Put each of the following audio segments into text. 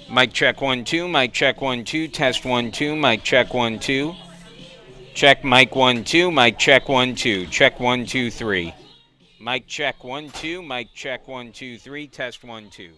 Mic check 1 2. Mic check 1 2. Test 1 2. Mic check 1 2. Check mic 1 2. Mic check 1 2. Check 1 2 3. Mic check 1 2. Mic check 1 2 3. Test 1 2.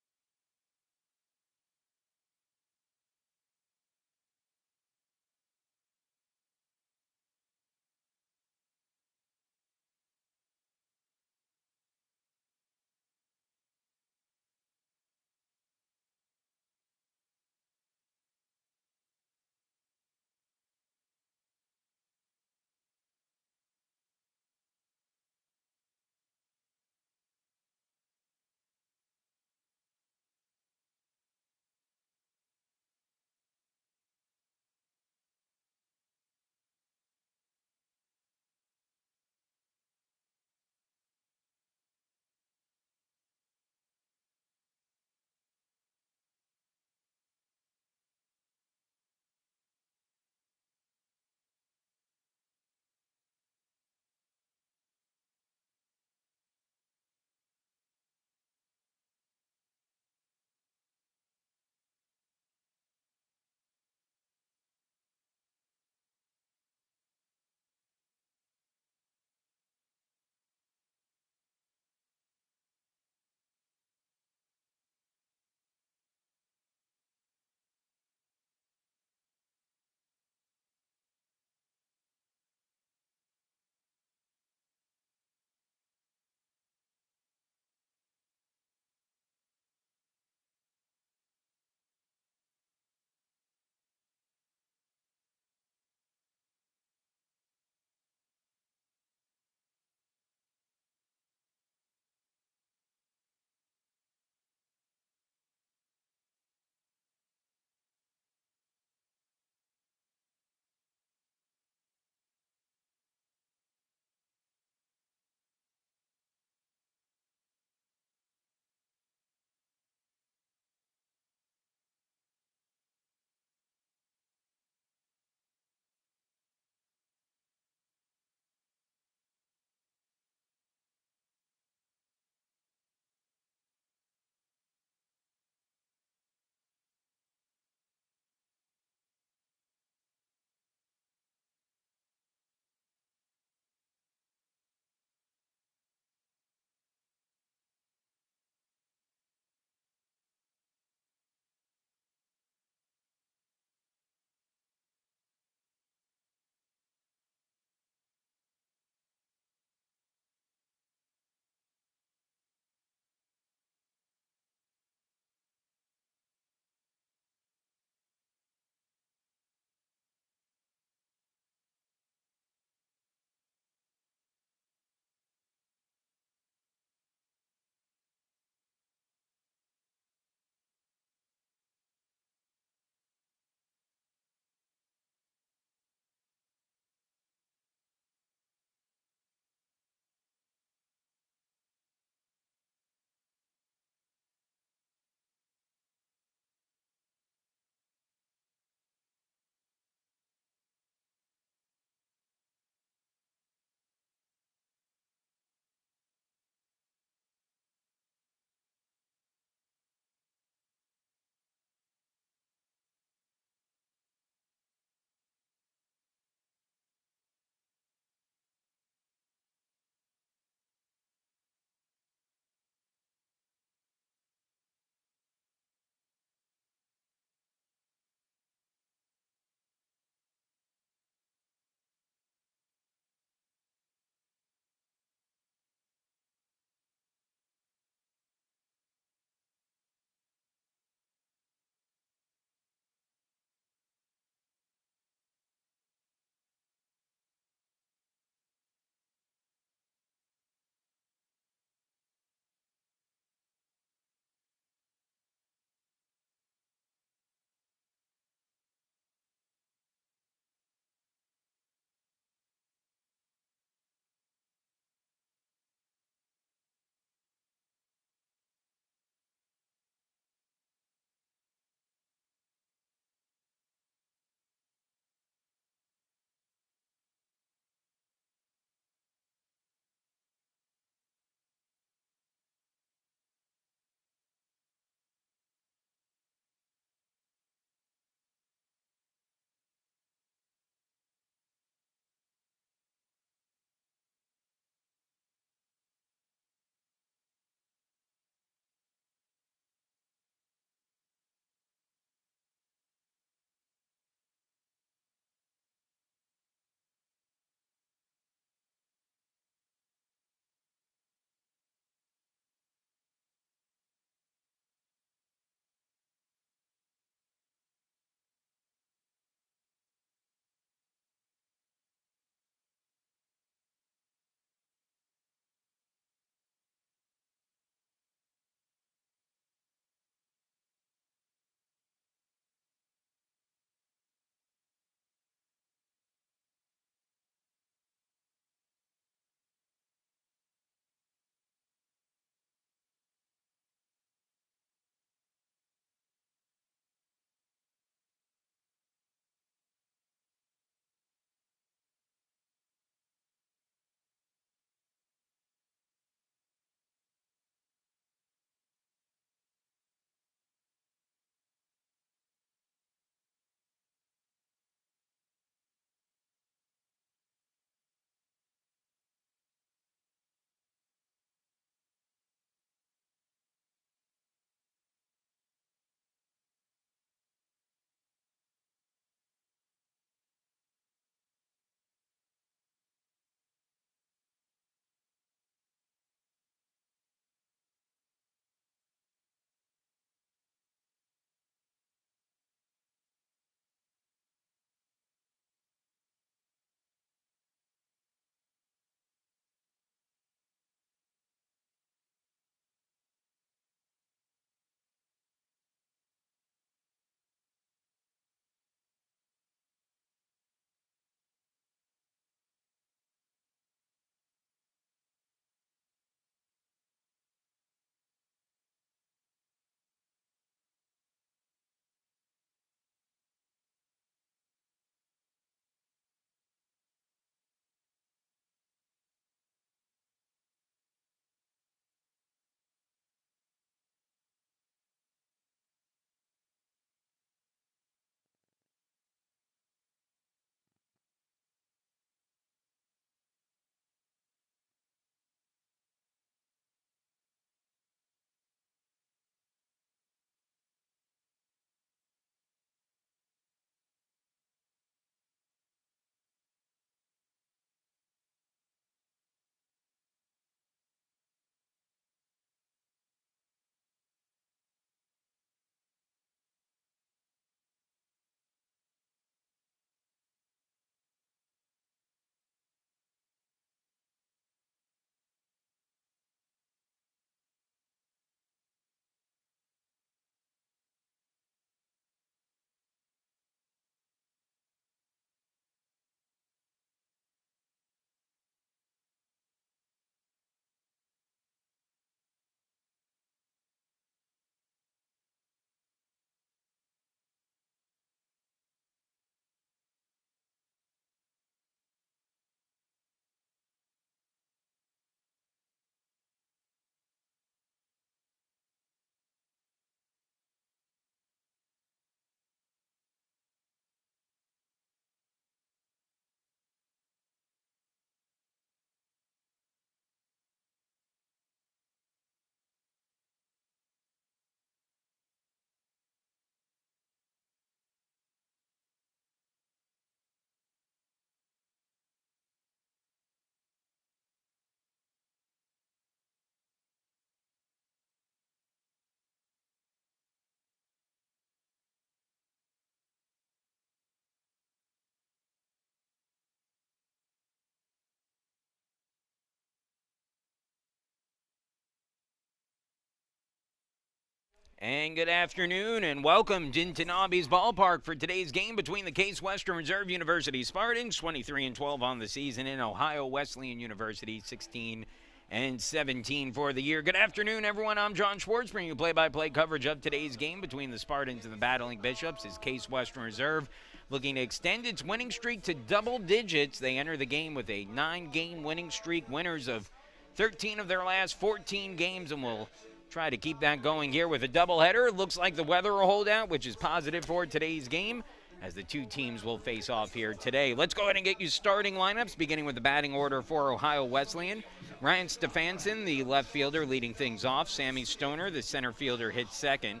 And good afternoon and welcome to Nobby's Ballpark for today's game between the Case Western Reserve University Spartans, 23-12 on the season, and Ohio Wesleyan University, 16-17 for the year. Good afternoon, everyone. I'm John Schwartz, bringing you play-by-play coverage of today's game between the Spartans and the Battling Bishops. As Case Western Reserve looking to extend its winning streak to double digits. They enter the game with a 9-game winning streak, winners of 13 of their last 14 games, and will try to keep that going here with a doubleheader. It looks like the weather will hold out, which is positive for today's game, as the two teams will face off here today. Let's go ahead and get you starting lineups, beginning with the batting order for Ohio Wesleyan. Ryan Stefanson, the left fielder, leading things off. Sammy Stoner, the center fielder, hits second.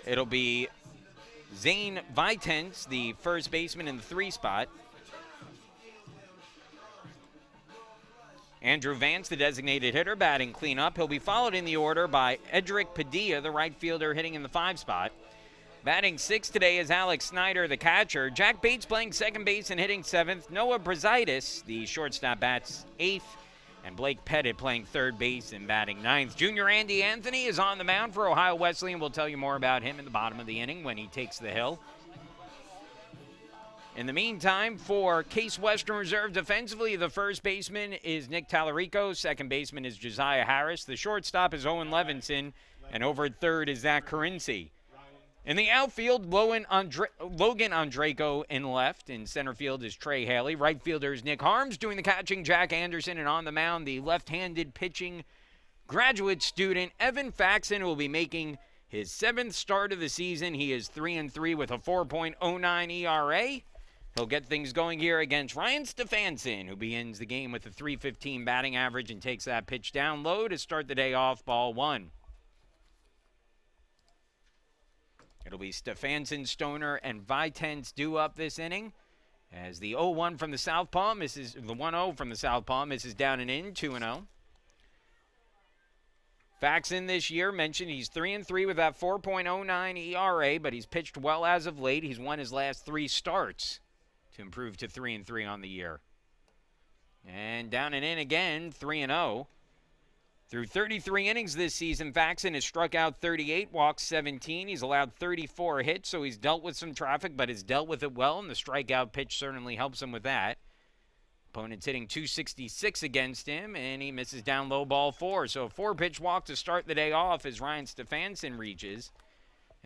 It'll be Zane Vitens, the first baseman, in the 3 spot. Andrew Vance, the designated hitter, batting cleanup. He'll be followed in the order by Edric Padilla, the right fielder, hitting in the 5 spot. Batting 6 today is Alex Snyder, the catcher. Jack Bates playing second base and hitting 7th. Noah Brazaitis, the shortstop, bats 8th. And Blake Pettit playing third base and batting 9th. Junior Andy Anthony is on the mound for Ohio Wesleyan. We'll tell you more about him in the bottom of the inning when he takes the hill. In the meantime, for Case Western Reserve defensively, the first baseman is Nick Tallarico. Second baseman is Josiah Harris. The shortstop is Owen Levinson. And over at third is Zach Carinci. In the outfield, Logan Andraco in left. In center field is Trey Haley. Right fielder is Nick Harms doing the catching, Jack Anderson. And on the mound, the left-handed pitching graduate student, Evan Faxon, will be making his 7th start of the season. He is 3-3 with a 4.09 ERA. He'll get things going here against Ryan Stefanson, who begins the game with a .315 batting average and takes that pitch down low to start the day off, ball 1. It'll be Stefanson, Stoner, and Vitens due up this inning, as the 0-1 from the southpaw misses, the 1-0 from the southpaw misses down and in, 2-0. Faxon this year, mentioned he's 3-3 with that 4.09 ERA, but he's pitched well as of late. He's won his last 3 starts to improve to 3-3 on the year. And down and in again, 3-0. Through 33 innings this season, Faxon has struck out 38, walked 17. He's allowed 34 hits, so he's dealt with some traffic, but has dealt with it well, and the strikeout pitch certainly helps him with that. Opponent's hitting .266 against him, and he misses down low, ball 4. So a 4-pitch walk to start the day off as Ryan Stefanson reaches.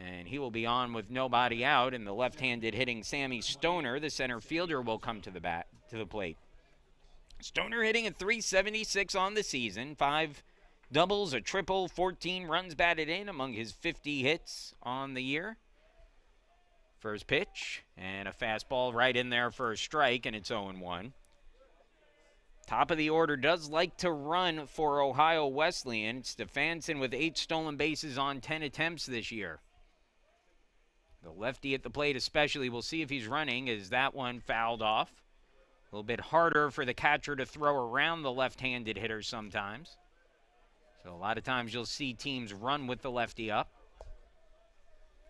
And he will be on with nobody out, and the left-handed hitting Sammy Stoner, the center fielder, will come to the plate. Stoner hitting at .376 on the season, 5 doubles, a triple, 14 runs batted in among his 50 hits on the year. First pitch, and a fastball right in there for a strike, and it's 0-1. Top of the order does like to run for Ohio Wesleyan. Stefanson with 8 stolen bases on 10 attempts this year. The lefty at the plate especially, we'll see if he's running, as that one fouled off. A little bit harder for the catcher to throw around the left-handed hitter sometimes. So a lot of times you'll see teams run with the lefty up,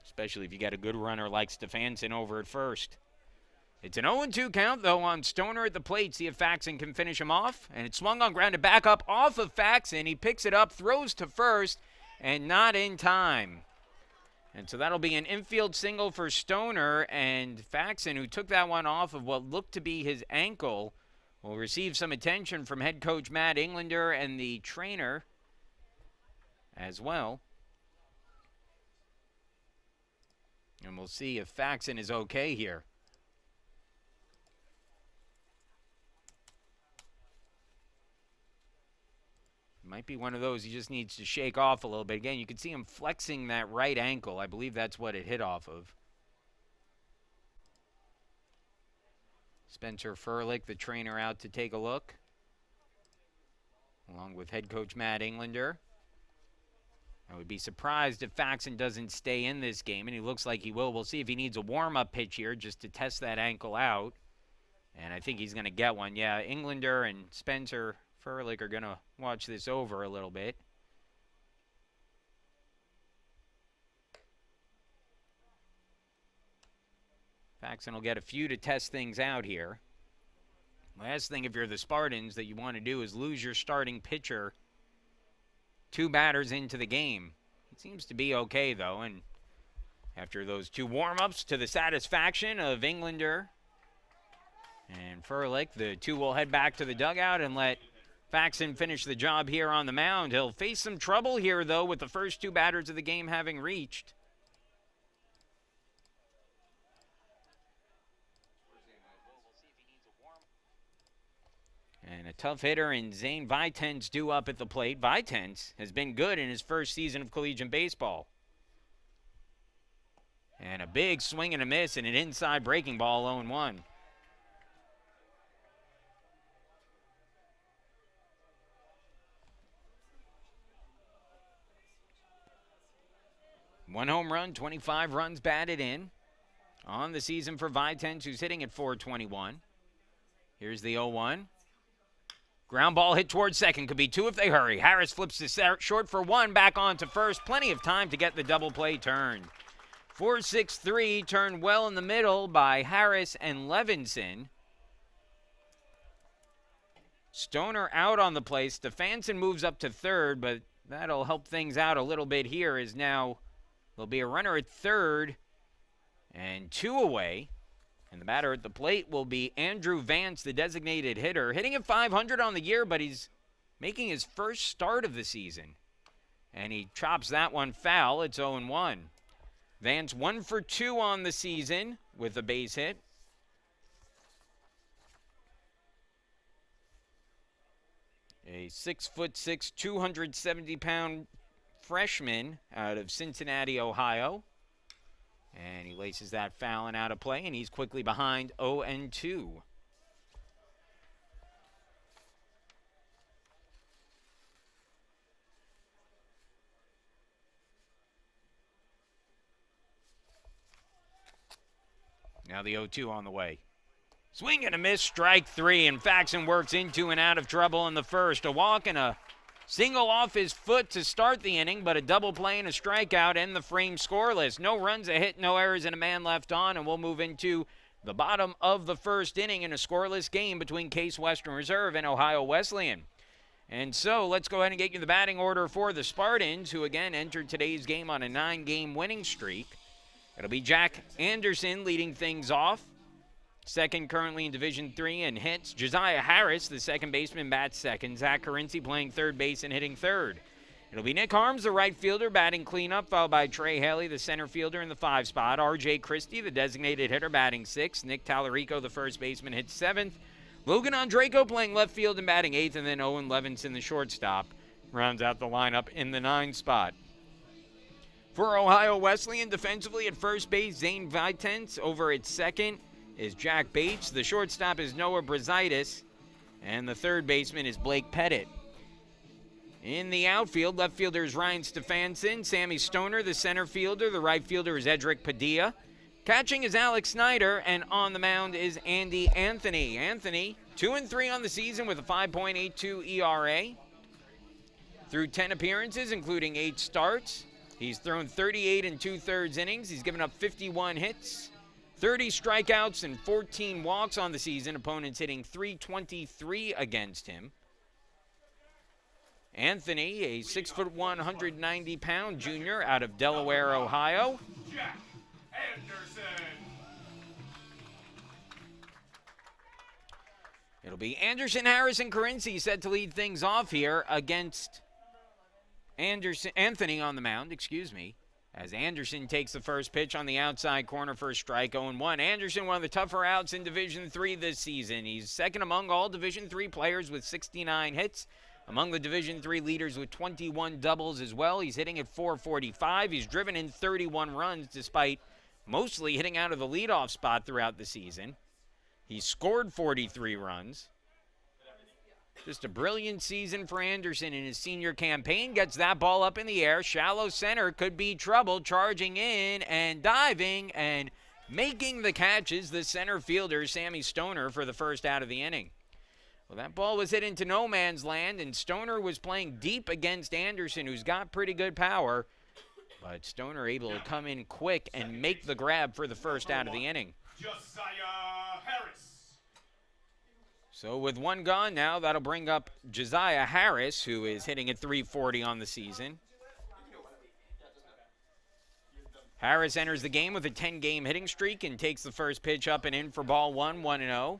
especially if you got a good runner like Stefanson over at first. It's an 0-2 count, though, on Stoner at the plate. See if Faxon can finish him off. And it's swung on ground to back up off of Faxon. He picks it up, throws to first, and not in time. And so that'll be an infield single for Stoner, and Faxon, who took that one off of what looked to be his ankle, will receive some attention from head coach Matt Englander and the trainer as well. And we'll see if Faxon is okay here. Might be one of those he just needs to shake off a little bit. Again, you can see him flexing that right ankle. I believe that's what it hit off of. Spencer Furlick, the trainer, out to take a look, along with head coach Matt Englander. I would be surprised if Faxon doesn't stay in this game, and he looks like he will. We'll see if he needs a warm-up pitch here just to test that ankle out. And I think he's going to get one. Yeah, Englander and Spencer Furlick are going to watch this over a little bit. Faxon will get a few to test things out here. Last thing, if you're the Spartans, that you want to do is lose your starting pitcher 2 batters into the game. Seems to be okay, though, and after those 2 warm-ups to the satisfaction of Englander and Furlick, the 2 will head back to the dugout and let Faxon finish the job here on the mound. He'll face some trouble here, though, with the first 2 batters of the game having reached. And a tough hitter in Zane Vitens due up at the plate. Vitens has been good in his first season of collegiate baseball. And a big swing and a miss and an inside breaking ball, 0-1. One home run, 25 runs batted in on the season for Vitens, who's hitting at .421. Here's the 0-1. Ground ball hit towards second. Could be 2 if they hurry. Harris flips to short for 1. Back on to first. Plenty of time to get the double play turned. 4-6-3 turned well in the middle by Harris and Levinson. Stoner out on the play. Stefanson moves up to third, but that'll help things out a little bit here as now there'll be a runner at third and 2 away. And the batter at the plate will be Andrew Vance, the designated hitter, hitting at .500 on the year, but he's making his first start of the season. And he chops that one foul. It's 0-1. Vance 1 for 2 on the season with a base hit. A 6'6", 270-pound freshman out of Cincinnati, Ohio. And he laces that foul and out of play, and he's quickly behind 0-2. Now the 0-2 on the way. Swing and a miss, strike 3, and Faxon works into and out of trouble in the first. A walk and a single off his foot to start the inning, but a double play and a strikeout and the frame scoreless. No runs, a hit, no errors, and a man left on, and we'll move into the bottom of the first inning in a scoreless game between Case Western Reserve and Ohio Wesleyan. And so let's go ahead and get you the batting order for the Spartans, who again entered today's game on a 9-game winning streak. It'll be Jack Anderson leading things off. Second currently in Division III in hits. Josiah Harris, the second baseman, bats second. Zach Carinci playing third base and hitting third. It'll be Nick Harms, the right fielder, batting cleanup, followed by Trey Haley, the center fielder, in the 5 spot. R.J. Christie, the designated hitter, batting 6th. Nick Tallarico, the first baseman, hits 7th. Logan Andreyko playing left field and batting 8th. And then Owen Levinson, the shortstop, rounds out the lineup in the 9 spot. For Ohio Wesleyan, defensively at first base, Zane Vitens. Over at second is Jack Bates. The shortstop is Noah Brazaitis. And the third baseman is Blake Pettit. In the outfield, left fielder is Ryan Stefanson. Sammy Stoner, the center fielder. The right fielder is Edric Padilla. Catching is Alex Snyder. And on the mound is Andy Anthony. Anthony, 2-3 on the season with a 5.82 ERA. Through 10 appearances, including 8 starts. He's thrown 38 2/3 innings. He's given up 51 hits. 30 strikeouts and 14 walks on the season. Opponents hitting .323 against him. Anthony, a 6'1", 190-pound junior out of Delaware, Ohio. Jack Anderson. It'll be Anderson, Harris, and Carinci set to lead things off here against Anthony on the mound, as Anderson takes the first pitch on the outside corner for a strike, 0-1. Anderson, one of the tougher outs in Division III this season. He's second among all Division III players with 69 hits. Among the Division III leaders with 21 doubles as well. He's hitting at .445. He's driven in 31 runs despite mostly hitting out of the leadoff spot throughout the season. He's scored 43 runs. Just a brilliant season for Anderson in his senior campaign. Gets that ball up in the air. Shallow center, could be trouble. Charging in and diving and making the catches, the center fielder, Sammy Stoner, for the first out of the inning. Well, that ball was hit into no man's land, and Stoner was playing deep against Anderson, who's got pretty good power. But Stoner able to come in quick and make the grab for the first out of the inning. Josiah Harris. So with one gone now, that'll bring up Josiah Harris, who is hitting at .340 on the season. Harris enters the game with a 10-game hitting streak and takes the first pitch up and in for ball one, 1-0.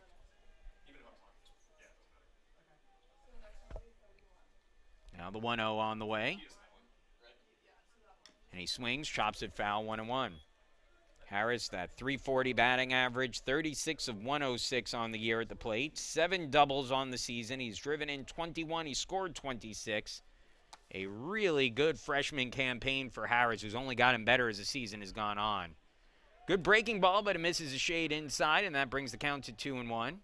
Now the 1-0 on the way. And he swings, chops it foul, 1-1. Harris, that .340 batting average, 36 of 106 on the year at the plate, 7 doubles on the season. He's driven in 21, he scored 26. A really good freshman campaign for Harris, who's only gotten better as the season has gone on. Good breaking ball, but it misses a shade inside, and that brings the count to 2-1.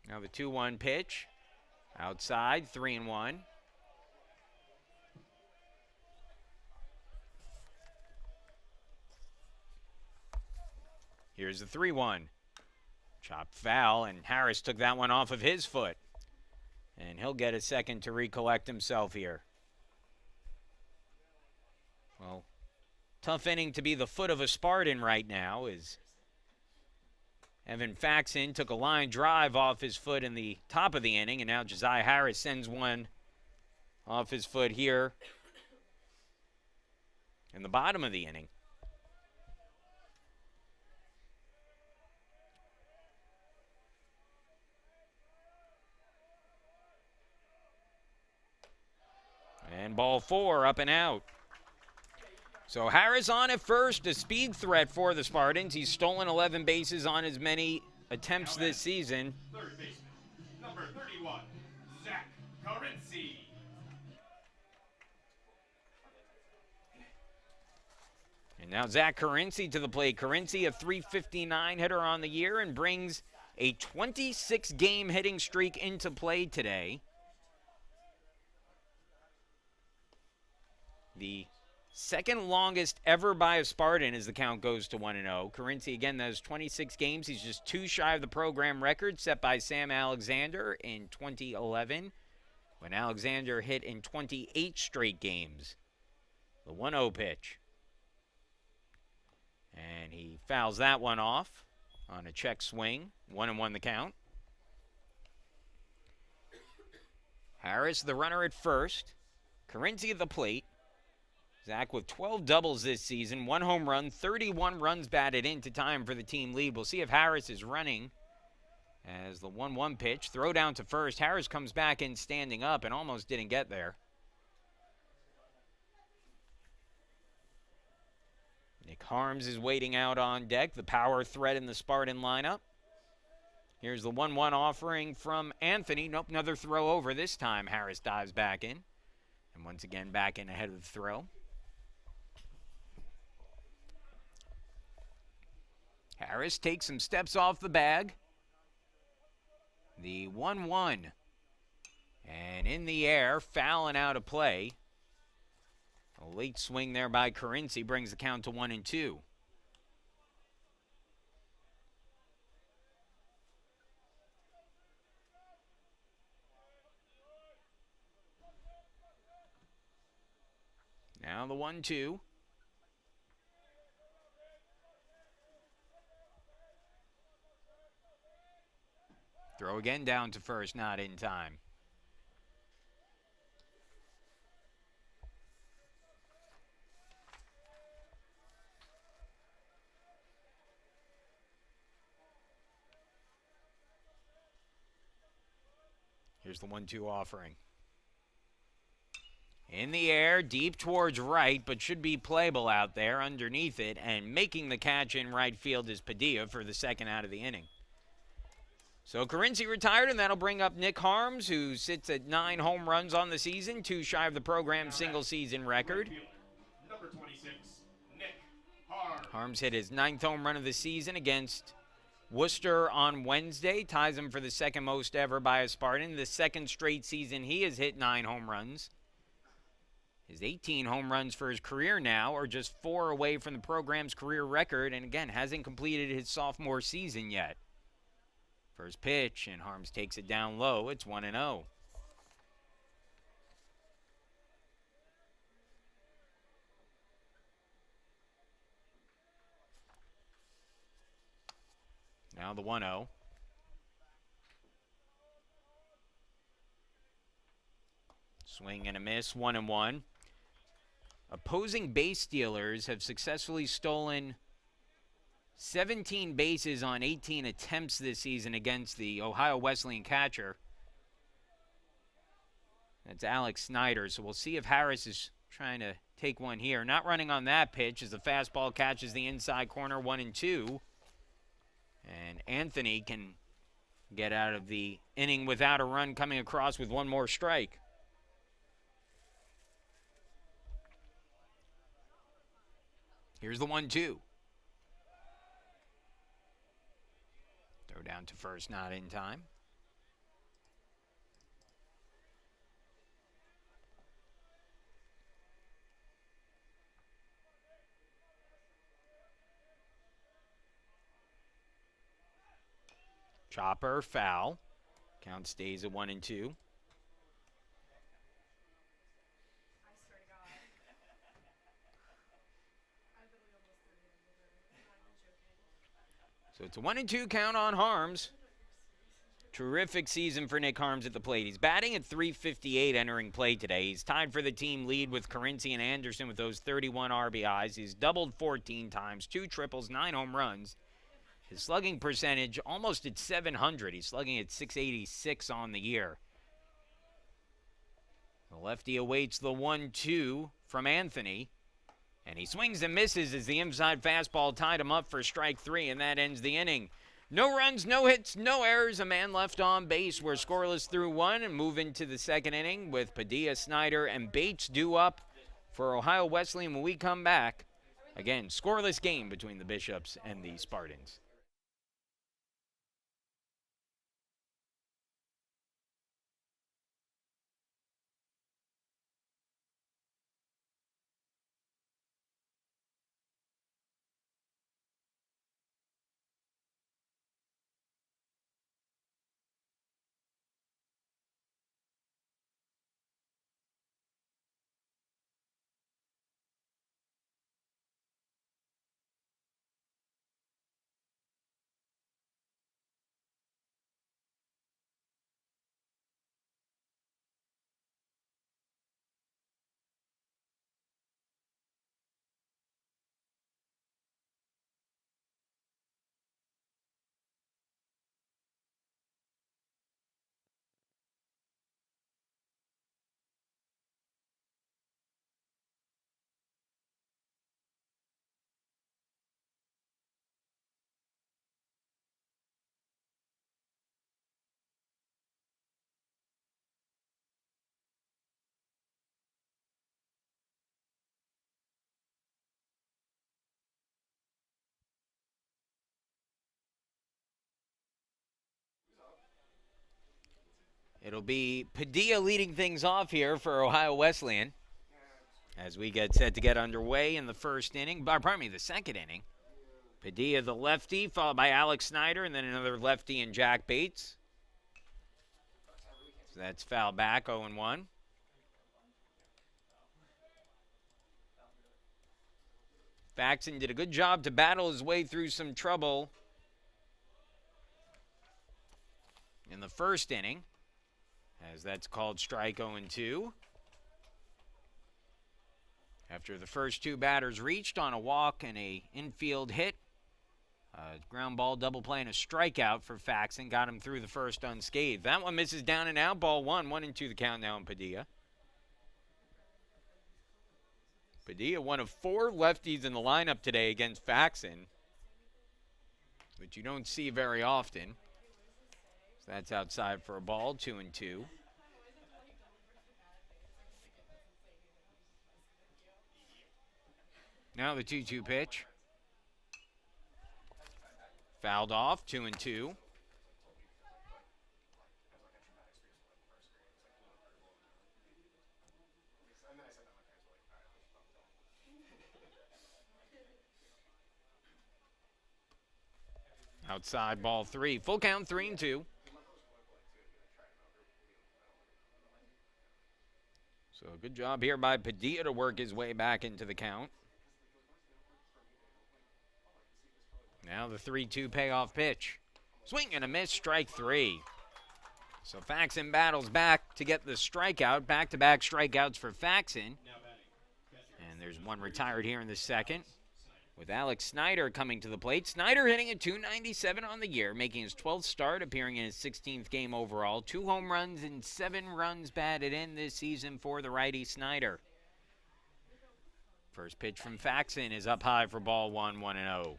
Now the 2-1 pitch. Outside, 3-1. Here's the 3-1. Chopped foul, and Harris took that one off of his foot. And he'll get a second to recollect himself here. Well, tough inning to be the foot of a Spartan right now as Evan Faxon took a line drive off his foot in the top of the inning, and now Josiah Harris sends one off his foot here in the bottom of the inning. And ball 4, up and out. So Harris on at first, a speed threat for the Spartans. He's stolen 11 bases on as many attempts this season. Third baseman, number 31, Zach Carinci. And now Zach Carinci to the plate. Carinci, a .359 hitter on the year, and brings a 26-game hitting streak into play today. The second longest ever by a Spartan as the count goes to 1-0. Carinci, again, those 26 games. He's just 2 shy of the program record set by Sam Alexander in 2011, when Alexander hit in 28 straight games. The 1-0 pitch. And he fouls that one off on a check swing. 1-1 the count. Harris, the runner at first. Carinci at the plate. Zach with 12 doubles this season, 1 home run, 31 runs batted in to time for the team lead. We'll see if Harris is running as the 1-1 pitch. Throw down to first. Harris comes back in standing up and almost didn't get there. Nick Harms is waiting out on deck, the power threat in the Spartan lineup. Here's the 1-1 offering from Anthony. Nope, another throw over. This time Harris dives back in. And once again back in ahead of the throw. Harris takes some steps off the bag. The 1-1. And in the air, fouling out of play. A late swing there by Carinci brings the count to 1-2. Now the 1-2. Throw again down to first, not in time. Here's the 1-2 offering. In the air, deep towards right, but should be playable out there underneath it. And making the catch in right field is Padilla for the second out of the inning. So Carinci retired, and that'll bring up Nick Harms, who sits at 9 home runs on the season, 2 shy of the program's single-season record. Number 26, Nick Harms. Harms hit his 9th home run of the season against Worcester on Wednesday. Ties him for the second most ever by a Spartan. The second straight season he has hit 9 home runs. His 18 home runs for his career now are just 4 away from the program's career record, and again, hasn't completed his sophomore season yet. First pitch, and Harms takes it down low. It's 1-0. Now the 1-0. Swing and a miss, 1-1. Opposing base stealers have successfully stolen 17 bases on 18 attempts this season against the Ohio Wesleyan catcher. That's Alex Snyder. So we'll see if Harris is trying to take one here. Not running on that pitch as the fastball catches the inside corner, 1-2. And Anthony can get out of the inning without a run, coming across with one more strike. Here's the 1-2. Throw down to first, not in time. Chopper, foul. Count stays at 1-2. So it's a 1-2 count on Harms. Terrific season for Nick Harms at the plate. He's batting at .358 entering play today. He's tied for the team lead with Carinci and Anderson with those 31 RBIs. He's doubled 14 times, 2 triples, 9 home runs. His slugging percentage almost at .700. He's slugging at .686 on the year. The lefty awaits the 1-2 from Anthony. And he swings and misses as the inside fastball tied him up for strike 3, and that ends the inning. No runs, no hits, no errors. A man left on base. We're scoreless through 1 and move into the second inning with Padilla, Snyder, and Bates due up for Ohio Wesleyan when we come back. Again, scoreless game between the Bishops and the Spartans. It'll be Padilla leading things off here for Ohio Wesleyan as we get set to get underway in the the second inning. Padilla, the lefty, followed by Alex Snyder, and then another lefty and Jack Bates. So that's foul back, 0-1. Faxon did a good job to battle his way through some trouble in the first inning, as that's called strike 0-2. After the first 2 batters reached on a walk and a infield hit, a ground ball, double play, and a strikeout for Faxon got him through the first unscathed. That one misses down and out, ball 1, 1-2 the count now in Padilla. Padilla, one of 4 lefties in the lineup today against Faxon, which you don't see very often. So that's outside for a ball, 2-2. Now the 2-2 pitch. Fouled off, 2-2. Outside ball 3. Full count, 3-2. So good job here by Padilla to work his way back into the count. Now the 3-2 payoff pitch. Swing and a miss, strike 3. So Faxon battles back to get the strikeout. Back-to-back strikeouts for Faxon. And there's one retired here in the second, with Alex Snyder coming to the plate. Snyder hitting a .297 on the year, making his 12th start, appearing in his 16th game overall. 2 home runs and 7 runs batted in this season for the righty Snyder. First pitch from Faxon is up high for ball 1, 1-0.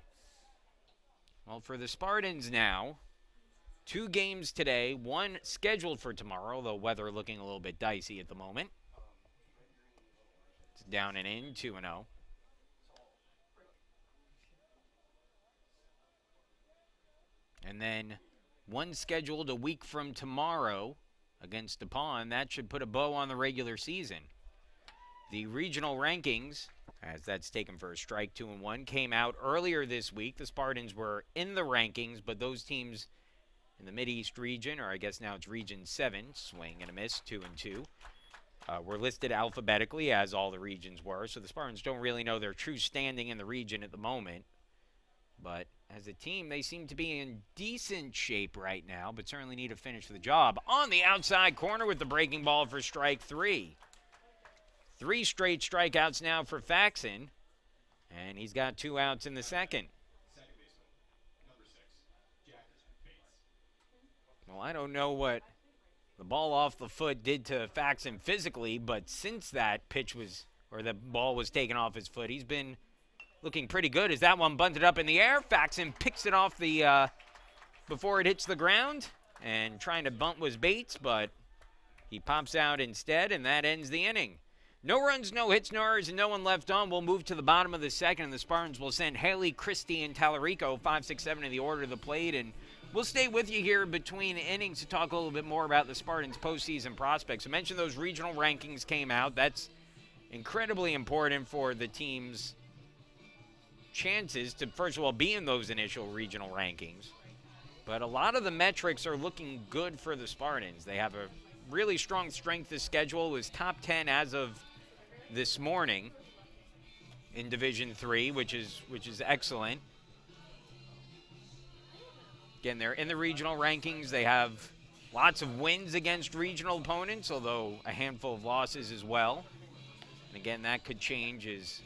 Well, for the Spartans now, 2 games today, 1 scheduled for tomorrow, though weather looking a little bit dicey at the moment. It's down and in, 2-0. And then 1 scheduled a week from tomorrow against DePaul. That should put a bow on the regular season. The regional rankings, as that's taken for a strike, 2-1, came out earlier this week. The Spartans were in the rankings, but those teams in the Mideast region, or I guess now it's Region 7, swing and a miss, 2-2, were listed alphabetically, as all the regions were. So the Spartans don't really know their true standing in the region at the moment. But as a team, they seem to be in decent shape right now, but certainly need to finish the job. On the outside corner with the breaking ball for strike 3. 3 straight strikeouts now for Faxon, and he's got 2 outs in the second. Well, I don't know what the ball off the foot did to Faxon physically, but since that pitch was, or the ball was taken off his foot, he's been looking pretty good. As that one bunted up in the air, Faxon picks it off the before it hits the ground, and trying to bunt was Bates, but he pops out instead, and that ends the inning. No runs, no hits, no errors, and no one left on. We'll move to the bottom of the second, and the Spartans will send Haley, Christie, and Tallarico 5, 6, 7 in the order of the plate, and we'll stay with you here between innings to talk a little bit more about the Spartans' postseason prospects. I mentioned those regional rankings came out. That's incredibly important for the team's chances to, first of all, be in those initial regional rankings. But a lot of the metrics are looking good for the Spartans. They have a really strong strength of schedule. It was top 10 as of this morning in Division 3, which is excellent. Again, they're in the regional rankings. They have lots of wins against regional opponents, although a handful of losses as well. And again, that could change as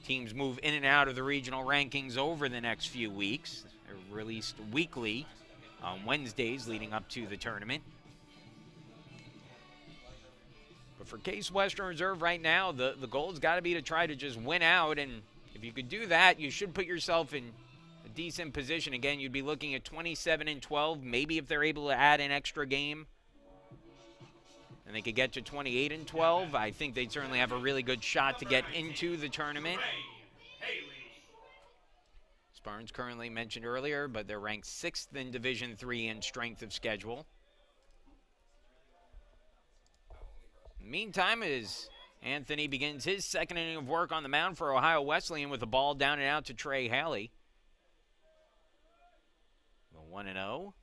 teams move in and out of the regional rankings over the next few weeks. They're released weekly on Wednesdays leading up to the tournament. But for Case Western Reserve right now, the goal's got to be to try to just win out. And if you could do that, you should put yourself in a decent position. Again, you'd be looking at 27-12. Maybe if they're able to add an extra game and they could get to 28-12, I think they'd certainly have a really good shot to get into the tournament. Spartans currently mentioned earlier, but they're ranked 6th in Division 3 in strength of schedule. Meantime, as Anthony begins his second inning of work on the mound for Ohio Wesleyan with the ball down and out to Trey Haley. The 1-0.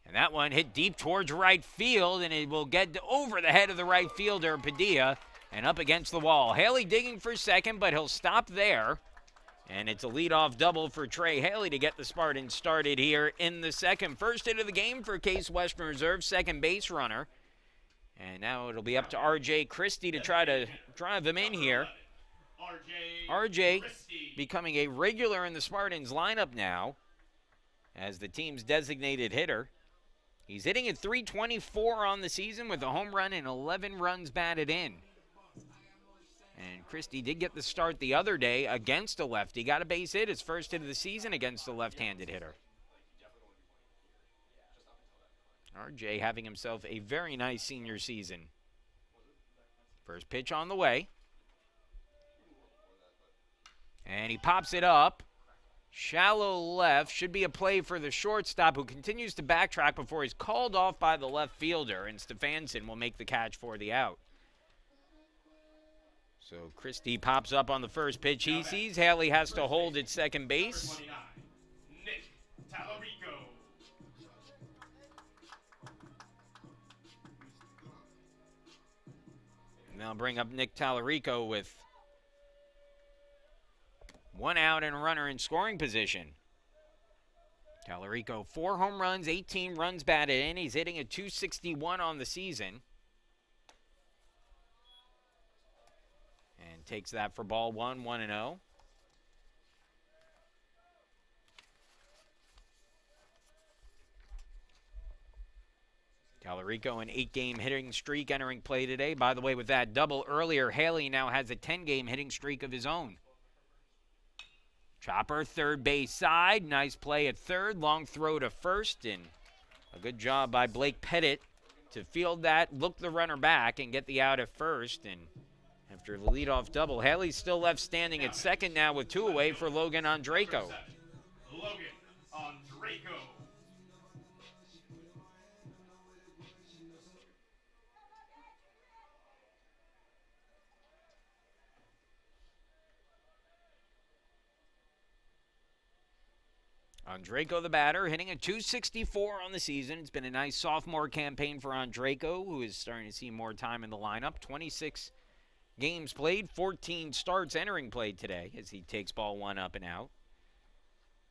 And that one hit deep towards right field, and it will get over the head of the right fielder, Padilla, and up against the wall. Haley digging for second, but he'll stop there. And it's a leadoff double for Trey Haley to get the Spartans started here in the second. First hit of the game for Case Western Reserve, second base runner. And now it'll be up to R.J. Christie to try to drive him in here. R.J. becoming a regular in the Spartans lineup now as the team's designated hitter. He's hitting at .324 on the season with a home run and 11 runs batted in. And Christie did get the start the other day against a lefty. Got a base hit, his first hit of the season against a left-handed hitter. RJ having himself a very nice senior season. First pitch on the way. And he pops it up. Shallow left. Should be a play for the shortstop, who continues to backtrack before he's called off by the left fielder, and Stefanson will make the catch for the out. So Christie pops up on the first pitch he sees. Haley has to hold at second base. Nick Tallarico. And they'll bring up Nick Tallarico with 1 out and a runner in scoring position. Tallarico, 4 home runs, 18 runs batted in. He's hitting a .261 on the season. And takes that for ball 1, 1-0. Tallarico, an 8-game hitting streak entering play today. By the way, with that double earlier, Haley now has a 10-game hitting streak of his own. Chopper, third base side. Nice play at third. Long throw to first. And a good job by Blake Pettit to field that, look the runner back, and get the out at first. And after the leadoff double, Haley's still left standing at second now with 2 away for Logan Andreyko. Logan Andreyko. Andreyko, the batter, hitting a .264 on the season. It's been a nice sophomore campaign for Andreyko, who is starting to see more time in the lineup. 26 games played, 14 starts entering play today as he takes ball 1 up and out.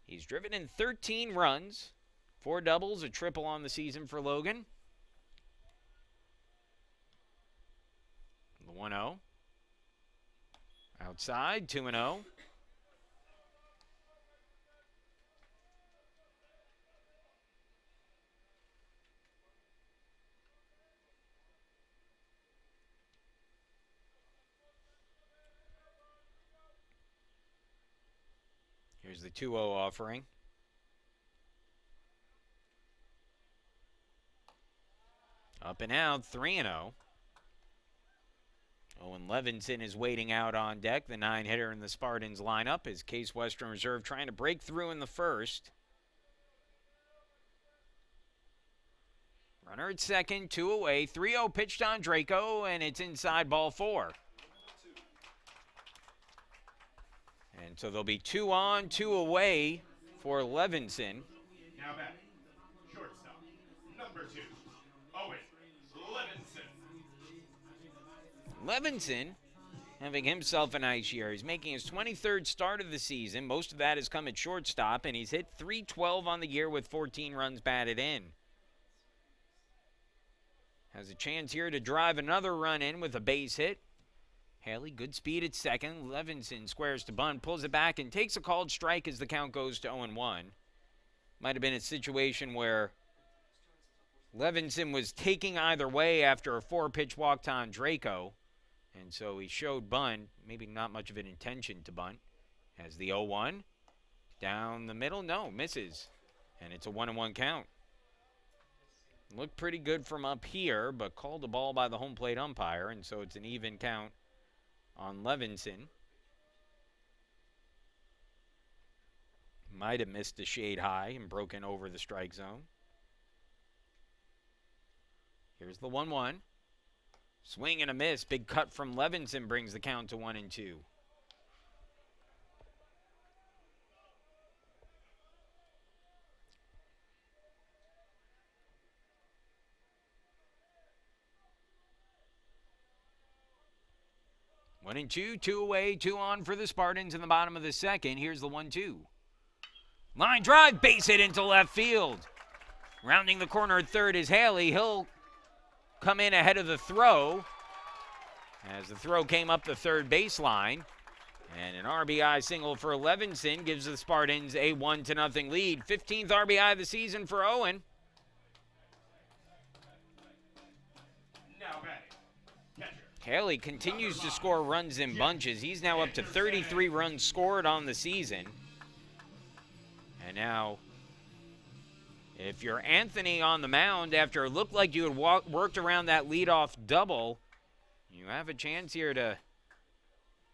He's driven in 13 runs, 4 doubles, a triple on the season for Logan. The 1-0. Outside, 2-0. Here's the 2-0 offering. Up and out, 3-0. Owen Levinson is waiting out on deck, the 9-hitter in the Spartans lineup, as Case Western Reserve trying to break through in the first. Runner at second, 2 away, 3-0 pitched on Andreyko, and it's inside ball 4. And so there'll be 2 on, 2 away for Levinson. Now back. Shortstop. Number 2. Owen Levinson. Levinson having himself a nice year. He's making his 23rd start of the season. Most of that has come at shortstop, and he's hit .312 on the year with 14 runs batted in. Has a chance here to drive another run in with a base hit. Haley, good speed at second. Levinson squares to bunt, pulls it back, and takes a called strike as the count goes to 0-1. Might have been a situation where Levinson was taking either way after a 4-pitch walk to Andreyko, and so he showed bunt, maybe not much of an intention to bunt. Has the 0-1. Down the middle, no, misses. And it's a 1-1 count. Looked pretty good from up here, but called the ball by the home plate umpire, and so it's an even count on Levinson. Might have missed a shade high and broken over the strike zone. Here's the 1-1. Swing and a miss. Big cut from Levinson brings the count to 1-2. One and two, 2 away, 2 on for the Spartans in the bottom of the second. Here's the 1-2. Line drive, base hit into left field. Rounding the corner at third is Haley. He'll come in ahead of the throw as the throw came up the third baseline. And an RBI single for Levinson gives the Spartans a 1-0 lead. 15th RBI of the season for Owen. Now batting. Catcher. Haley continues to score runs in bunches. He's now up to 33 runs scored on the season. And now, if you're Anthony on the mound, after it looked like you had worked around that leadoff double, you have a chance here to,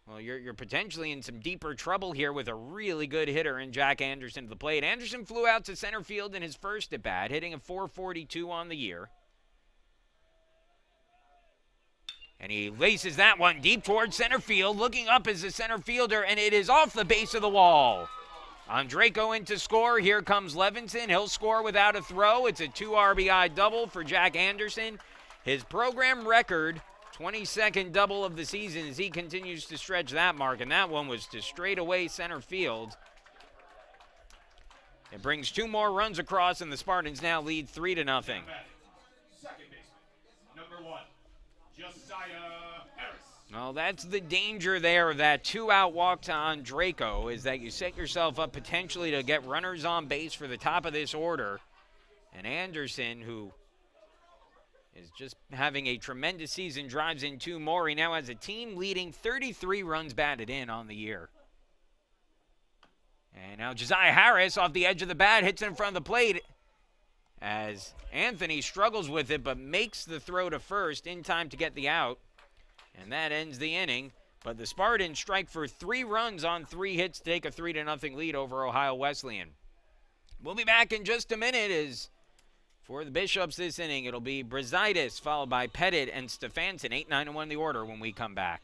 well, you're potentially in some deeper trouble here with a really good hitter in Jack Anderson to the plate. Anderson flew out to center field in his first at-bat, hitting a .442 on the year. And he laces that one deep towards center field, looking up as a center fielder, and it is off the base of the wall. Andreyko in to score. Here comes Levinson. He'll score without a throw. It's a 2 RBI double for Jack Anderson. His program record, 22nd double of the season as he continues to stretch that mark, and that one was to straightaway center field. It brings 2 more runs across, and the Spartans now lead 3-0. Batting, second baseman, number 1, Josiah Harris. Well, that's the danger there of that 2-out walk on Draco, is that you set yourself up potentially to get runners on base for the top of this order. And Anderson, who is just having a tremendous season, drives in 2 more. He now has a team-leading 33 runs batted in on the year. And now Josiah Harris off the edge of the bat hits it in front of the plate as Anthony struggles with it but makes the throw to first in time to get the out. And that ends the inning. But the Spartans strike for 3 runs on 3 hits to take a 3-0 lead over Ohio Wesleyan. We'll be back in just a minute as for the Bishops this inning, it'll be Brazaitis followed by Pettit and Stefanson. 8-9-1 the order when we come back.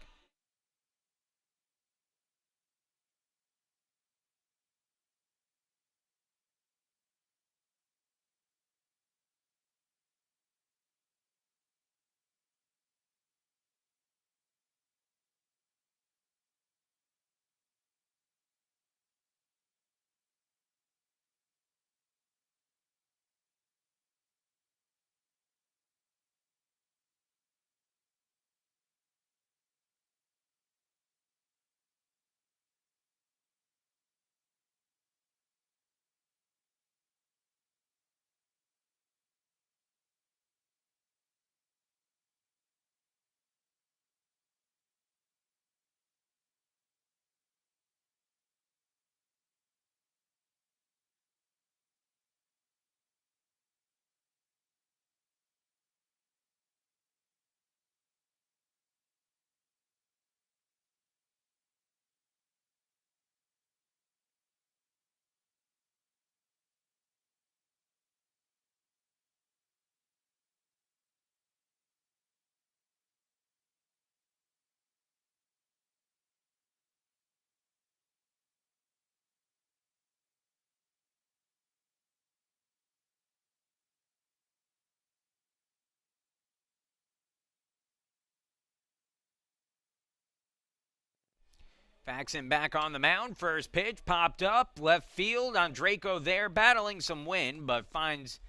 Faxon back on the mound. First pitch popped up. Left field on Draco there, battling some wind, but finds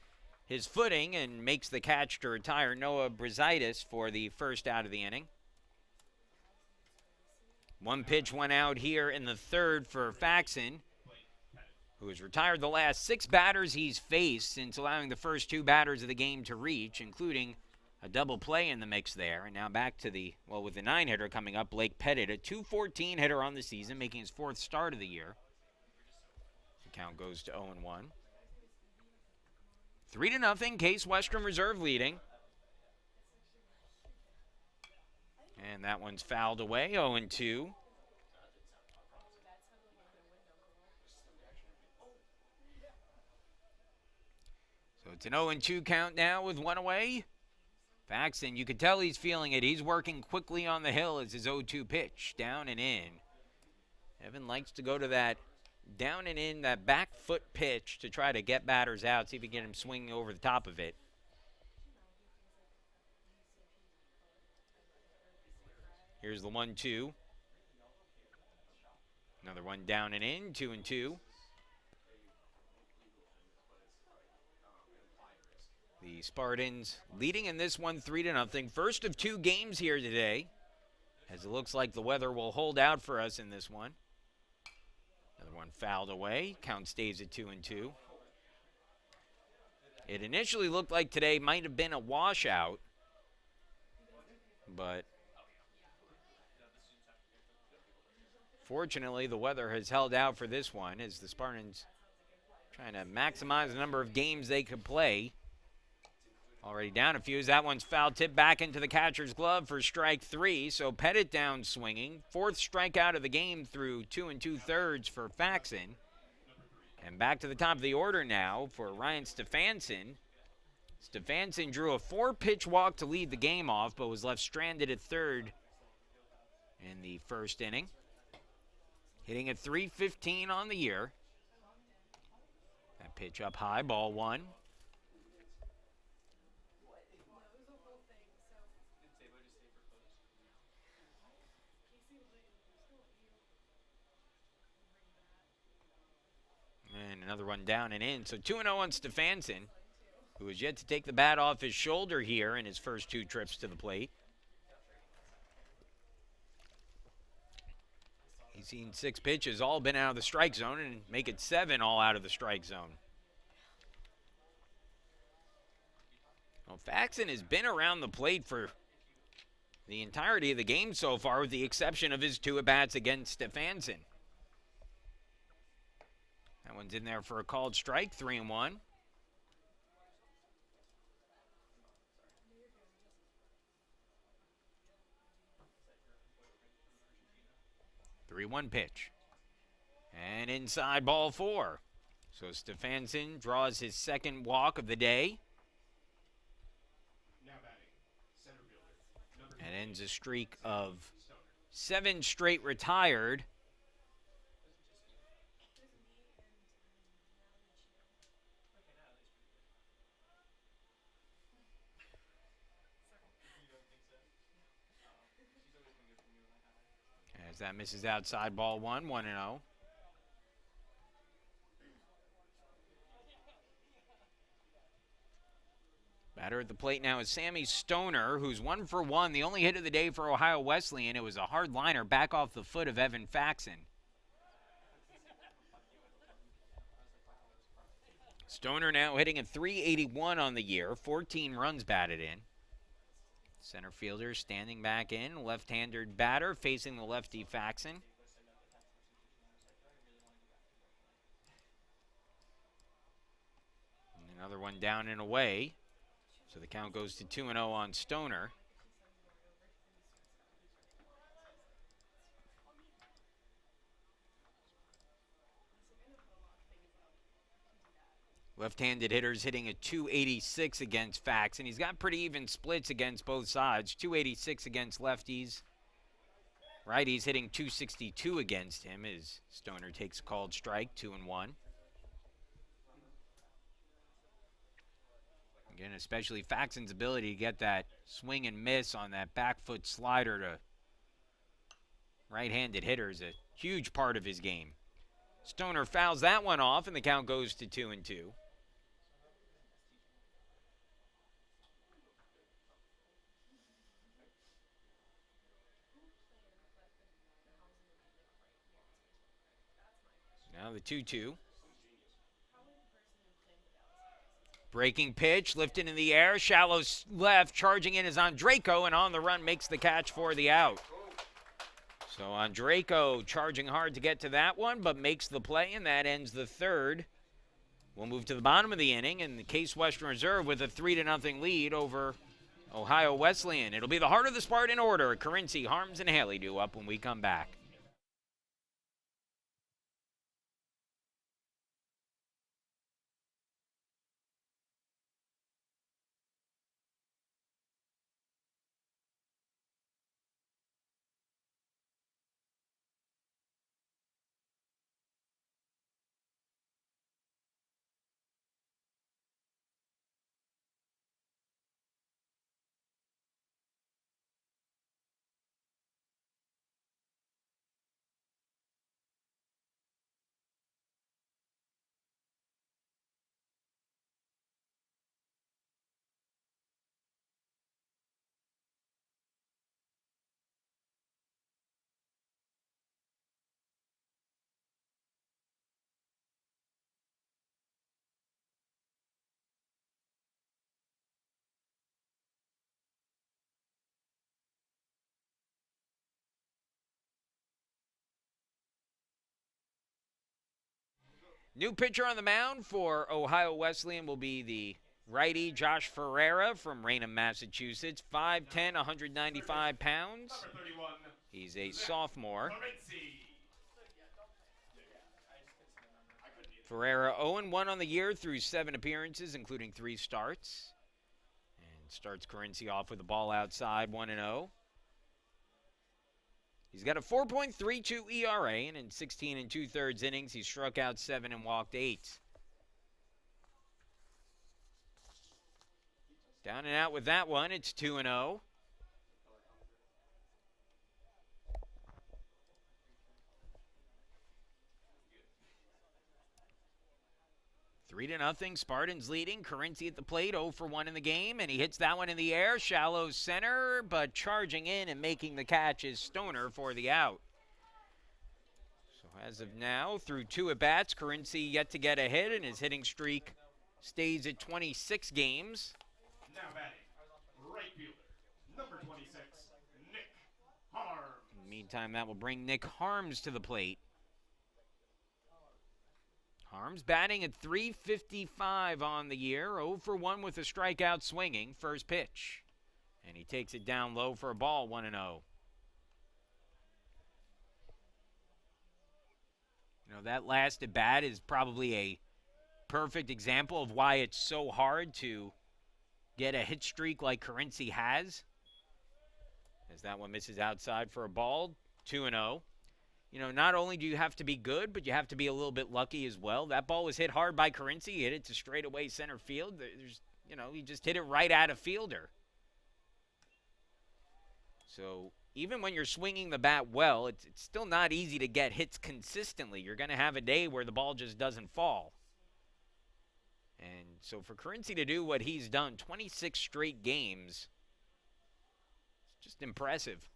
his footing and makes the catch to retire Noah Brazaitis for the first out of the inning. 1 pitch went out here in the third for Faxon, who has retired the last 6 batters he's faced since allowing the first 2 batters of the game to reach, including a double play in the mix there. And now back to the, well, with the 9-hitter coming up, Blake Pettit, a .214 hitter on the season, making his 4th start of the year. The count goes to 0-1. 3-0, Case Western Reserve leading. And that one's fouled away, 0-2. So it's an 0-2 count now with 1 away. Faxon, you could tell he's feeling it. He's working quickly on the hill as his 0-2 pitch. Down and in. Evan likes to go to that down and in, that back foot pitch to try to get batters out, see if he can get him swinging over the top of it. Here's the 1-2. Another one down and in, 2-2. The Spartans leading in this one 3-0. First of 2 games here today, as it looks like the weather will hold out for us in this one. Another one fouled away. Count stays at 2-2. It initially looked like today might have been a washout, but fortunately the weather has held out for this one as the Spartans trying to maximize the number of games they could play. Already down a few. That one's foul tip back into the catcher's glove for strike 3. So Pettit down swinging. 4th strikeout of the game through 2 2/3 for Faxon. And back to the top of the order now for Ryan Stefanson. Stefanson drew a 4-pitch walk to lead the game off, but was left stranded at third in the first inning. Hitting at .315 on the year. That pitch up high, ball 1. And another one down and in. So 2-0 on Stefansson, who has yet to take the bat off his shoulder here in his first 2 trips to the plate. He's seen 6 pitches, all been out of the strike zone, and make it 7 all out of the strike zone. Well, Faxon has been around the plate for the entirety of the game so far, with the exception of his 2 at-bats against Stefansson. That one's in there for a called strike, 3-1. Three-one pitch. And inside, ball 4. So Stefansson draws his second walk of the day. Now batting, center fielder. Number And ends a streak of 7 straight retired. As that misses outside, ball 1, 1-0. Batter at the plate now is Sammy Stoner, who's 1 for 1. The only hit of the day for Ohio Wesleyan. It was a hard liner back off the foot of Evan Faxon. Stoner now hitting a .381 on the year, 14 runs batted in. Center fielder standing back in, left-handed batter facing the lefty Faxon. And another one down and away. So the count goes to 2-0 on Stoner. Left-handed hitters hitting a .286 against Faxon. He's got pretty even splits against both sides. .286 against lefties. Righties hitting .262 against him as Stoner takes a called strike, 2-1. Again, especially Faxon's ability to get that swing and miss on that back foot slider to right-handed hitters, a huge part of his game. Stoner fouls that one off, and the count goes to 2-2. Now the 2-2. Breaking pitch, lifted in the air, shallow left, charging in is Andreyko, and on the run makes the catch for the out. So Andreyko charging hard to get to that one, but makes the play, and that ends the third. We'll move to the bottom of the inning, and the Case Western Reserve with a 3-0 lead over Ohio Wesleyan. It'll be the heart of the Spartan order. Carinci, Harms, and Haley do up when we come back. New pitcher on the mound for Ohio Wesleyan will be the righty Josh Ferreira from Raynham, Massachusetts. 5'10", 195 pounds. Number 31. He's a sophomore. Carinci. Ferreira 0-1 on the year through 7 appearances, including 3 starts. And starts Carinci off with a ball outside, 1-0. He's got a 4.32 ERA, and in 16 2/3 innings, he struck out 7 and walked 8. Down and out with that one, it's 2-0. 3-0, Spartans leading. Carinci at the plate, 0 for 1 in the game, and he hits that one in the air. Shallow center, but charging in and making the catch is Stoner for the out. So as of now, through 2 at-bats, Carinci yet to get a hit, and his hitting streak stays at 26 games. Now batting, right fielder, number 26, Nick Harms. In the meantime, that will bring Nick Harms to the plate. Harms batting at .355 on the year, 0 for 1 with a strikeout swinging. First pitch. And he takes it down low for a ball, 1-0. You know, that last at bat is probably a perfect example of why it's so hard to get a hit streak like Carinci has. As that one misses outside for a ball, 2-0. You know, not only do you have to be good, but you have to be a little bit lucky as well. That ball was hit hard by Carinci. He hit it to straightaway center field. He just hit it right at a fielder. So even when you're swinging the bat well, it's still not easy to get hits consistently. You're going to have a day where the ball just doesn't fall. And so for Carinci to do what he's done, 26 straight games, it's just impressive.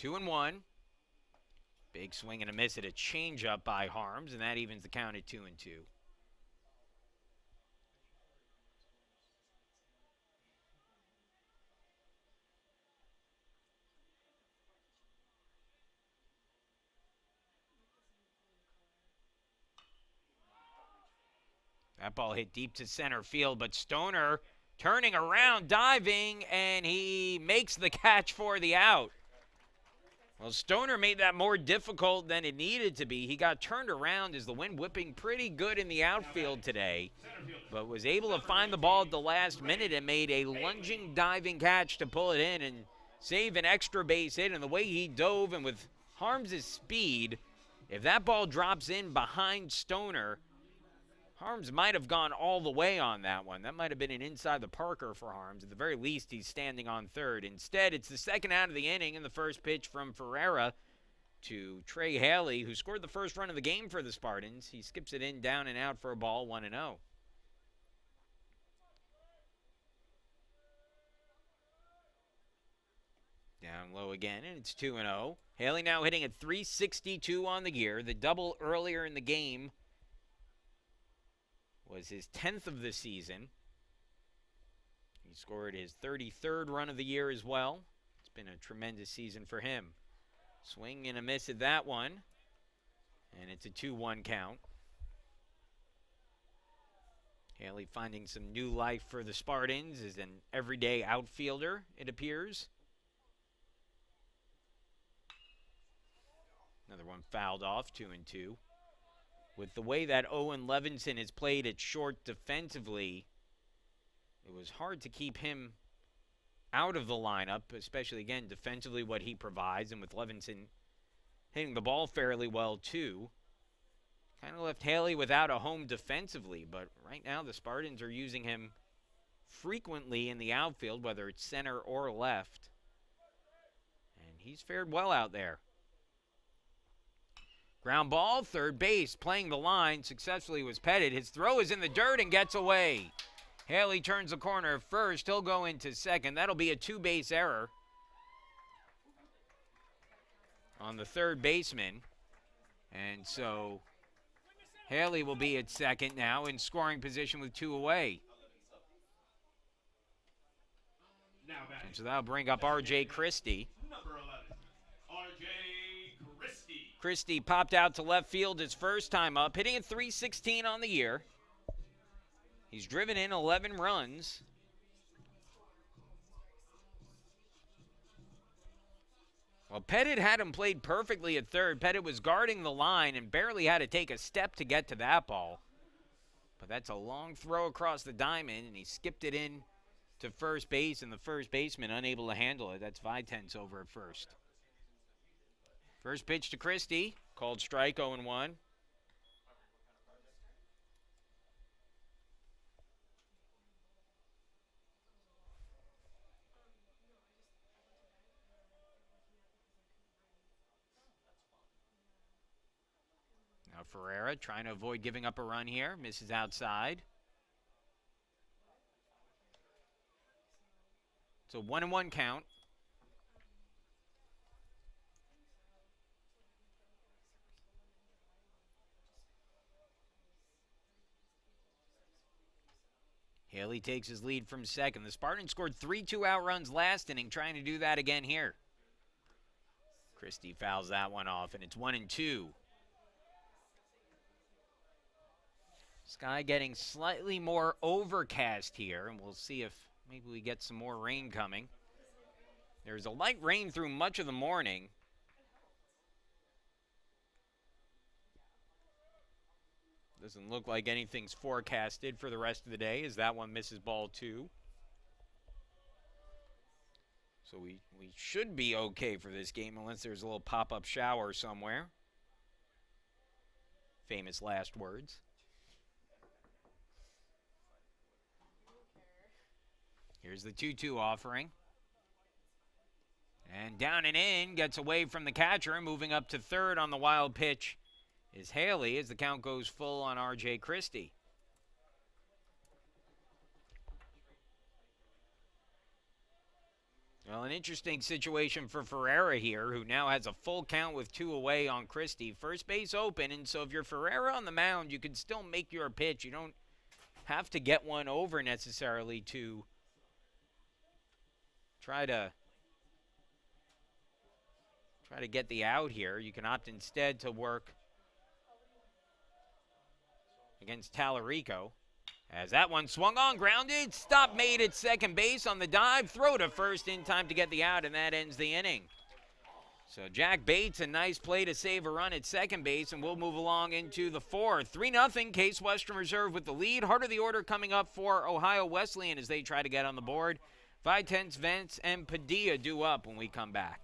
2-1. Big swing and a miss at a changeup by Harms, and that evens the count at 2-2. That ball hit deep to center field, but Stoner turning around, diving, and he makes the catch for the out. Well, Stoner made that more difficult than it needed to be. He got turned around as the wind whipping pretty good in the outfield today, but was able to find the ball at the last minute and made a lunging, diving catch to pull it in and save an extra base hit. And the way he dove, and with Harms' speed, if that ball drops in behind Stoner, Harms might have gone all the way on that one. That might have been an inside the Parker for Harms. At the very least, he's standing on third. Instead, it's the second out of the inning, and the first pitch from Ferreira to Trey Haley, who scored the first run of the game for the Spartans. He skips it in, down and out for a ball, 1-0. Down low again, and it's 2-0. Haley now hitting at .362 on the year. The double earlier in the game was his 10th of the season. He scored his 33rd run of the year as well. It's been a tremendous season for him. Swing and a miss at that one. And it's a 2-1 count. Haley finding some new life for the Spartans as an everyday outfielder, it appears. Another one fouled off, 2-2. With the way that Owen Levinson has played at short defensively, it was hard to keep him out of the lineup, especially, again, defensively what he provides. And with Levinson hitting the ball fairly well, too, kind of left Haley without a home defensively. But right now the Spartans are using him frequently in the outfield, whether it's center or left. And he's fared well out there. Ground ball, third base, playing the line, successfully was Pettit. His throw is in the dirt and gets away. Haley turns the corner first. He'll go into second. That'll be a two-base error on the third baseman. And so Haley will be at second now in scoring position with 2 away. And so that'll bring up R.J. Christie. Number 11, R.J. Christie. Christie popped out to left field his first time up, hitting at .316 on the year. He's driven in 11 runs. Well, Pettit had him played perfectly at third. Pettit was guarding the line and barely had to take a step to get to that ball. But that's a long throw across the diamond, and he skipped it in to first base, and the first baseman unable to handle it. That's Vitens over at first. First pitch to Christie, called strike, 0-1. Now Ferreira trying to avoid giving up a run here. Misses outside. It's a 1-1 count. Haley takes his lead from second. The Spartans scored 3 2-out runs last inning, trying to do that again here. Christie fouls that one off, and it's 1-2. Sky getting slightly more overcast here, and we'll see if maybe we get some more rain coming. There's a light rain through much of the morning. Doesn't look like anything's forecasted for the rest of the day, as that one misses ball 2. So we should be okay for this game unless there's a little pop-up shower somewhere. Famous last words. Here's the 2-2 offering. And down and in, gets away from the catcher, moving up to third on the wild pitch is Haley as the count goes full on R.J. Christie. Well, an interesting situation for Ferreira here, who now has a full count with 2 away on Christie. First base open, and so if you're Ferreira on the mound, you can still make your pitch. You don't have to get one over necessarily to try to get the out here. You can opt instead to work against Tallarico. As that one swung on, grounded, stop made at second base on the dive, throw to first in time to get the out, and that ends the inning. So Jack Bates, a nice play to save a run at second base, and we'll move along into the 4th. 3-0, Case Western Reserve with the lead. Heart of the order coming up for Ohio Wesleyan as they try to get on the board. Vitens, Vance, and Padilla due up when we come back.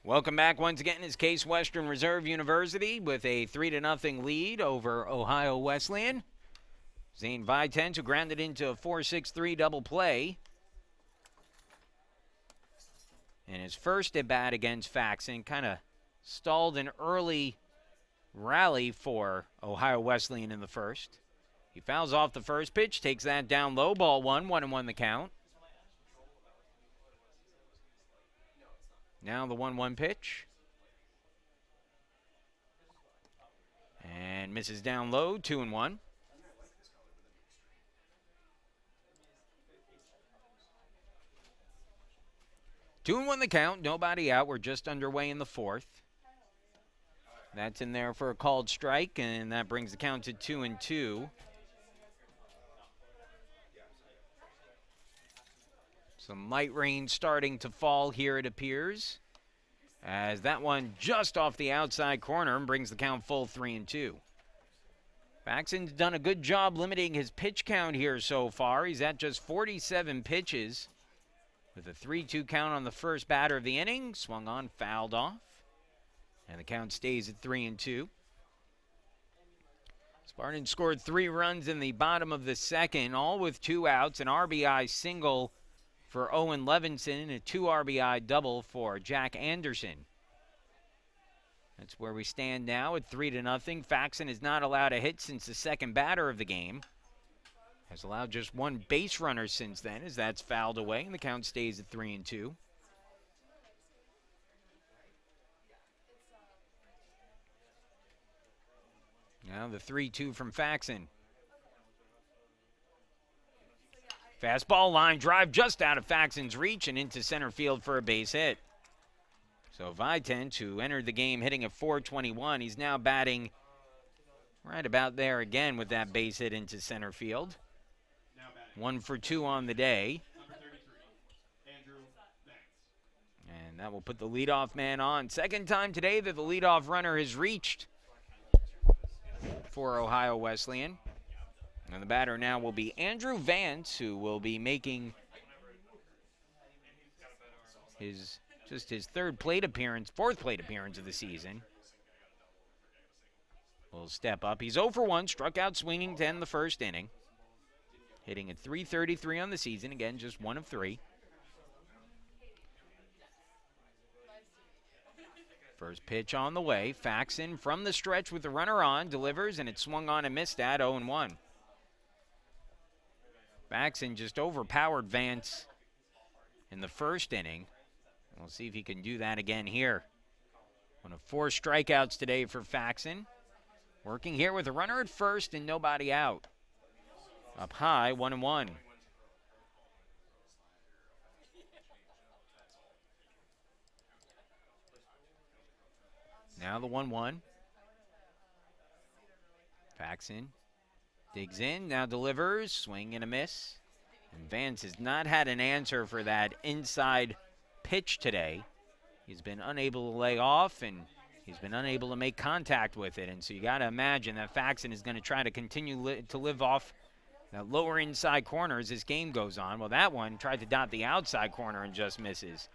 Welcome back once again. It's Case Western Reserve University with a 3-0 lead over Ohio Wesleyan. Zane Vitens, who grounded into a 4-6-3 double play. And his first at bat against Faxon kind of stalled an early rally for Ohio Wesleyan in the first. He fouls off the first pitch, takes that down low, ball 1-1 the count. Now the 1-1 pitch. And misses down low, 2-1. Two and 1 the count, nobody out. We're just underway in the 4th. That's in there for a called strike, and that brings the count to 2-2. Some light rain starting to fall here, it appears, as that one just off the outside corner and brings the count full 3-2. Faxon's done a good job limiting his pitch count here so far. He's at just 47 pitches with a 3-2 count on the first batter of the inning. Swung on, fouled off, and the count stays at 3-2. Barton scored 3 runs in the bottom of the second, all with 2 outs, an RBI single for Owen Levinson and a 2 RBI double for Jack Anderson. That's where we stand now at 3-0. Faxon has not allowed a hit since the second batter of the game. Has allowed just 1 base runner since then, as that's fouled away, and the count stays at 3-2. Now the 3-2 from Faxon. Fastball line drive just out of Faxon's reach and into center field for a base hit. So Vitent, who entered the game hitting at .421, he's now batting right about there again with that base hit into center field. 1 for 2 on the day. And that will put the leadoff man on. Second time today that the leadoff runner has reached for Ohio Wesleyan. And the batter now will be Andrew Vance, who will be making his fourth plate appearance of the season. Will step up. He's 0 for 1, struck out swinging to end the first inning. Hitting at .333 on the season. Again, just 1 of 3. First pitch on the way. Faxon from the stretch with the runner on. Delivers, and it swung on and missed at 0-1. Faxon just overpowered Vance in the first inning. We'll see if he can do that again here. 1 of 4 strikeouts today for Faxon. Working here with a runner at first and nobody out. Up high, 1-1. Now the 1-1. Faxon digs in, now delivers, swing and a miss. And Vance has not had an answer for that inside pitch today. He's been unable to lay off, and he's been unable to make contact with it. And so you got to imagine that Faxon is going to try to continue to live off that lower inside corner as this game goes on. Well, that one tried to dot the outside corner and just misses.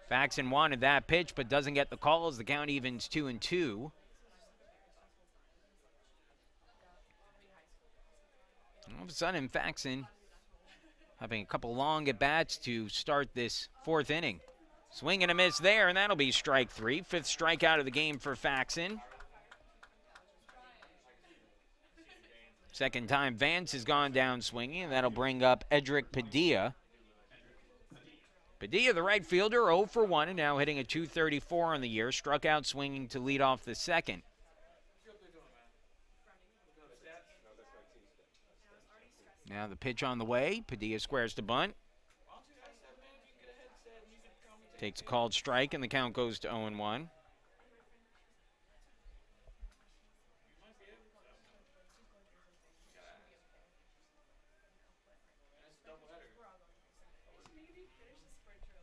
Faxon wanted that pitch but doesn't get the call as the count evens 2-2. All of a sudden, Faxon having a couple long at-bats to start this 4th inning. Swing and a miss there, and that'll be strike 3. 5th strikeout of the game for Faxon. Second time Vance has gone down swinging, and that'll bring up Edric Padilla. Padilla, the right fielder, 0 for 1, and now hitting a .234 on the year. Struck out swinging to lead off the second. Now the pitch on the way. Padilla squares to bunt. Takes a called strike, and the count goes to 0-1.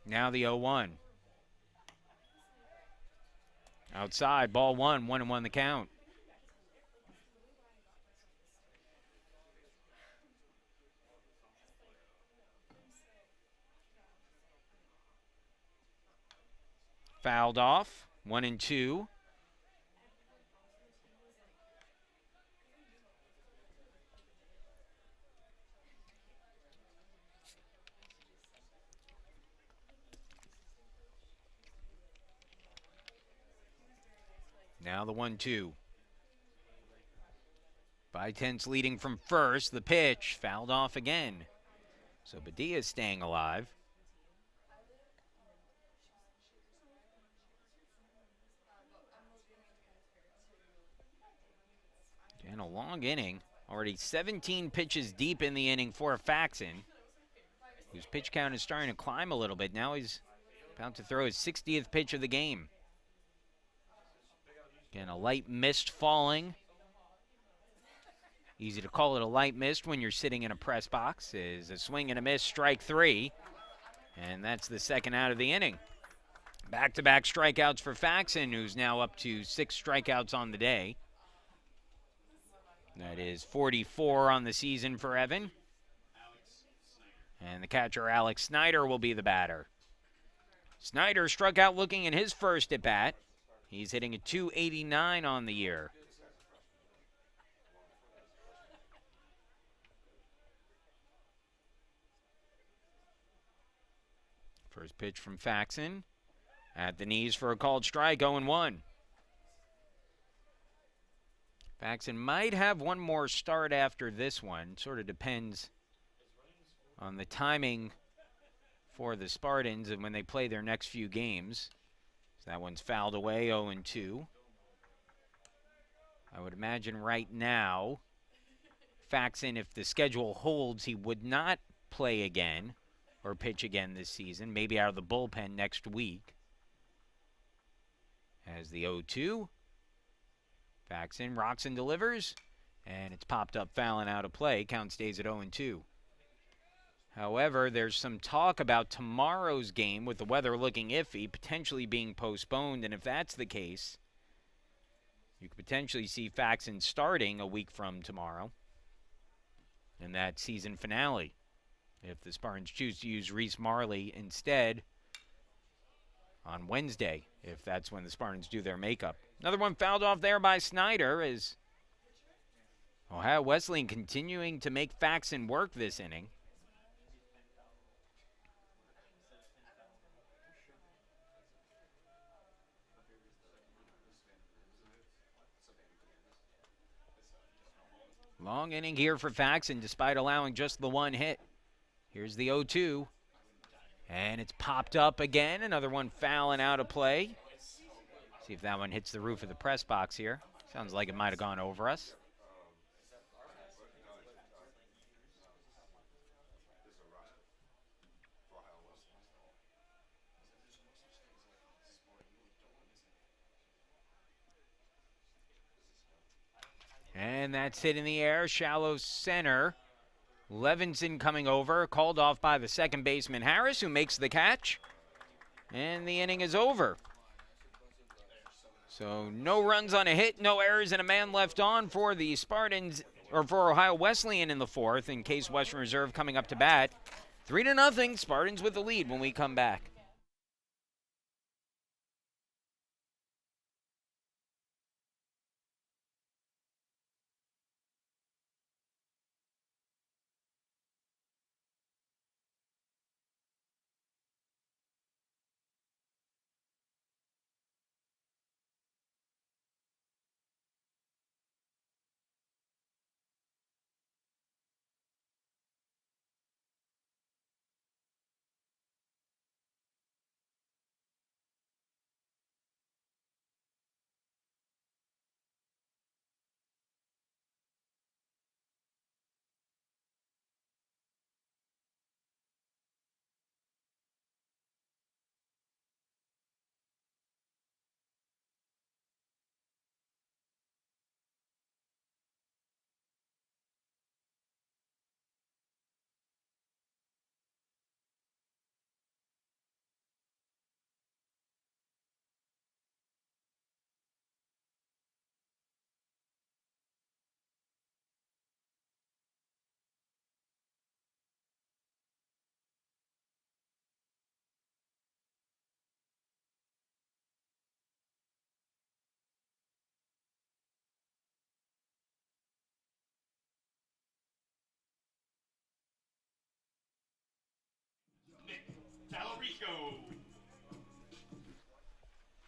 Now the 0-1. Outside, ball 1, 1-1 the count. Fouled off, 1-2. Now the 1-2. Vitent's leading from first. The pitch fouled off again. So Padilla is staying alive. And a long inning. Already 17 pitches deep in the inning for Faxon, whose pitch count is starting to climb a little bit. Now he's about to throw his 60th pitch of the game. Again, a light mist falling. Easy to call it a light mist when you're sitting in a press box. Is a swing and a miss, strike 3. And that's the second out of the inning. Back-to-back strikeouts for Faxon, who's now up to 6 strikeouts on the day. That is 44 on the season for Evan. And the catcher, Alex Snyder, will be the batter. Snyder struck out looking in his first at-bat. He's hitting a .289 on the year. First pitch from Faxon. At the knees for a called strike, 0-1. Faxon might have one more start after this one. Sort of depends on the timing for the Spartans and when they play their next few games. So that one's fouled away, 0-2. I would imagine right now, Faxon, if the schedule holds, he would not play again or pitch again this season. Maybe out of the bullpen next week. As the 0-2. Faxon rocks and delivers. And it's popped up fouling out of play. Count stays at 0-2. However, there's some talk about tomorrow's game with the weather looking iffy, potentially being postponed. And if that's the case, you could potentially see Faxon starting a week from tomorrow in that season finale. If the Spartans choose to use Reese Marley instead on Wednesday, if that's when the Spartans do their makeup. Another one fouled off there by Snyder as Ohio Wesleyan continuing to make Faxon work this inning. Long inning here for Faxon despite allowing just the one hit. Here's the 0-2. And it's popped up again. Another one fouling out of play. See if that one hits the roof of the press box here. Sounds like it might have gone over us. And that's hit in the air, shallow center. Levinson coming over, called off by the second baseman Harris, who makes the catch. And the inning is over. So no runs on a hit, no errors, and a man left on for the Spartans, or for Ohio Wesleyan in the fourth, in case Western Reserve coming up to bat. 3-0, Spartans with the lead when we come back. Nick Tallarico.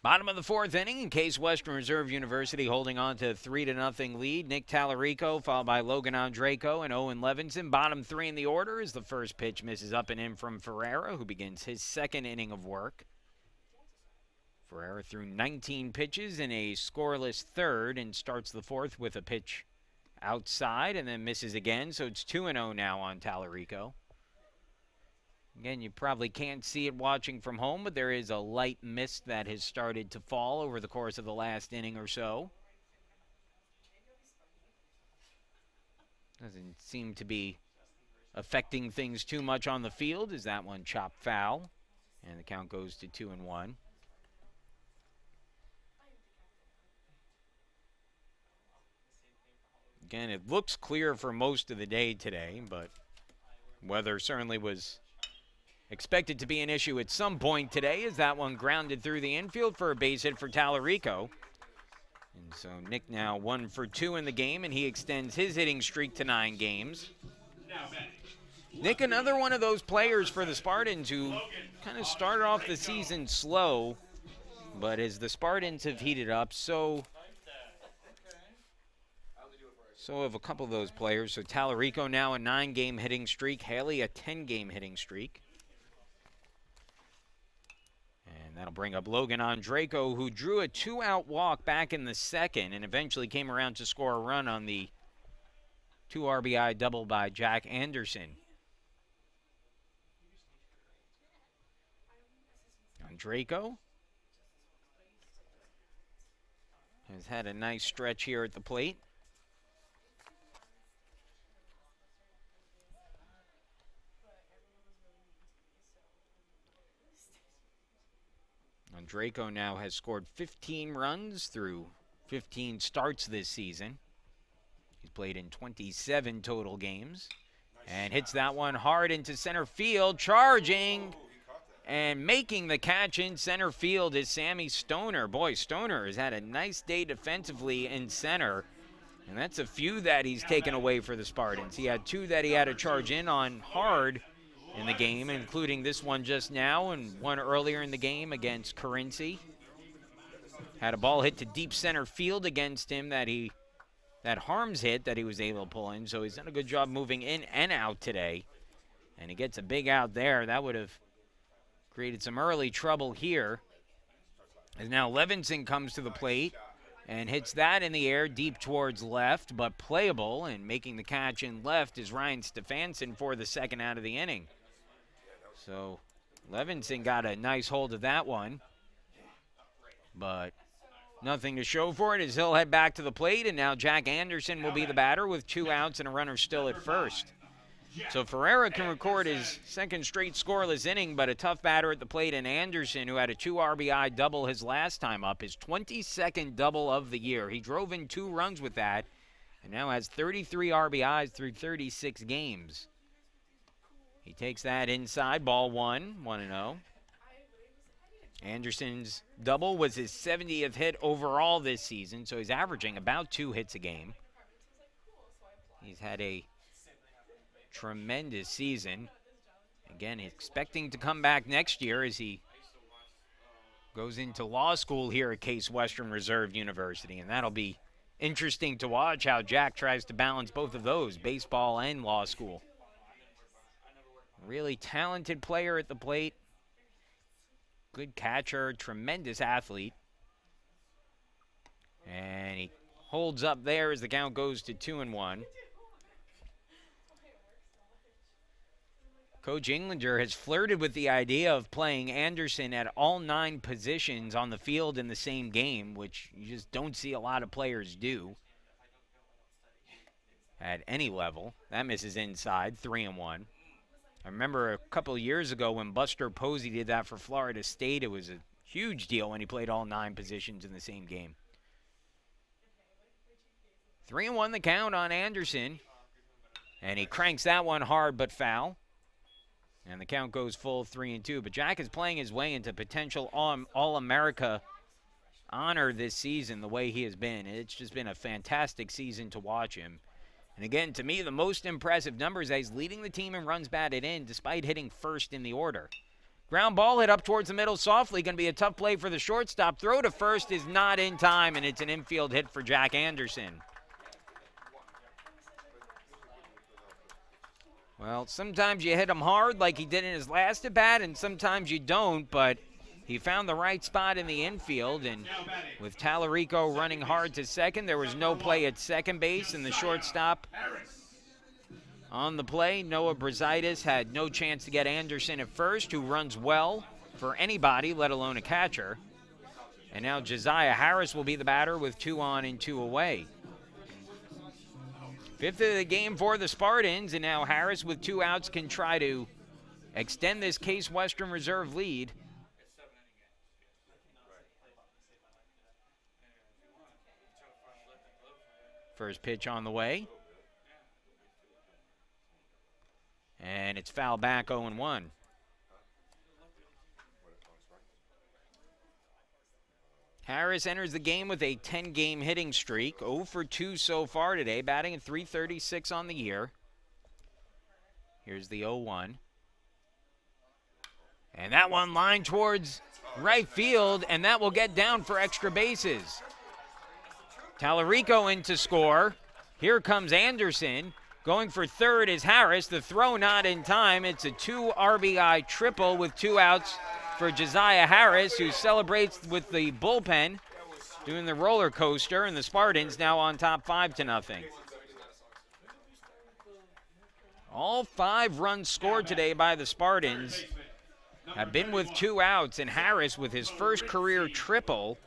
Bottom of the fourth inning, in case Western Reserve University holding on to a 3-0 lead. Nick Tallarico followed by Logan Andreyko and Owen Levinson. Bottom three in the order as the first pitch misses up and in from Ferreira, who begins his second inning of work. Ferreira threw 19 pitches in a scoreless third and starts the fourth with a pitch outside and then misses again. So it's 2-0 now on Tallarico. Again, you probably can't see it watching from home, but there is a light mist that has started to fall over the course of the last inning or so. Doesn't seem to be affecting things too much on the field as that one chopped foul. And the count goes to 2-1. Again, it looks clear for most of the day today, but weather certainly was expected to be an issue at some point today as that one grounded through the infield for a base hit for Tallarico. And so Nick now 1 for 2 in the game, and he extends his hitting streak to 9 games. Now batting, Nick, another one of those players for the Spartans who kind of started off the season slow, but as the Spartans have heated up, so have a couple of those players. So Tallarico now a 9-game hitting streak, Haley a 10-game hitting streak. And that'll bring up Logan Andreyko, who drew a 2-out walk back in the second and eventually came around to score a run on the 2 RBI double by Jack Anderson. Andreyko has had a nice stretch here at the plate. Andreyko now has scored 15 runs through 15 starts this season. He's played in 27 total games and hits that one hard into center field, charging and making the catch in center field is Sammy Stoner. Boy, Stoner has had a nice day defensively in center, and that's a few that he's taken away for the Spartans. He had 2 that he had to charge in on hard in the game, including this one just now and one earlier in the game against Carinci. Had a ball hit to deep center field against him that Harms hit that he was able to pull in, so he's done a good job moving in and out today. And he gets a big out there. That would have created some early trouble here. As now Levinson comes to the plate and hits that in the air deep towards left, but playable, and making the catch in left is Ryan Stefanson for the second out of the inning. So Levinson got a nice hold of that one, but nothing to show for it as he'll head back to the plate, and now Jack Anderson will be the batter with 2 outs and a runner still at first. So Ferreira can record his second straight scoreless inning, but a tough batter at the plate, and Anderson, who had a 2 RBI double his last time up, his 22nd double of the year. He drove in 2 runs with that and now has 33 RBIs through 36 games. He takes that inside, ball 1, 1-0. Anderson's double was his 70th hit overall this season, so he's averaging about 2 hits a game. He's had a tremendous season. Again, expecting to come back next year as he goes into law school here at Case Western Reserve University, and that'll be interesting to watch how Jack tries to balance both of those, baseball and law school. Really talented player at the plate. Good catcher, tremendous athlete. And he holds up there as the count goes to 2-1. Coach Englander has flirted with the idea of playing Anderson at all 9 positions on the field in the same game, which you just don't see a lot of players do at any level. That misses inside, 3-1. I remember a couple of years ago when Buster Posey did that for Florida State. It was a huge deal when he played all 9 positions in the same game. 3-1 the count on Anderson. And he cranks that one hard but foul. And the count goes full 3-2. But Jack is playing his way into potential All-America honor this season the way he has been. It's just been a fantastic season to watch him. And again, to me, the most impressive numbers as he's leading the team in runs batted in despite hitting first in the order. Ground ball hit up towards the middle softly. Going to be a tough play for the shortstop. Throw to first is not in time, and it's an infield hit for Jack Anderson. Well, sometimes you hit him hard like he did in his last at-bat, and sometimes you don't, but he found the right spot in the infield, and with Tallarico running hard to second, there was no play at second base, and the shortstop on the play, Noah Brazaitis, had no chance to get Anderson at first, who runs well for anybody, let alone a catcher. And now Josiah Harris will be the batter with 2 on and 2 away. 5th of the game for the Spartans, and now Harris with 2 outs can try to extend this Case Western Reserve lead. First pitch on the way. And it's foul back, 0-1. Harris enters the game with a 10-game hitting streak, 0 for 2 so far today, batting at .336 on the year. Here's the 0-1. And that one lined towards right field, and that will get down for extra bases. Tallarico in to score. Here comes Anderson. Going for third is Harris. The throw not in time. It's a 2 RBI triple with 2 outs for Josiah Harris, who celebrates with the bullpen, doing the roller coaster, and the Spartans now on top 5-0. All 5 runs scored today by the Spartans have been with 2 outs, and Harris, with his first career triple,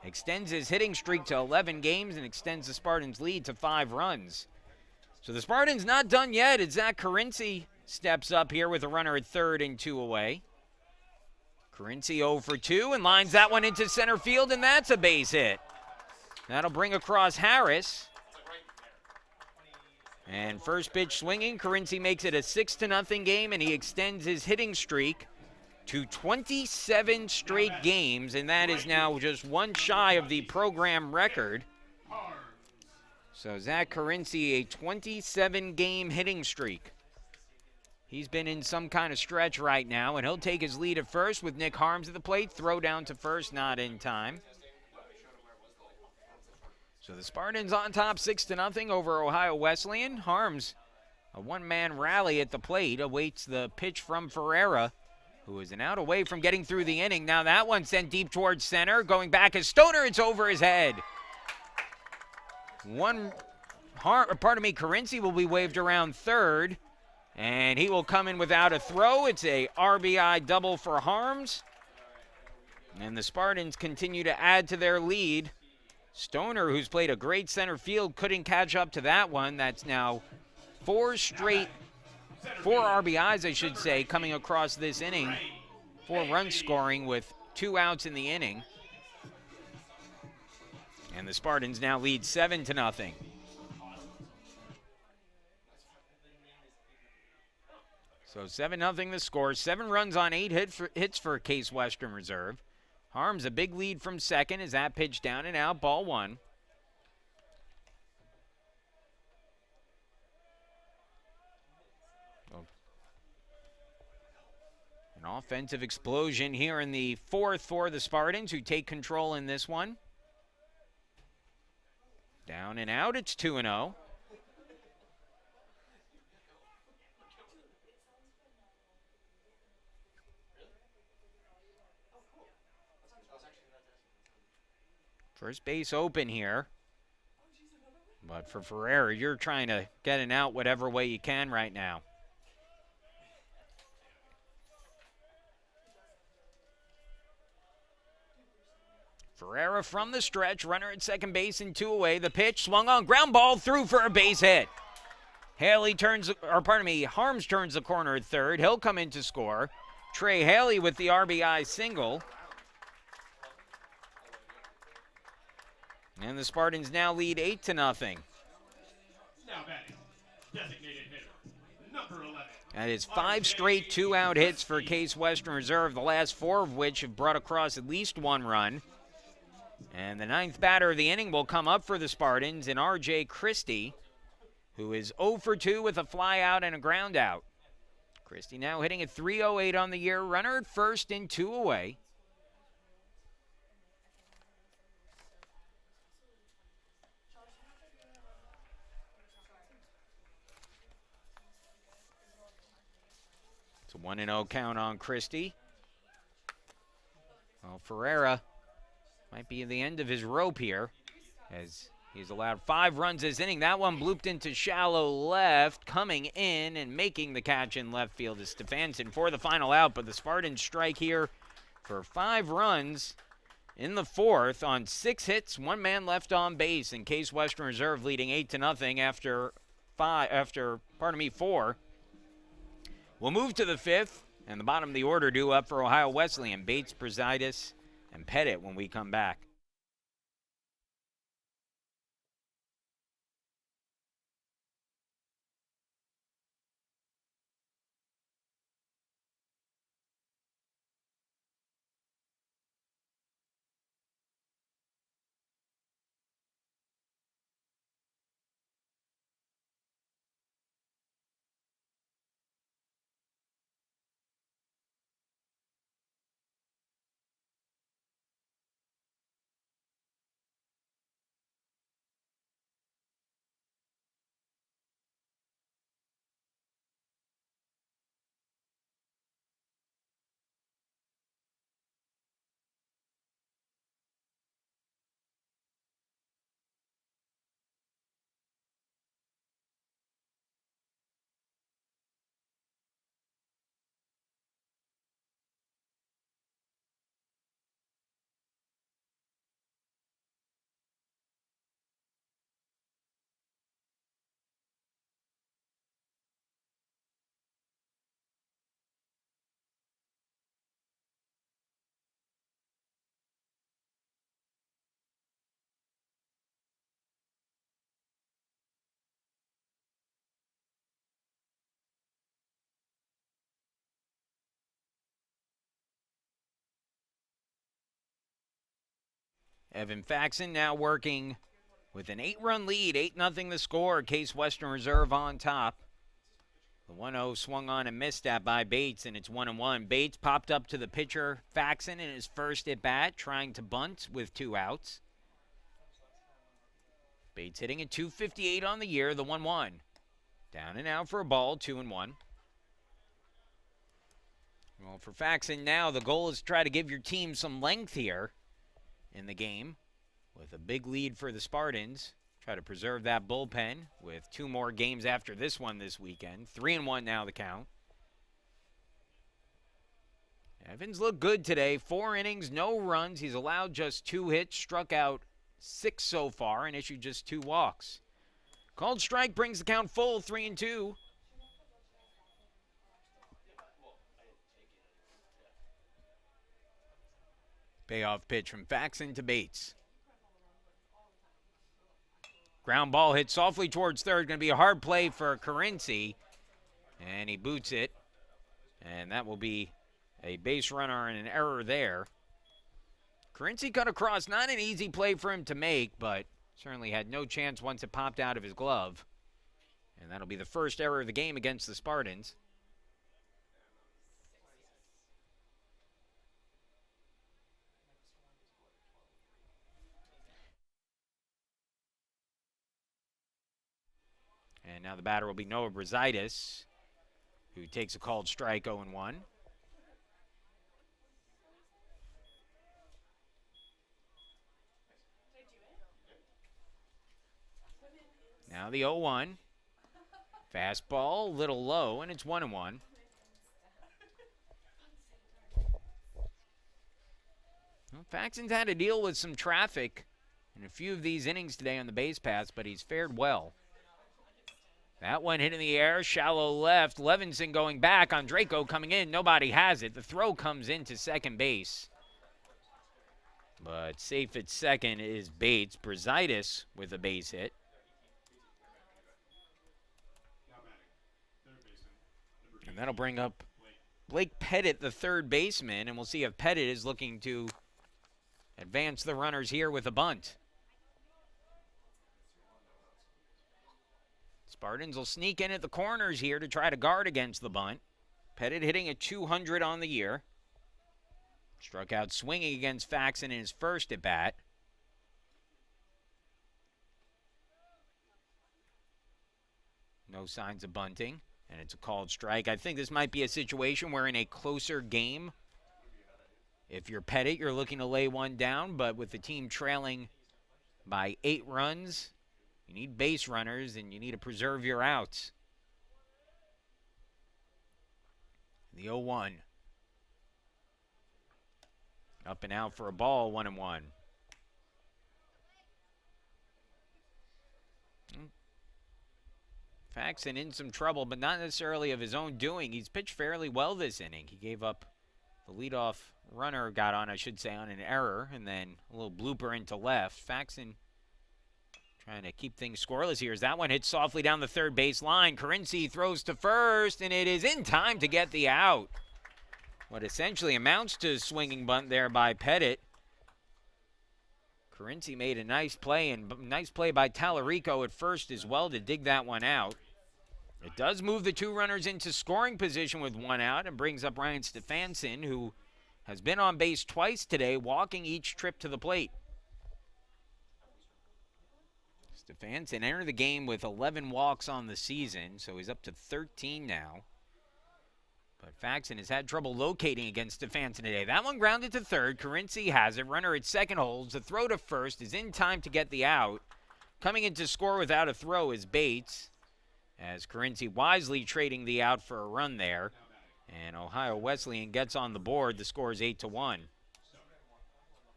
extends his hitting streak to 11 games and extends the Spartans' lead to 5 runs. So the Spartans not done yet as Zach Carinci steps up here with a runner at third and 2 away. Carinci 0 for 2 and lines that one into center field, and that's a base hit. That'll bring across Harris. And first pitch swinging, Carinci makes it a 6-0 game, and he extends his hitting streak to 27 straight games, and that is now just one shy of the program record. So Zach Carinci, a 27-game hitting streak. He's been in some kind of stretch right now, and he'll take his lead at first with Nick Harms at the plate. Throw down to first, not in time. So the Spartans on top 6-0 over Ohio Wesleyan. Harms, a one-man rally at the plate, awaits the pitch from Ferreira, who is an out away from getting through the inning. Now that one sent deep towards center. Going back as Stoner, it's over his head. Carinci will be waved around third, and he will come in without a throw. It's a RBI double for Harms, and the Spartans continue to add to their lead. Stoner, who's played a great center field, couldn't catch up to that one. That's now 4 RBIs, I should say, coming across this inning. 4 runs scoring with 2 outs in the inning. And the Spartans now lead 7-0. So 7-0 the score. 7 runs on 8 hits for Case Western Reserve. Harms a big lead from second as that pitch down and out, ball 1. An offensive explosion here in the 4th for the Spartans, who take control in this one. Down and out, it's 2-0. First base open here. But for Ferreira, you're trying to get an out whatever way you can right now. Ferreira from the stretch, runner at second base and 2 away. The pitch swung on, ground ball through for a base hit. Harms turns the corner at third. He'll come in to score. Trey Haley with the RBI single. And the Spartans now lead 8-0. Now batting, designated hitter, number 11. That is 5 straight 2-out hits for Case Western Reserve, the last 4 of which have brought across at least 1 run. And the 9th batter of the inning will come up for the Spartans in R.J. Christie, who is 0 for 2 with a fly out and a ground out. Christie now hitting at .308 on the year, runner at first and 2 away. It's a 1-0 count on Christie. Well, Ferreira might be at the end of his rope here, as he's allowed 5 runs this inning. That one blooped into shallow left. Coming in and making the catch in left field is Stefanson for the final out. But the Spartans strike here for 5 runs in the 4th on 6 hits, 1 man left on base. And Case Western Reserve leading 8-0 after 4. We'll move to the 5th, and the bottom of the order due up for Ohio Wesleyan. Bates, Prezidis, and Pettit when we come back. Evan Faxon now working with an 8-run lead, 8-0 the score. Case Western Reserve on top. The 1-0 swung on and missed that by Bates, and it's 1-1. Bates popped up to the pitcher, Faxon, in his first at-bat, trying to bunt with 2 outs. Bates hitting at .258 on the year, the 1-1. Down and out for a ball, 2-1. Well, for Faxon now, the goal is to try to give your team some length here in the game with a big lead for the Spartans. Try to preserve that bullpen with 2 more games after this one this weekend. 3-1 now the count. Evans looked good today. 4 innings, no runs. He's allowed just 2 hits, struck out 6 so far, and issued just 2 walks. Called strike brings the count full, 3-2. Payoff pitch from Faxon to Bates. Ground ball hit softly towards third. Going to be a hard play for Carinci. And he boots it. And that will be a base runner and an error there. Carinci cut across. Not an easy play for him to make, but certainly had no chance once it popped out of his glove. And that'll be the first error of the game against the Spartans. And now the batter will be Noah Brazaitis, who takes a called strike, 0-1. Now the 0-1. Fastball, a little low, and it's 1-1. Well, Faxon's had to deal with some traffic in a few of these innings today on the base paths, but he's fared well. That one hit in the air, shallow left. Levinson going back on Draco coming in. Nobody has it. The throw comes into second base. But safe at second is Bates. Brazaitis with a base hit. And that'll bring up Blake Pettit, the third baseman, and we'll see if Pettit is looking to advance the runners here with a bunt. Spartans will sneak in at the corners here to try to guard against the bunt. Pettit hitting at .200 on the year. Struck out swinging against Faxon in his first at-bat. No signs of bunting, and it's a called strike. I think this might be a situation where in a closer game, if you're Pettit, you're looking to lay one down, but with the team trailing by 8 runs, you need base runners, and you need to preserve your outs. The 0-1. Up and out for a ball, 1-1. Faxon in some trouble, but not necessarily of his own doing. He's pitched fairly well this inning. He gave up the leadoff runner, got on, I should say, on an error, and then a little blooper into left. Faxon trying to keep things scoreless here as that one hits softly down the third base line. Carinci throws to first, and it is in time to get the out. What essentially amounts to a swinging bunt there by Pettit. Carinci made a nice play, and nice play by Tallarico at first as well to dig that one out. It does move the 2 runners into scoring position with 1 out and brings up Ryan Stefanson, who has been on base twice today, walking each trip to the plate. Stefanson entered the game with 11 walks on the season, so he's up to 13 now. But Faxon has had trouble locating against Stefanson today. That one grounded to third. Carinci has it. Runner at second holds. The throw to first is in time to get the out. Coming in to score without a throw is Bates, as Carinci wisely trading the out for a run there. And Ohio Wesleyan gets on the board. The score is 8-1.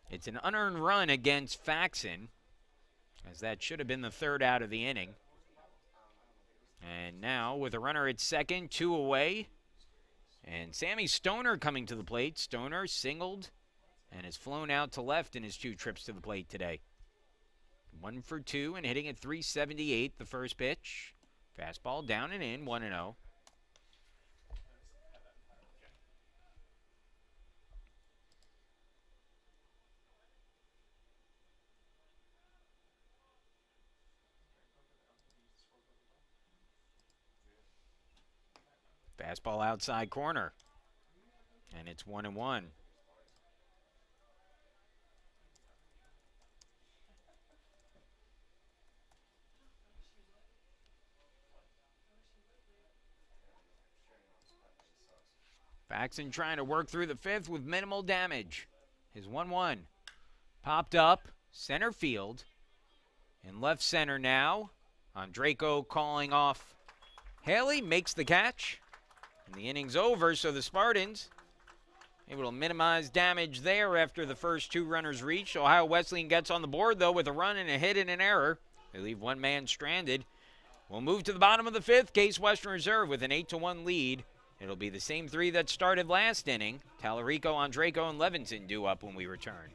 It's an unearned run against Faxon, as that should have been the third out of the inning. And now with a runner at second, 2 away. And Sammy Stoner coming to the plate. Stoner singled and has flown out to left in his 2 trips to the plate today. 1 for 2 and hitting at .378 the first pitch. Fastball down and in, 1-0. Fastball outside corner. And it's 1-1. Faxon trying to work through the fifth with minimal damage. His 1-1. Popped up, center field. In left center now. Andreyko calling off Haley, makes the catch. And the inning's over, so the Spartans able to minimize damage there after the first two runners reached. Ohio Wesleyan gets on the board, though, with a run and a hit and an error. They leave one man stranded. We'll move to the bottom of the fifth. Case Western Reserve with an 8-1 lead. It'll be the same three that started last inning. Tallarico, Andreyko, and Levinson due up when we return.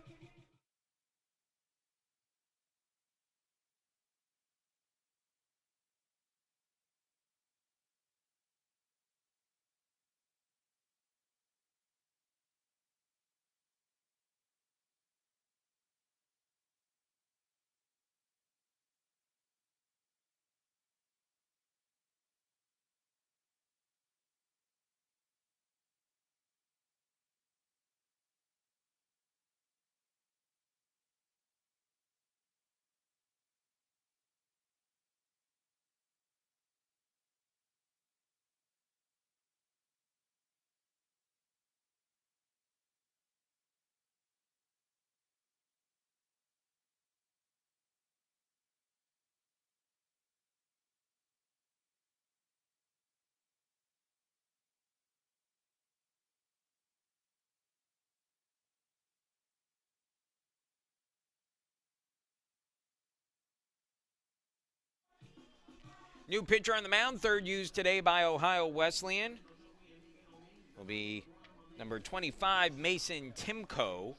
New pitcher on the mound, third used today by Ohio Wesleyan. Will be number 25, Mason Timko,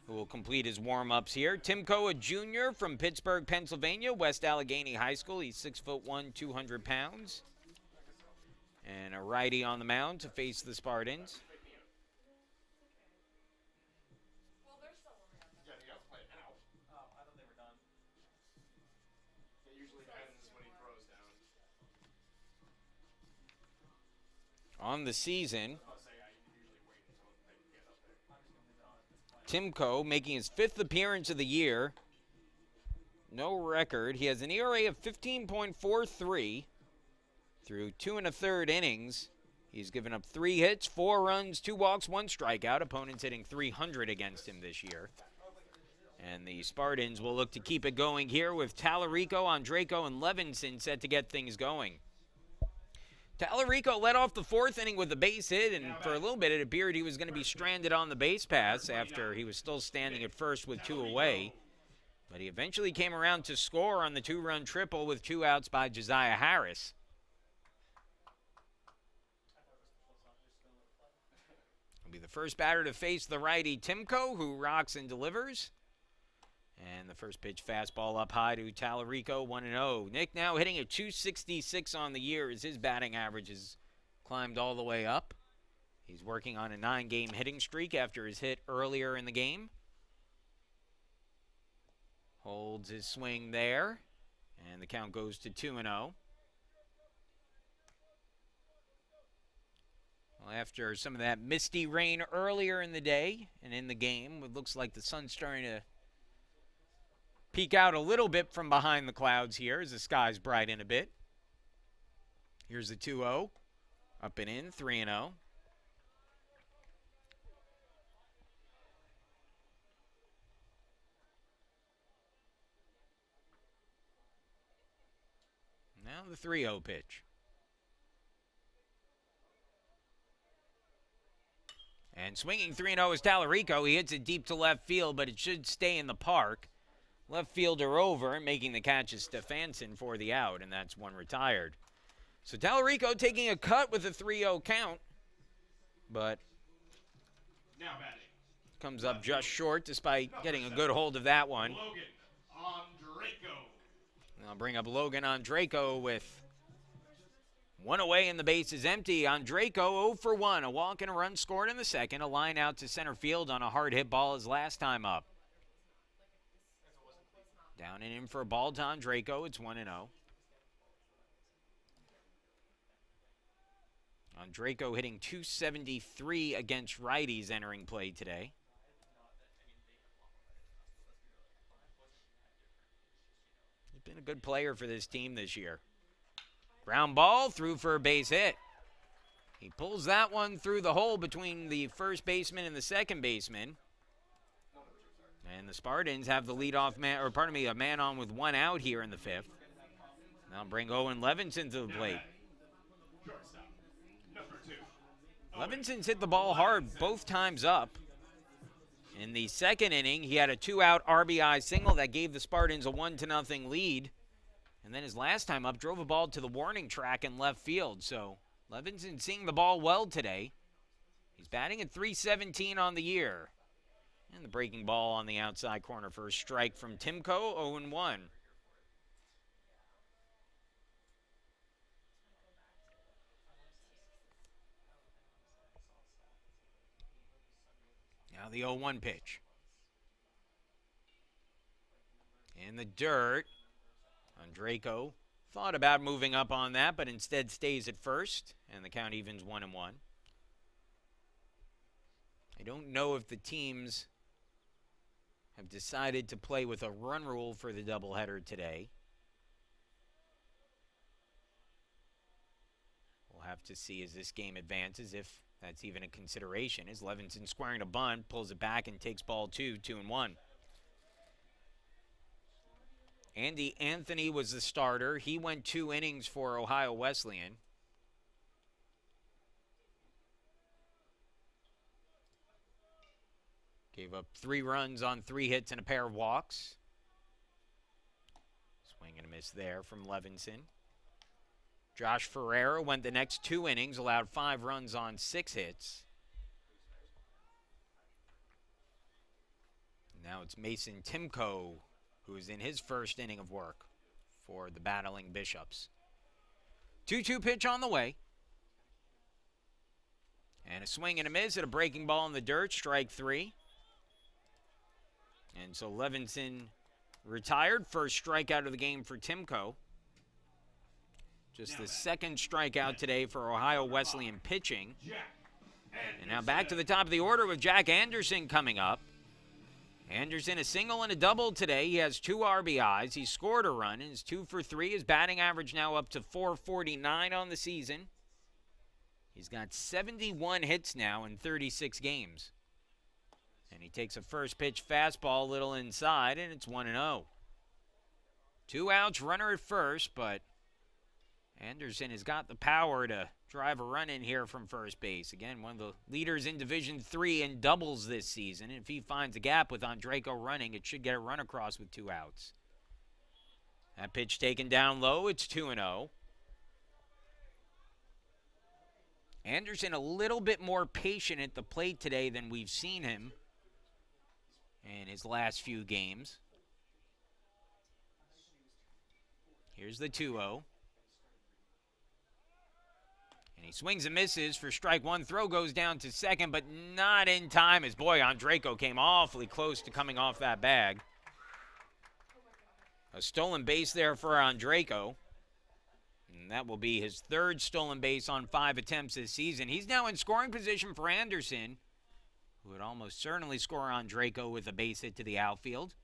who will complete his warm-ups here. Timko, a junior from Pittsburgh, Pennsylvania, West Allegheny High School. He's 6'1", 200 pounds. And a righty on the mound to face the Spartans. On the season, Timko making his fifth appearance of the year. No record. He has an ERA of 15.43 through 2 1/3 innings. He's given up 3 hits, 4 runs, 2 walks, 1 strikeout. Opponents hitting .300 against him this year. And the Spartans will look to keep it going here with Tallarico, Andreyko, and Levinson set to get things going. Tallarico led off the fourth inning with a base hit, and for a little bit it appeared he was going to be stranded on the base pass after he was still standing at first with 2 away. But he eventually came around to score on the 2-run triple with 2 outs by Josiah Harris. He'll be the first batter to face the righty Timko, who rocks and delivers. And the first pitch fastball up high to Tallarico, 1-0. Nick now hitting a .266 on the year as his batting average has climbed all the way up. He's working on a 9-game hitting streak after his hit earlier in the game. Holds his swing there, and the count goes to 2-0. Well, after some of that misty rain earlier in the day and in the game, it looks like the sun's starting to peek out a little bit from behind the clouds here as the skies brighten a bit. Here's the 2-0. Up and in, 3-0. Now the 3-0 pitch. And swinging 3-0 is Tallarico. He hits it deep to left field, but it should stay in the park. Left fielder over, making the catch is Stefanson for the out, and that's one retired. So Tallarico taking a cut with a 3-0 count, but Now batting. comes up just short despite getting a good hold of that one. Logan Andreyko. And I'll bring up Logan Andreyko with 1 away and the base is empty. Andreyko 0 for 1, a walk and a run scored in the second. A line out to center field on a hard hit ball his last time up. Down and in for a ball to Andreyko. It's 1-0. Draco hitting .273 against righties entering play today. He's been a good player for this team this year. Ground ball through for a base hit. He pulls that one through the hole between the first baseman and the second baseman. And the Spartans have the leadoff man, or pardon me, a man on with one out here in the fifth. Now bring Owen Levinson to the plate. Levinson's hit the ball hard both times up. In the second inning, he had a 2-out RBI single that gave the Spartans a 1-0 lead. And then his last time up, drove a ball to the warning track in left field. So Levinson seeing the ball well today. He's batting at .317 on the year. And the breaking ball on the outside corner for a strike from Timko, 0-1. Now the 0-1 pitch. In the dirt. Draco thought about moving up on that, but instead stays at first, and the count evens 1-1. I don't know if the teams have decided to play with a run rule for the doubleheader today. We'll have to see as this game advances if that's even a consideration. As Levinson squaring a bunt, pulls it back and takes ball 2, 2-1. Andy Anthony was the starter. He went 2 innings for Ohio Wesleyan. Gave up 3 runs on 3 hits and a pair of walks. Swing and a miss there from Levinson. Josh Ferreira went the next 2 innings, allowed 5 runs on 6 hits. Now it's Mason Timko, who is in his first inning of work for the battling Bishops. 2-2 pitch on the way. And a swing and a miss at a breaking ball in the dirt, strike 3. And so Levinson retired, first strikeout of the game for Timko. Just the second strikeout today for Ohio Wesleyan pitching. And now back to the top of the order with Jack Anderson coming up. Anderson a single and a double today. He has 2 RBIs. He scored a run and is 2 for 3. His batting average now up to .449 on the season. He's got 71 hits now in 36 games. And he takes a first pitch fastball a little inside, and it's 1-0. 2 outs, runner at first, but Anderson has got the power to drive a run in here from first base. Again, one of the leaders in Division III in doubles this season. And if he finds a gap with Draco running, it should get a run across with 2 outs. That pitch taken down low. It's 2-0. Anderson a little bit more patient at the plate today than we've seen him in his last few games. Here's the 2-0. And he swings and misses for strike 1. Throw goes down to second, but not in time as Draco came awfully close to coming off that bag. A stolen base there for Draco. And that will be his 3rd stolen base on 5 attempts this season. He's now in scoring position for Anderson, who would almost certainly score Draco with a base hit to the outfield.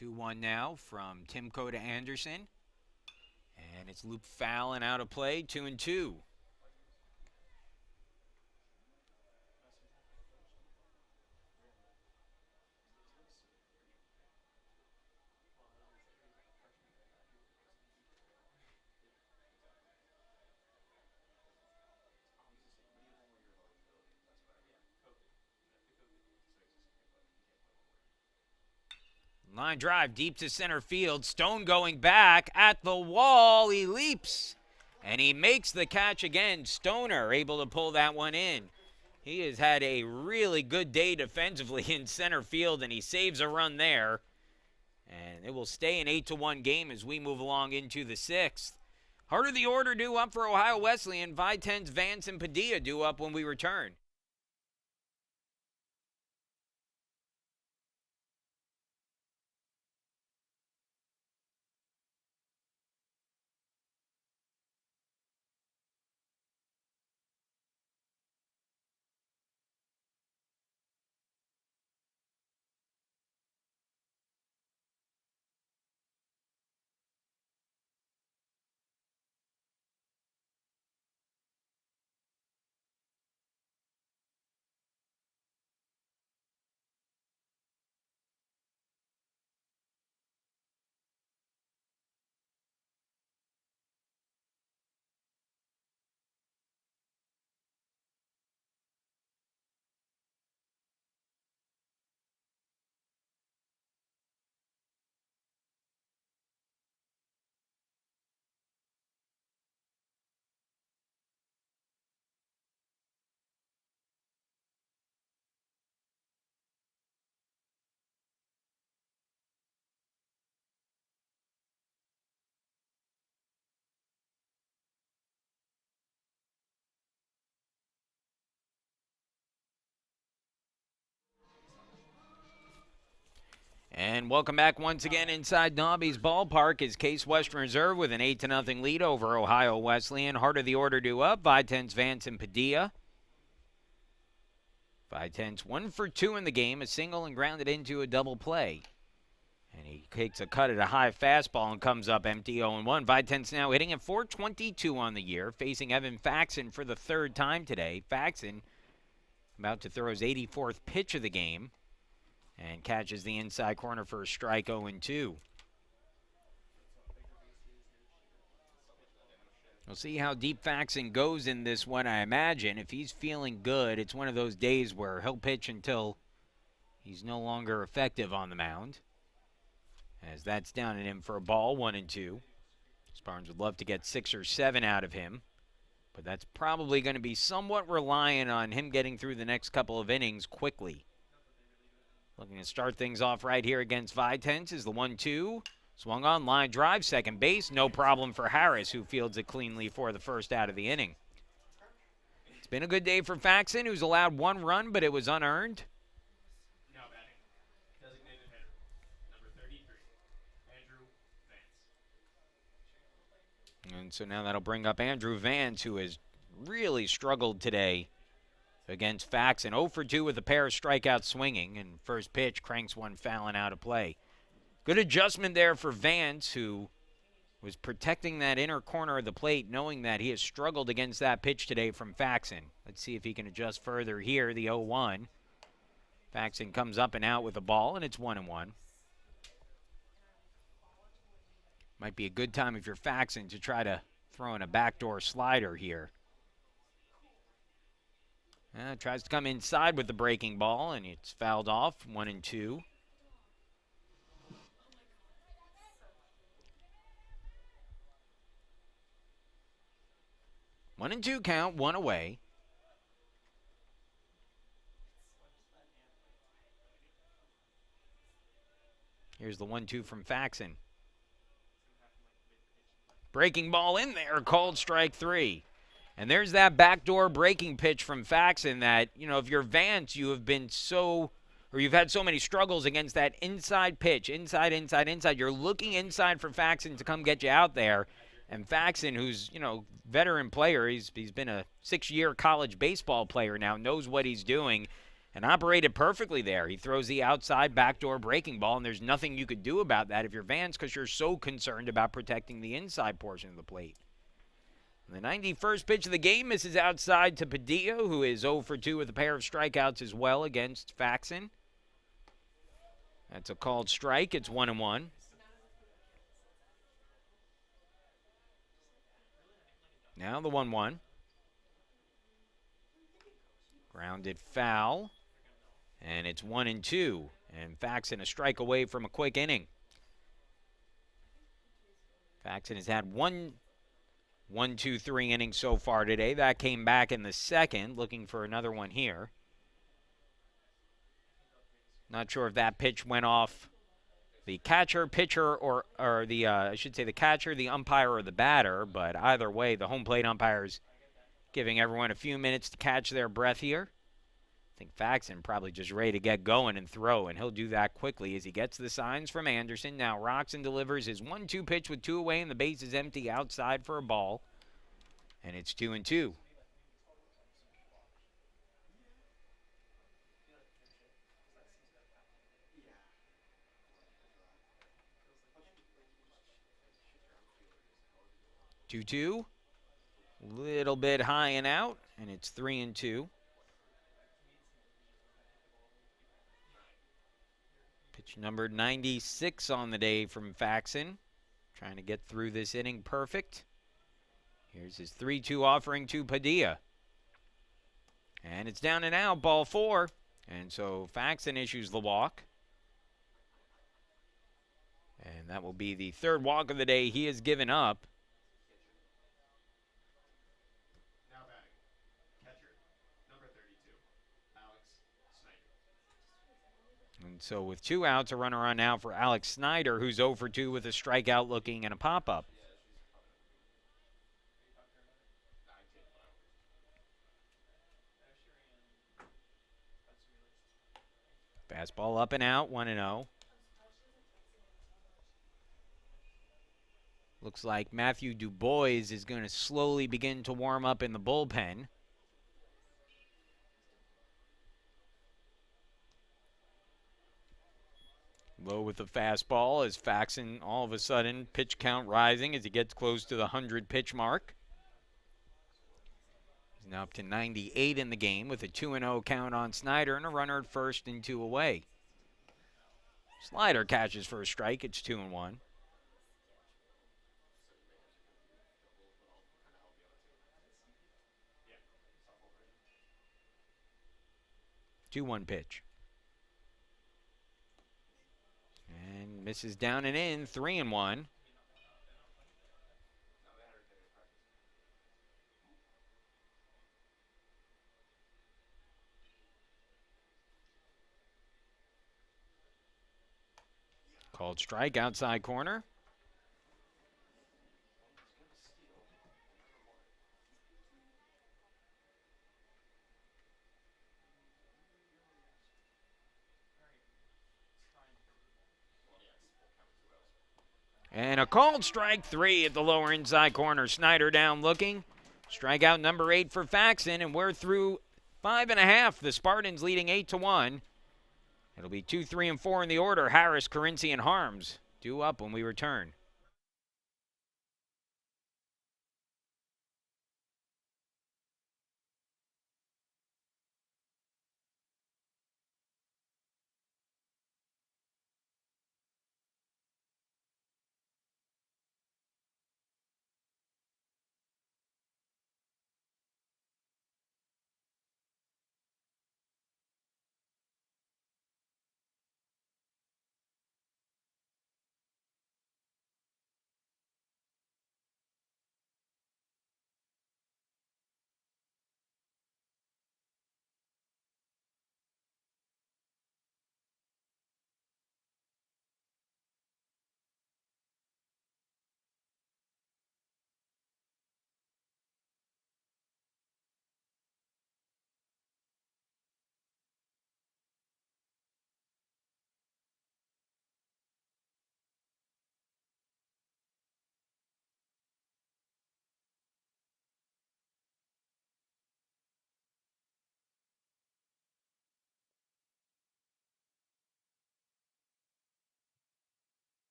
2-1 now from Timko to Anderson. And it's looped foul and out of play, 2-2. Line drive deep to center field. Stone going back at the wall. He leaps and he makes the catch again. Stoner able to pull that one in. He has had a really good day defensively in center field, and he saves a run there. And it will stay an 8-1 game as we move along into the 6th. Heart of the order due up for Ohio Wesleyan. Viten's, Vance, and Padilla due up when we return. And welcome back once again inside Nobby's Ballpark as Case Western Reserve with an 8-0 lead over Ohio Wesleyan. Heart of the order due up, Vitens, Vance, and Padilla. Vitens 1 for 2 in the game, a single and grounded into a double play. And he takes a cut at a high fastball and comes up empty 0-1. Vitens now hitting at .422 on the year, facing Evan Faxon for the third time today. Faxon about to throw his 84th pitch of the game and catches the inside corner for a strike 0-2. We'll see how deep Faxon goes in this one, I imagine. If he's feeling good, it's one of those days where he'll pitch until he's no longer effective on the mound. As that's down at him for a ball, 1-2. Sparns would love to get 6 or 7 out of him, but that's probably going to be somewhat reliant on him getting through the next couple of innings quickly. Looking to start things off right here against Vitens is the 1-2. Swung on, line drive, second base. No problem for Harris, who fields it cleanly for the first out of the inning. It's been a good day for Faxon, who's allowed 1 run, but it was unearned. Now batting, designated hitter, number 33, Andrew Vance. And so now that'll bring up Andrew Vance, who has really struggled today against Faxon. 0 for 2 with a pair of strikeouts swinging, and first pitch cranks one fouling out of play. Good adjustment there for Vance, who was protecting that inner corner of the plate, knowing that he has struggled against that pitch today from Faxon. Let's see if he can adjust further here, the 0-1. Faxon comes up and out with a ball, and it's 1-1. Might be a good time if you're Faxon to try to throw in a backdoor slider here. Tries to come inside with the breaking ball, and it's fouled off, 1-2. One and two count, one away. Here's the 1-2 from Faxon. Breaking ball in there, called strike 3. And there's that backdoor breaking pitch from Faxon that, you know, if you're Vance, you have been you've had so many struggles against that inside pitch, inside. You're looking inside for Faxon to come get you out there. And Faxon, who's, you know, veteran player, he's been a 6-year college baseball player now, knows what he's doing, and operated perfectly there. He throws the outside backdoor breaking ball, and there's nothing you could do about that if you're Vance because you're so concerned about protecting the inside portion of the plate. And the 91st pitch of the game misses outside to Padilla, who is 0 for 2 with a pair of strikeouts as well against Faxon. That's a called strike. It's 1-1. Now the 1-1. Grounded foul. And it's 1-2. And Faxon a strike away from a quick inning. Faxon has had 1-2-3 innings so far today. That came back in the second, looking for another one here. Not sure if that pitch went off the catcher, pitcher, or the, I should say the catcher, the umpire, or the batter. But either way, the home plate umpire's giving everyone a few minutes to catch their breath here. I think Faxon probably just ready to get going and throw, and he'll do that quickly as he gets the signs from Anderson. Now Roxon delivers his 1-2 pitch with 2 away, and the base is empty outside for a ball. And it's 2-2. Two, little bit high and out, and it's 3-2. Pitch number 96 on the day from Faxon, trying to get through this inning perfect. Here's his 3-2 offering to Padilla. And it's down and out, ball 4. And so Faxon issues the walk. And that will be the 3rd walk of the day he has given up. And so with 2 outs, a runner on now for Alex Snyder, who's 0 for 2 with a strikeout looking and a pop-up. Fastball up and out, 1-0. Looks like Matthew Dubois is going to slowly begin to warm up in the bullpen. Low with the fastball as Faxon all of a sudden pitch count rising as he gets close to the 100 pitch mark. He's now up to 98 in the game with a 2-0 count on Snyder and a runner at first and 2 away. Slider catches for a strike. It's 2-1. 2-1 pitch. And misses down and in, 3-1. Called strike outside corner. And a called strike 3 at the lower inside corner. Snyder down looking. Strikeout number 8 for Faxon, and we're through 5.5. The Spartans leading 8-1. It'll be 2, 3, and 4 in the order. Harris, Carinci, and Harms due up when we return.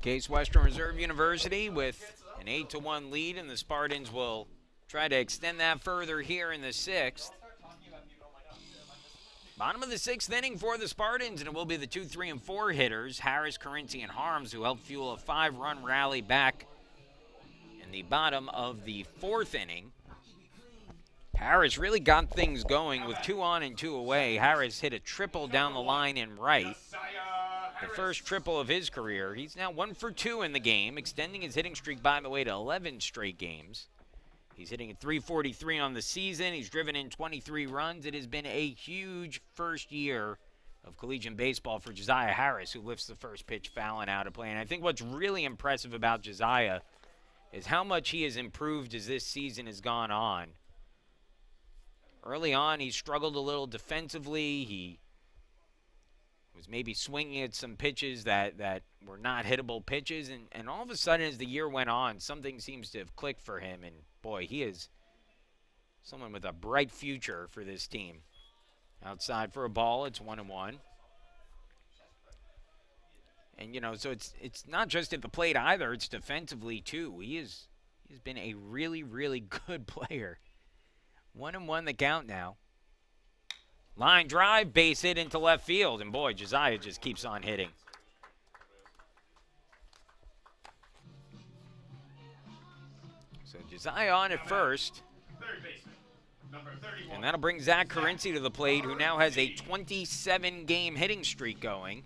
Case Western Reserve University with an 8-1 lead, and the Spartans will try to extend that further here in the 6th. Bottom of the 6th inning for the Spartans, and it will be the 2, 3, and 4 hitters, Harris, Carinci, and Harms, who helped fuel a 5-run rally back in the bottom of the 4th inning. Harris really got things going with 2 on and 2 away. Harris hit a triple down the line in right. The first triple of his career. He's now 1 for 2 in the game, extending his hitting streak, by the way, to 11 straight games. He's hitting at .343 on the season. He's driven in 23 runs. It has been a huge first year of collegiate baseball for Josiah Harris, who lifts the first pitch fouling out of play. And I think what's really impressive about Josiah is how much he has improved as this season has gone on. Early on, he struggled a little defensively. He was maybe swinging at some pitches that were not hittable pitches. And all of a sudden, as the year went on, something seems to have clicked for him. And, boy, he is someone with a bright future for this team. Outside for a ball, it's 1-1. And, you know, so it's not just at the plate either. It's defensively, too. He's been a really, really good player. 1-1 the count now. Line drive, base hit into left field. And, boy, Josiah just keeps on hitting. So Josiah on at first. And that'll bring Zach Carinci to the plate, who now has a 27-game hitting streak going.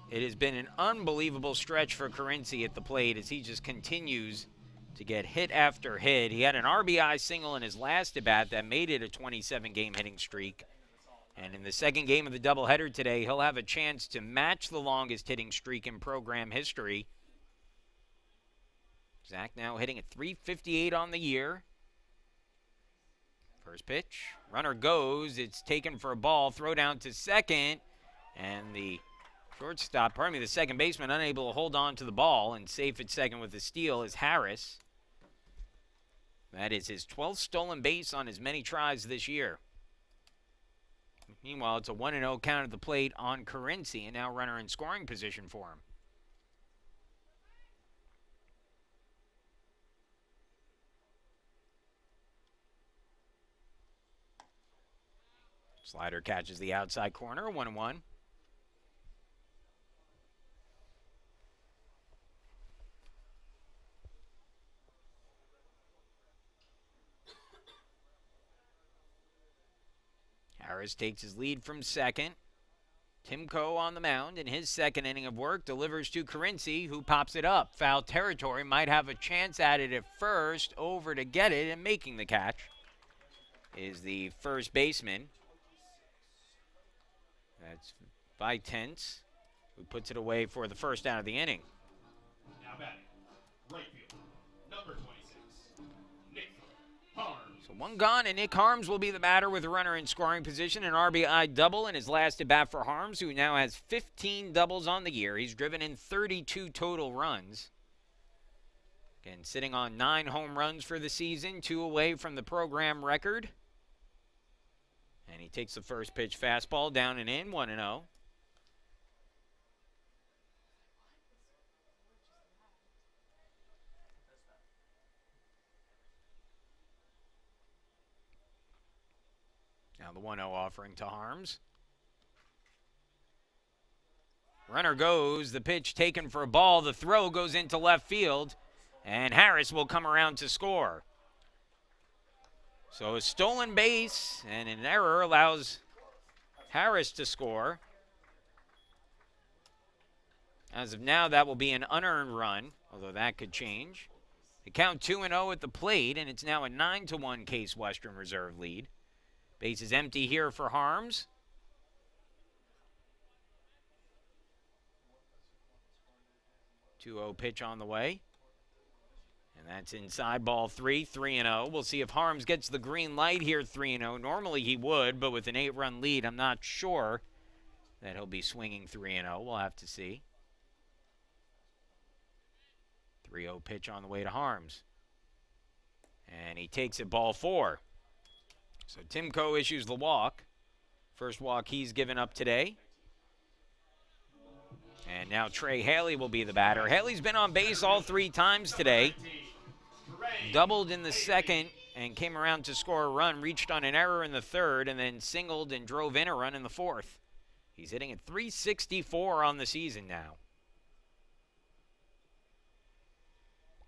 It has been an unbelievable stretch for Carinci at the plate as he just continues to get hit after hit. He had an RBI single in his last at-bat that made it a 27-game hitting streak. And in the second game of the doubleheader today, he'll have a chance to match the longest hitting streak in program history. Zach now hitting at .358 on the year. First pitch. Runner goes. It's taken for a ball. Throw down to second. And the the second baseman, unable to hold on to the ball and safe at second with the steal is Harris. That is his 12th stolen base on as many tries this year. Meanwhile, it's a 1-0 count at the plate on Carinci, and now runner in scoring position for him. Slider catches the outside corner, 1-1. Harris takes his lead from second. Timko on the mound in his second inning of work delivers to Carinci, who pops it up. Foul territory, might have a chance at it at first. Over to get it and making the catch is the first baseman. That's Vitens, who puts it away for the first out of the inning. Now batting, right field, number 26, Nick Harms. So one gone, and Nick Harms will be the batter with a runner in scoring position. An RBI double in his last at bat for Harms, who now has 15 doubles on the year. He's driven in 32 total runs. Again, sitting on 9 home runs for the season, 2 away from the program record. And he takes the first pitch fastball down and in, 1-0. Now the 1-0 offering to Harms. Runner goes, the pitch taken for a ball, the throw goes into left field, and Harris will come around to score. So a stolen base and an error allows Harris to score. As of now, that will be an unearned run, although that could change. The count 2-0 at the plate, and it's now a 9-1 Case Western Reserve lead. Base is empty here for Harms. (2-0) pitch on the way. And that's inside ball 3, 3-0. We'll see if Harms gets the green light here, 3-0. Normally he would, but with an 8-run lead, I'm not sure that he'll be swinging 3-0. We'll have to see. 3-0 pitch on the way to Harms. And he takes it, ball 4. So Timko issues the walk. First walk he's given up today. And now Trey Haley will be the batter. Haley's been on base all 3 times today. Doubled in the second and came around to score a run. Reached on an error in the third and then singled and drove in a run in the fourth. He's hitting at .364 on the season now.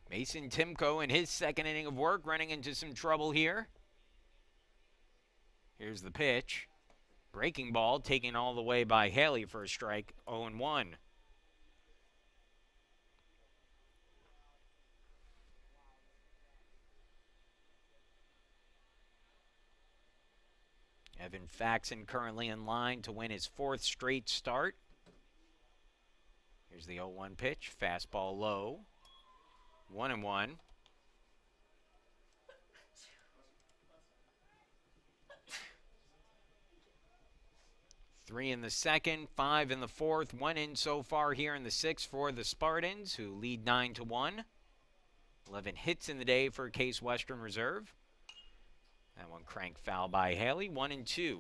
Mason Timko in his second inning of work running into some trouble here. Here's the pitch. Breaking ball taken all the way by Haley for a strike, 0-1. Evan Faxon currently in line to win his 4th straight start. Here's the 0-1 pitch. Fastball low. 1-1. Three in the second, 5 in the fourth, 1 in so far here in the 6th for the Spartans, who lead 9-1. 11 hits in the day for Case Western Reserve. That one cranked foul by Haley, 1-2.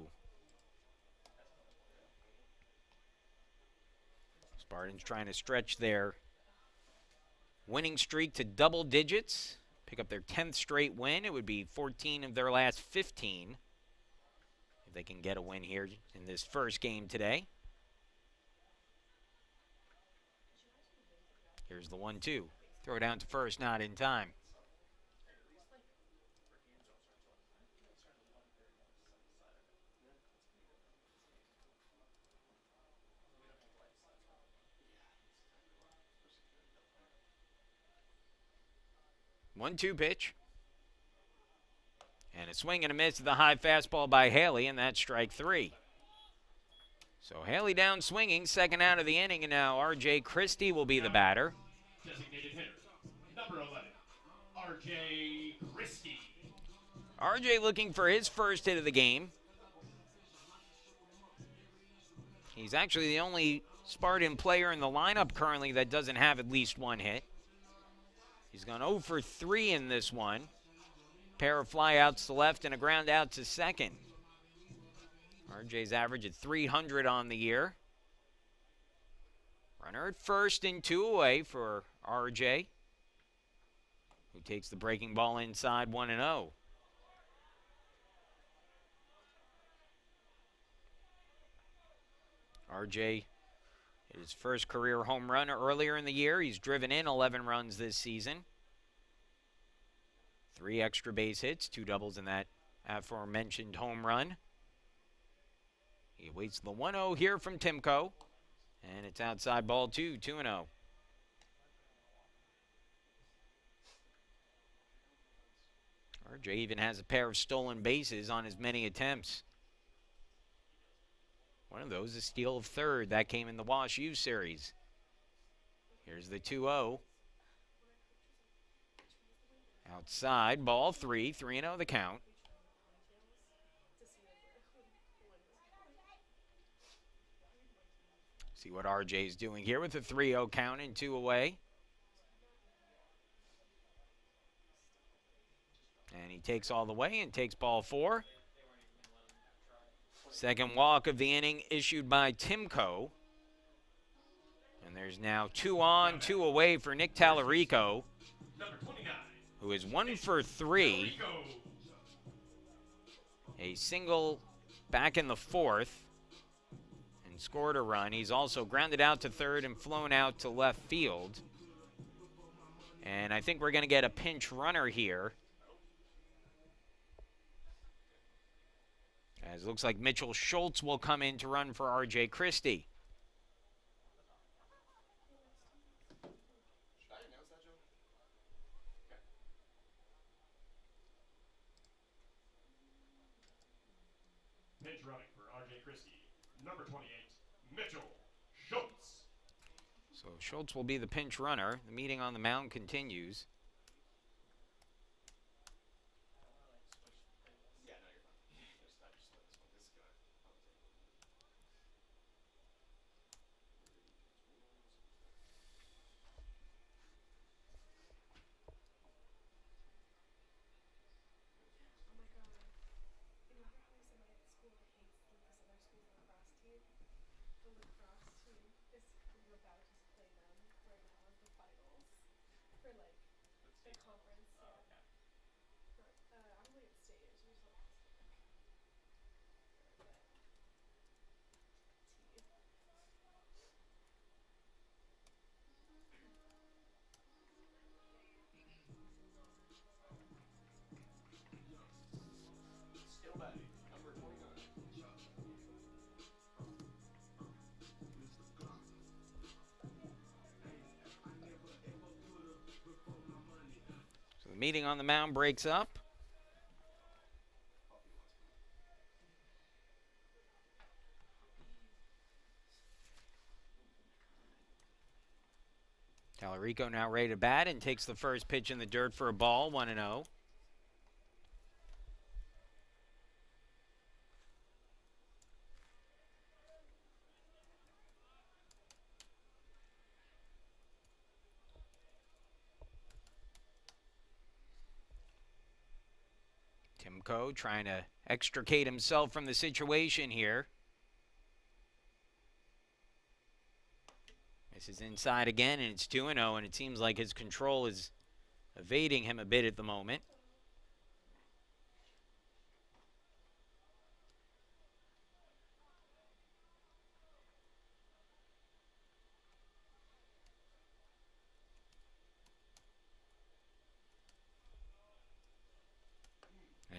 Spartans trying to stretch their winning streak to double digits, pick up their 10th straight win. It would be 14 of their last 15. If they can get a win here in this first game today. Here's the 1-2. Throw down to first, not in time. One-two pitch. And a swing and a miss at the high fastball by Haley, and that's strike 3. So Haley down swinging, second out of the inning, and now R.J. Christie will be the batter. Designated hitter, number 11, R.J. Christie. RJ looking for his first hit of the game. He's actually the only Spartan player in the lineup currently that doesn't have at least one hit. He's gone 0 for 3 in this one. Pair of flyouts to left and a ground out to second. RJ's average at 300 on the year. Runner at first and 2 away for RJ, who takes the breaking ball inside 1-0. RJ hit his first career home run earlier in the year. He's driven in 11 runs this season. 3 extra base hits, 2 doubles in that aforementioned home run. He awaits the 1-0 here from Timko. And it's outside ball 2, 2-0. RJ even has a pair of stolen bases on his many attempts. One of those, a steal of third. That came in the Wash U series. Here's the 2-0. Outside, ball 3, 3-0 the count. See what RJ's doing here with the 3-0 count and 2 away. And he takes all the way and takes ball 4. Second walk of the inning issued by Timko. And there's now 2 on, 2 away for Nick Tallarico, who is 1 for 3. A single back in the 4th and scored a run. He's also grounded out to third and flown out to left field. And I think we're going to get a pinch runner here, as it looks like Mitchell Schultz will come in to run for R.J. Christie. Should I announce that, Joe? Okay. Pinch running for R.J. Christie, number 28, Mitchell Schultz. So Schultz will be the pinch runner. The meeting on the mound continues. Yeah, no, you're fine. I just let this one. This is good. Oh my god. You know how somebody at school hates this other school's lacrosse team? The lacrosse team is we're about to play them right now as the finals for like the conference. Oh, okay. I'm late stage. There's a lot of Still batting, number 29. So the meeting on the mound breaks up. Tallarico now ready to bat and takes the first pitch in the dirt for a ball, 1-0. Timko trying to extricate himself from the situation here. This is inside again, and it's 2-0, and it seems like his control is evading him a bit at the moment.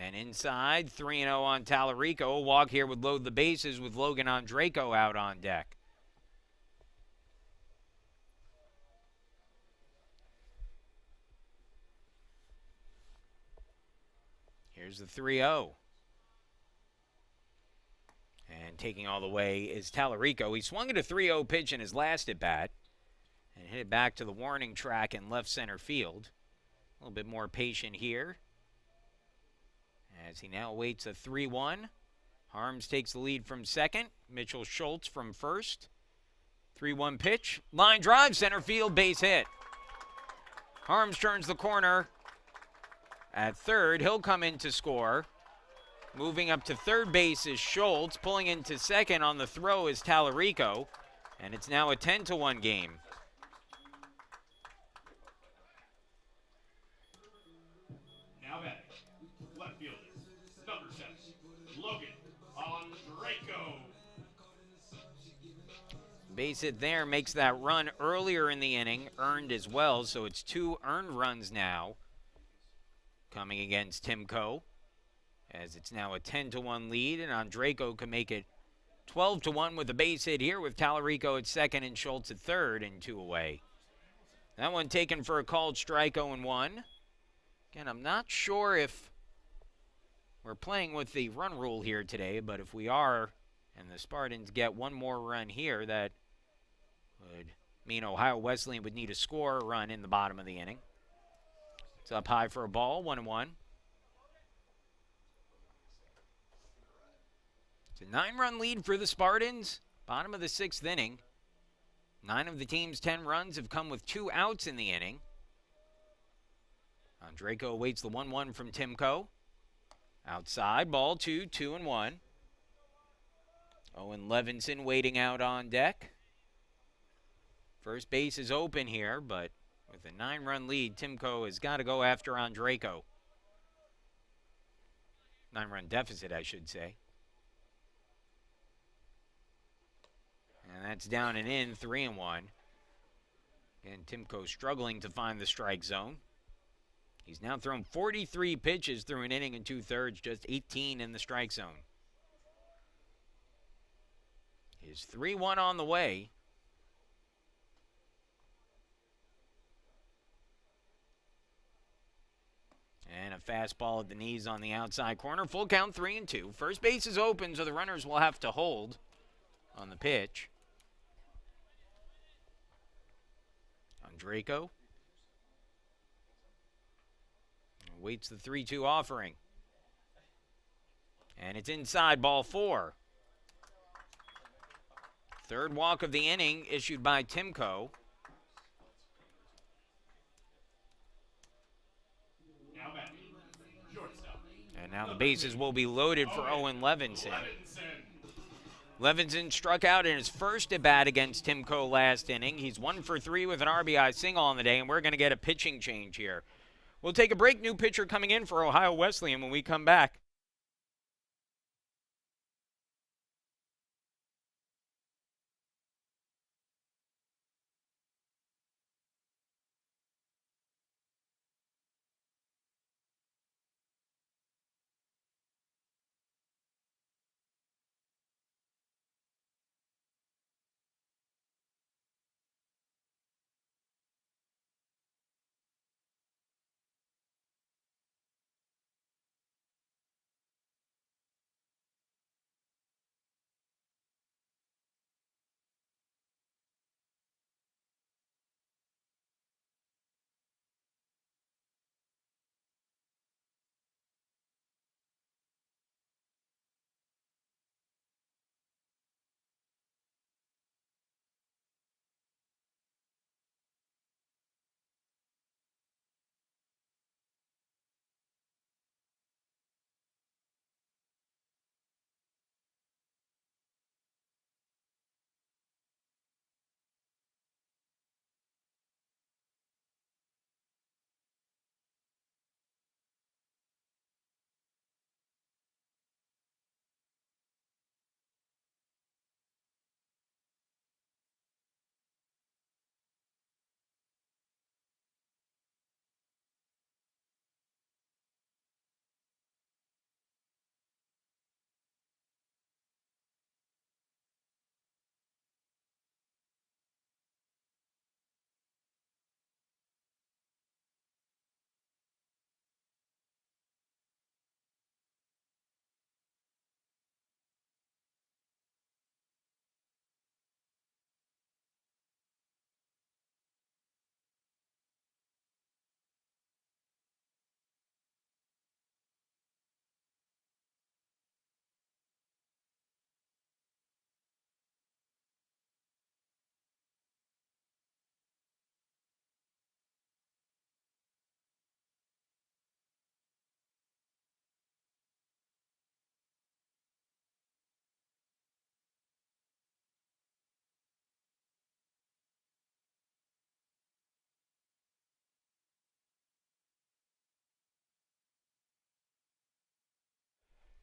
And inside, 3-0 on Tallarico. A walk here would load the bases with Logan Andreyko out on deck. Here's the 3-0. And taking all the way is Tallarico. He swung at a 3-0 pitch in his last at bat and hit it back to the warning track in left center field. A little bit more patient here. as he now awaits a 3-1. Harms takes the lead from second. Mitchell Schultz from first. 3-1 pitch. Line drive, center field, base hit. Harms turns the corner at third. He'll come in to score. Moving up to third base is Schultz. Pulling into second on the throw is Tallarico. And it's now a 10-1 game. Now batting, left fielder, number 7, Logan Andreyko. Base hit there makes that run earlier in the inning, earned as well, so it's 2 earned runs now coming against Timko, as it's now a 10-1 lead, and Andreyko can make it 12-1 with a base hit here with Tallarico at second and Schultz at third and 2 away. That one taken for a called strike, 0-1. Again, I'm not sure if we're playing with the run rule here today, but if we are, and the Spartans get one more run here, that would mean Ohio Wesleyan would need a score run in the bottom of the inning. It's up high for a ball, 1-1. It's a 9-run lead for the Spartans, bottom of the 6th inning. 9 of the team's 10 runs have come with 2 outs in the inning. Andreyko awaits the 1-1 from Timko. Outside, ball 2, 2-1. Owen Levinson waiting out on deck. First base is open here, but with a 9-run lead, Timko has got to go after Andreyko. 9-run deficit, I should say. And that's down and in, 3-1. Again, Timko struggling to find the strike zone. He's now thrown 43 pitches through an inning and 2/3, just 18 in the strike zone. His 3-1 on the way. And a fastball at the knees on the outside corner. Full count, 3-2. First base is open, so the runners will have to hold on the pitch. Andreyko waits the 3-2 offering. And it's inside, ball 4. Third walk of the inning issued by Timko. Now batting, shortstop. And now the bases will be loaded for Owen Levinson. Levinson struck out in his first at-bat against Timko last inning. He's 1 for 3 with an RBI single on the day, and we're going to get a pitching change here. We'll take a break. New pitcher coming in for Ohio Wesleyan when we come back.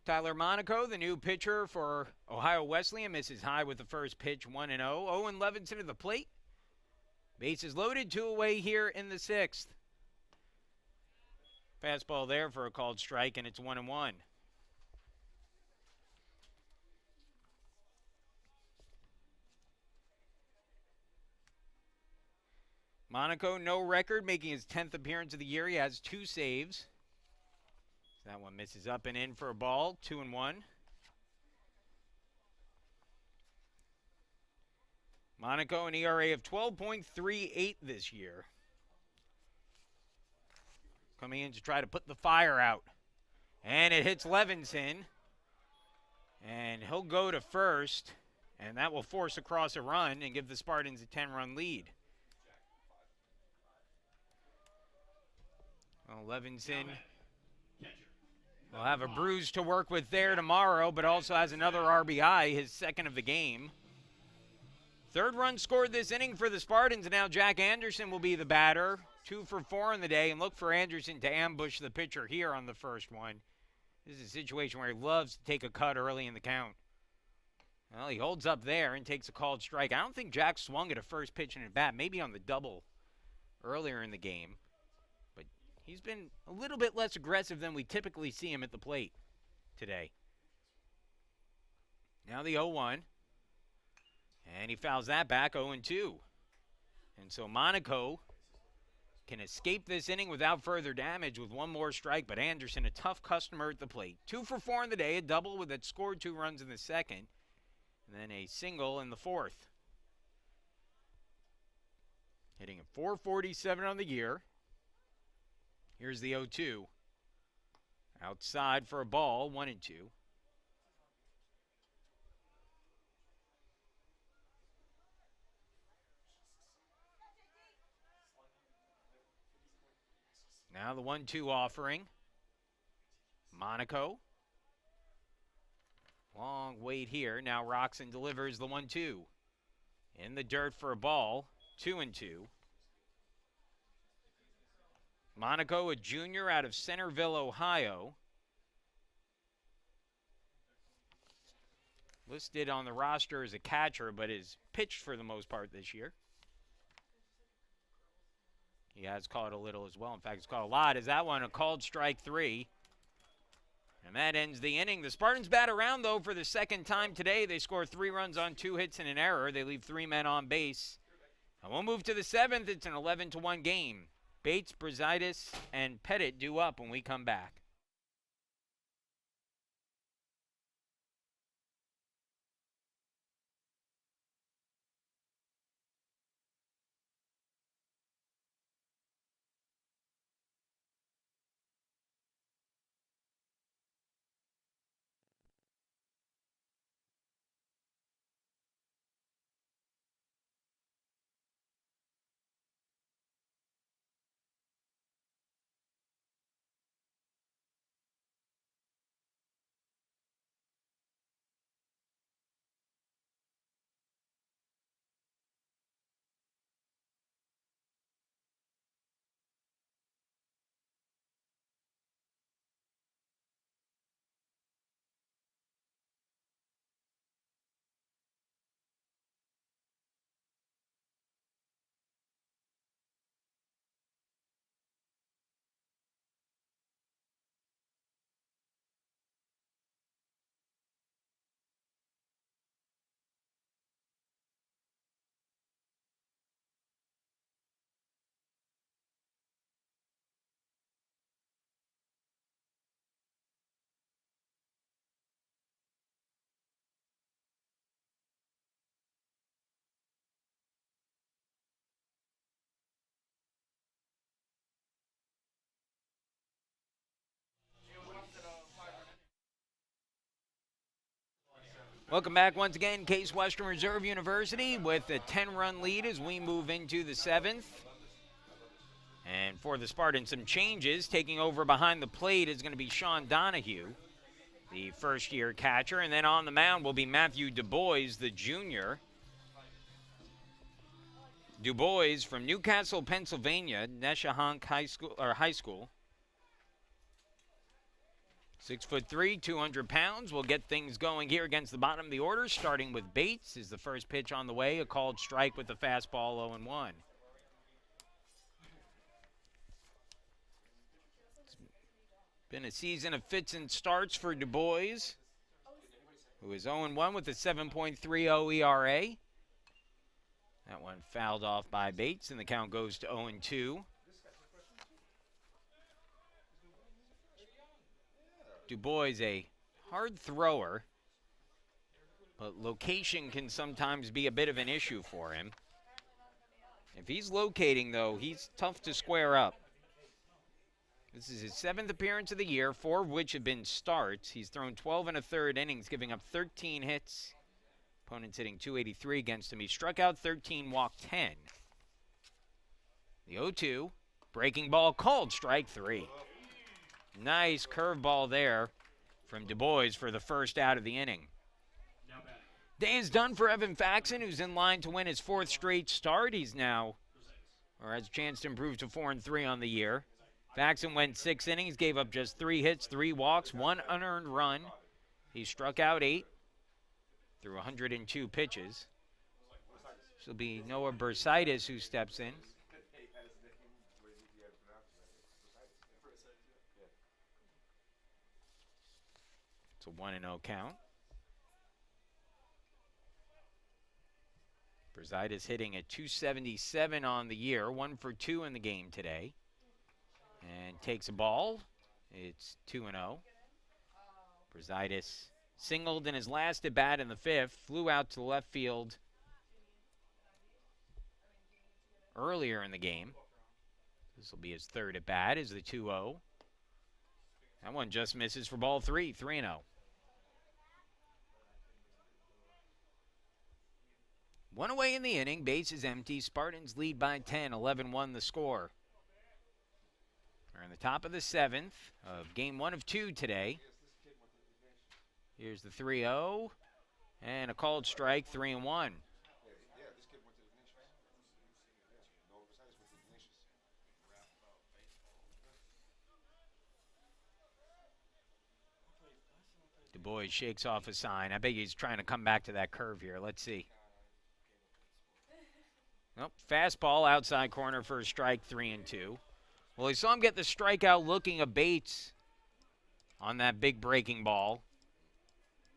Tyler Monaco, the new pitcher for Ohio Wesleyan, misses high with the first pitch, 1-0. Owen Levinson to the plate. Bases loaded, 2 away here in the 6th. Fastball there for a called strike, and it's 1-1. Monaco, no record, making his 10th appearance of the year. He has 2 saves. That one misses up and in for a ball, 2-1. Monaco, an ERA of 12.38 this year. Coming in to try to put the fire out. And it hits Levinson. And he'll go to first. And that will force across a run and give the Spartans a 10-run lead. Well, Levinson will have a bruise to work with there tomorrow, but also has another RBI, his 2nd of the game. 3rd run scored this inning for the Spartans, and now Jack Anderson will be the batter. 2 for 4 in the day, and look for Anderson to ambush the pitcher here on the first one. This is a situation where he loves to take a cut early in the count. Well, he holds up there and takes a called strike. I don't think Jack swung at a first pitch in at bat, maybe on the double earlier in the game. But he's been a little bit less aggressive than we typically see him at the plate today. Now the 0-1. And he fouls that back, 0-2. And so Monaco can escape this inning without further damage with 1 more strike, but Anderson, a tough customer at the plate. 2 for 4 in the day, a double with it scored 2 runs in the 2nd, and then a single in the 4th. Hitting a .447 on the year. Here's the 0-2. Outside for a ball, 1-2. Now the 1-2 offering. Monaco. Long wait here. Now Roxon delivers the 1-2. In the dirt for a ball. 2-2. Monaco, a junior out of Centerville, Ohio. Listed on the roster as a catcher, but has pitched for the most part this year. He has caught a little as well. In fact, he's caught a lot. Is that one a called strike 3? And that ends the inning. The Spartans bat around, though, for the 2nd time today. They score 3 runs on 2 hits and an error. They leave 3 men on base. And we'll move to the 7th. It's an 11-1 game. Bates, Brazaitis, and Pettit due up when we come back. Welcome back once again, Case Western Reserve University with a 10-run lead as we move into the 7th. And for the Spartans, some changes. Taking over behind the plate is going to be Sean Donahue, the first-year catcher. And then on the mound will be Matthew DuBois, the junior. DuBois from Newcastle, Pennsylvania, Neshahank High School. 6'3", 200 pounds. We'll get things going here against the bottom of the order, starting with Bates. Is the first pitch on the way, a called strike with the fastball, 0-1. It's been a season of fits and starts for Du Bois, who is 0-1 with a 7.30 ERA. That one fouled off by Bates, and the count goes to 0-2. Du Bois, a hard thrower, but location can sometimes be a bit of an issue for him. If he's locating, though, he's tough to square up. This is his 7th appearance of the year, 4 of which have been starts. He's thrown 12 1/3 innings, giving up 13 hits. Opponents hitting .283 against him. He struck out 13, walked 10. The 0-2, breaking ball, called strike 3. Nice curveball there from Du Bois for the first out of the inning. Day is done for Evan Faxon, who's in line to win his 4th straight start. He's now, or has a chance to improve to 4-3 on the year. Faxon went 6 innings, gave up just 3 hits, 3 walks, 1 unearned run. He struck out 8 through 102 pitches. This will be Noah Bursitis who steps in. It's a 1-0 count. Bursitis hitting at .277 on the year, 1 for 2 in the game today. And takes a ball. It's 2-0. Bursitis singled in his last at-bat in the 5th, flew out to left field earlier in the game. This will be his 3rd at-bat, is the 2-0. That one just misses for ball 3, 3-0. 1 away in the inning, base is empty. Spartans lead by 10, 11-1 the score. We're in the top of the 7th of game 1 of 2 today. Here's the 3-0, and a called strike, 3-1. Du Bois shakes off a sign. I bet he's trying to come back to that curve here. Let's see. Nope, fastball outside corner for a strike, 3-2. Well, he saw him get the strikeout looking at Bates on that big breaking ball.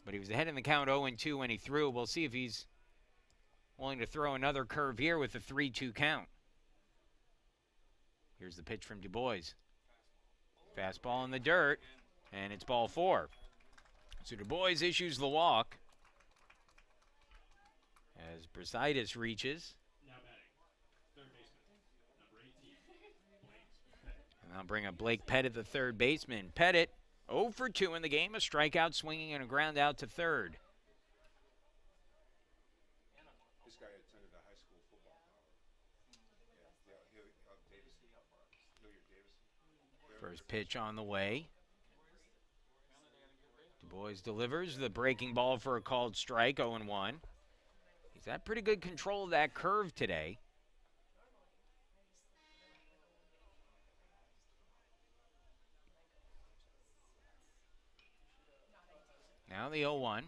But he was ahead in the count 0-2 when he threw. We'll see if he's willing to throw another curve here with the 3-2 count. Here's the pitch from Du Bois. Fastball in the dirt, and it's ball 4. So Du Bois issues the walk as Bursitis reaches. And I'll bring up Blake Pettit, the 3rd baseman. Pettit, 0 for 2 in the game, a strikeout, swinging, and a ground out to 3rd. This guy attended a high school football. First pitch on the way. Du Bois delivers the breaking ball for a called strike, 0-1. He's had pretty good control of that curve today. Now the 0-1.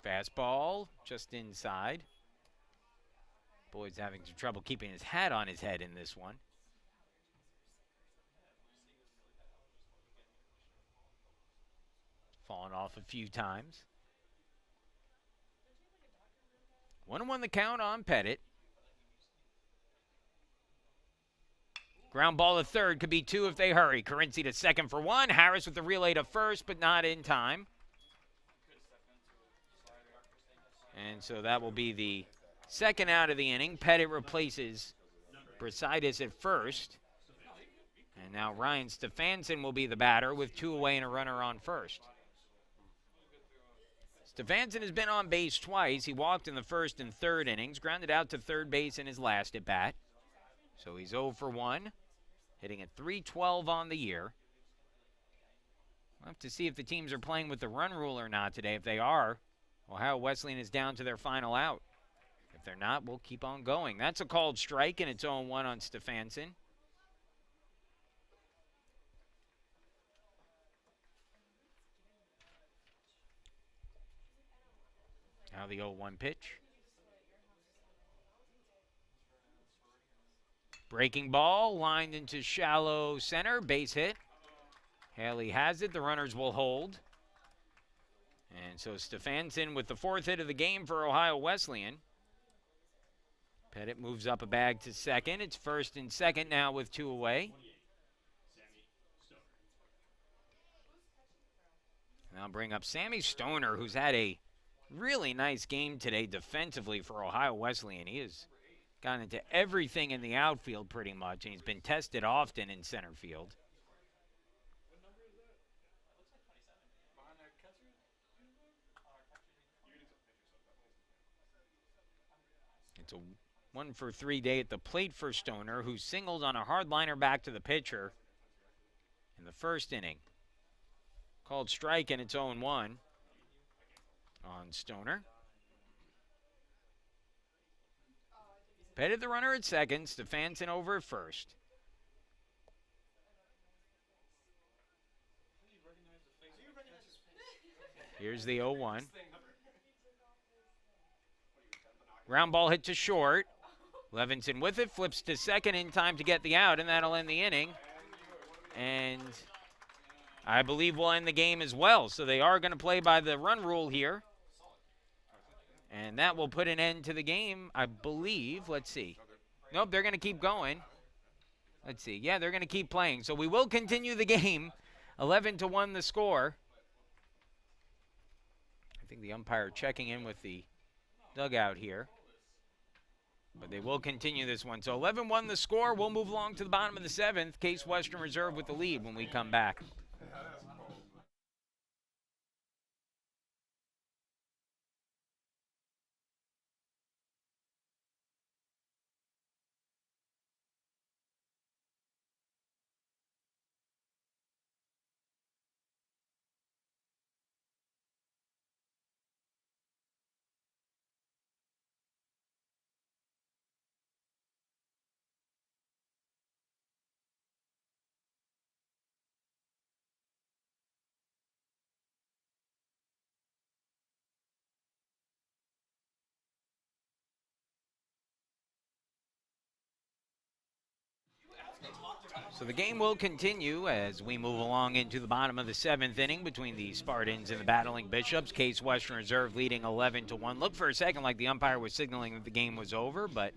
Fastball just inside. Boyd's having some trouble keeping his hat on his head in this one. Fallen off a few times. 1-1 the count on Pettit. Ground ball to 3rd, could be 2 if they hurry. Carinci to 2nd for 1. Harris with the relay to 1st, but not in time. And so that will be the 2nd out of the inning. Pettit replaces Bursitis at 1st. And now Ryan Stefanson will be the batter with 2 away and a runner on 1st. Stefanson has been on base twice. He walked in the 1st and 3rd innings, grounded out to 3rd base in his last at bat. So he's 0 for 1, hitting at .312 on the year. We'll have to see if the teams are playing with the run rule or not today. If they are, Ohio Wesleyan is down to their final out. If they're not, we'll keep on going. That's a called strike, and it's 0-1 on Stefanson. Now the 0-1 pitch. Breaking ball, lined into shallow center, base hit. Haley has it, the runners will hold. And so Stefanson with the 4th hit of the game for Ohio Wesleyan. Pettit moves up a bag to second. It's first and second now with 2 away. And I'll bring up Sammy Stoner, who's had a really nice game today defensively for Ohio Wesleyan. He has gotten into everything in the outfield pretty much, and he's been tested often in center field. It's a 1-for-3 day at the plate for Stoner, who singled on a hard liner back to the pitcher in the first inning. Called strike, and it's 0-1 on Stoner. Pettit the runner at second, Stefanson over at first. Here's the 0-1. Ground ball hit to short. Levinson with it, flips to second in time to get the out, and that'll end the inning. And I believe we'll end the game as well. So they are going to play by the run rule here. And that will put an end to the game, I believe. Let's see. Nope, they're going to keep going. Let's see. Yeah, they're going to keep playing. So we will continue the game. 11-1 the score. I think the umpire checking in with the dugout here. But they will continue this one. So 11-1 the score. We'll move along to the bottom of the 7th. Case Western Reserve with the lead when we come back. So the game will continue as we move along into the bottom of the 7th inning between the Spartans and the Battling Bishops. Case Western Reserve leading 11-1. Looked for a second like the umpire was signaling that the game was over, but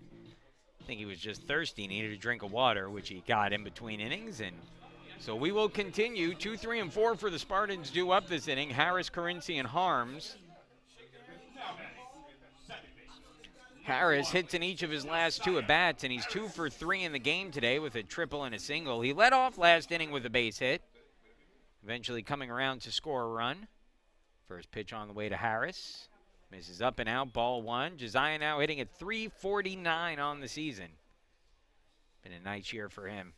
I think he was just thirsty, needed a drink of water, which he got in between innings. And so we will continue. 2, 3, and 4 for the Spartans due up this inning. Harris, Carinci, and Harms. Harris hits in each of his last 2 at-bats, and he's 2 for 3 in the game today with a triple and a single. He led off last inning with a base hit, eventually coming around to score a run. First pitch on the way to Harris. Misses up and out, ball 1. Josiah now hitting at .349 on the season. Been a nice year for him.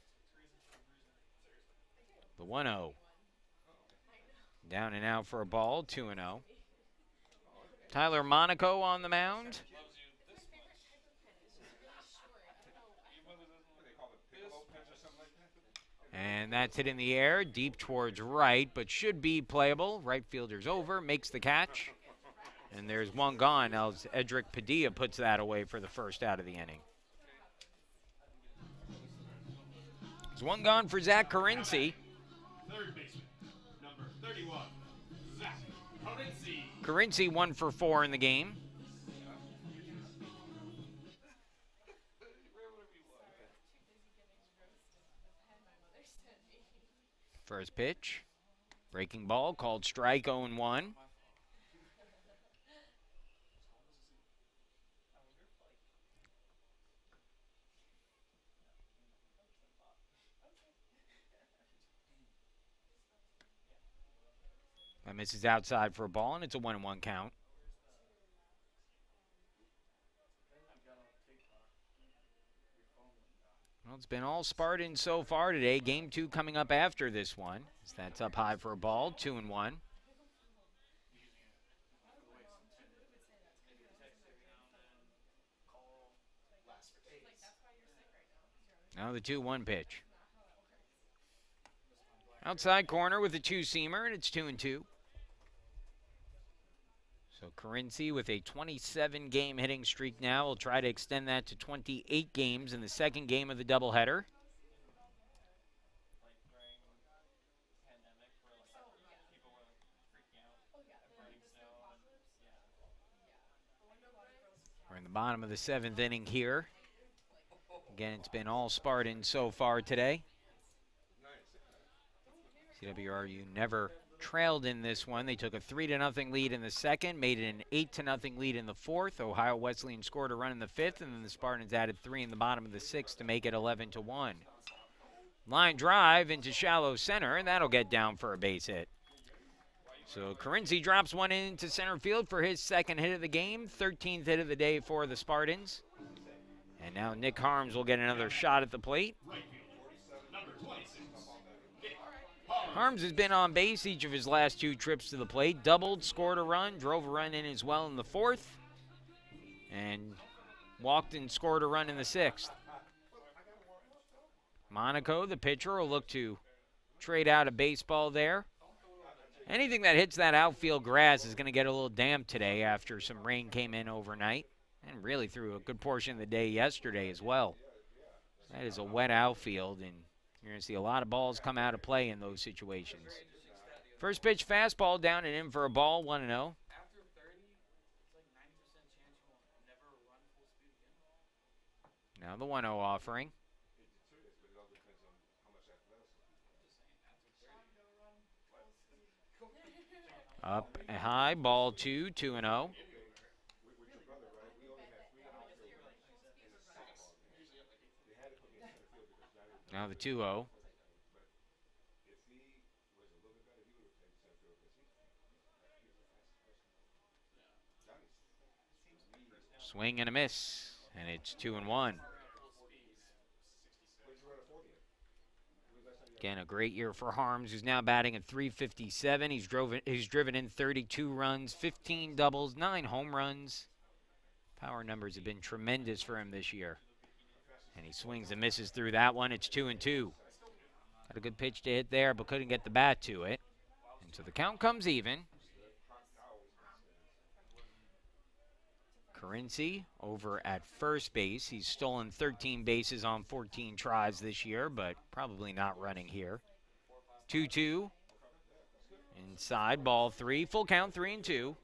The 1-0. Down and out for a ball, 2-0. Tyler Monaco on the mound. And that's hit in the air, deep towards right, but should be playable. Right fielder's over, makes the catch. And there's one gone as Edric Padilla puts that away for the first out of the inning. There's one gone for Zach Carinci. Third baseman, number 31, Zach Carinci. Carinci 1 for 4 in the game. First pitch. Breaking ball called strike, 0-1. That misses outside for a ball, and it's a 1-1 count. Well, it's been all Spartans so far today. Game 2 coming up after this one. So that's up high for a ball, 2-1. Now the 2-1 pitch. Outside corner with a 2-seamer, and it's 2-2. So Carinci with a 27-game hitting streak now will try to extend that to 28 games in the second game of the doubleheader. We're in the bottom of the 7th inning here. Again, it's been all Spartans so far today. CWRU never trailed in this one. They took a 3-0 lead in the second, made it an 8-0 lead in the fourth. Ohio Wesleyan scored a run in the fifth, and then the Spartans added 3 in the bottom of the sixth to make it 11-1. Line drive into shallow center, and that'll get down for a base hit. So Carinci drops one into center field for his second hit of the game, 13th hit of the day for the Spartans. And now Nick Harms will get another shot at the plate. Right fielder, number 26, Nick Harms has been on base each of his last 2 trips to the plate. Doubled, scored a run, drove a run in as well in the fourth, and walked and scored a run in the sixth. Monaco, the pitcher, will look to trade out a baseball there. Anything that hits that outfield grass is going to get a little damp today after some rain came in overnight and really through a good portion of the day yesterday as well. That is a wet outfield, and you're going to see a lot of balls come out of play in those situations. First pitch fastball down and in for a ball, 1-0. Now the 1-0 offering. Up and high, ball 2, 2-0. Now the 2-0. Swing and a miss, and it's 2-1. Again, a great year for Harms, who's now batting at .357. He's driven in 32 runs, 15 doubles, 9 home runs. Power numbers have been tremendous for him this year. And he swings and misses through that one. It's 2-2. Got a good pitch to hit there, but couldn't get the bat to it. And so the count comes even. Carinci over at first base. He's stolen 13 bases on 14 tries this year, but probably not running here. 2-2. Inside, ball 3. Full count, 3-2.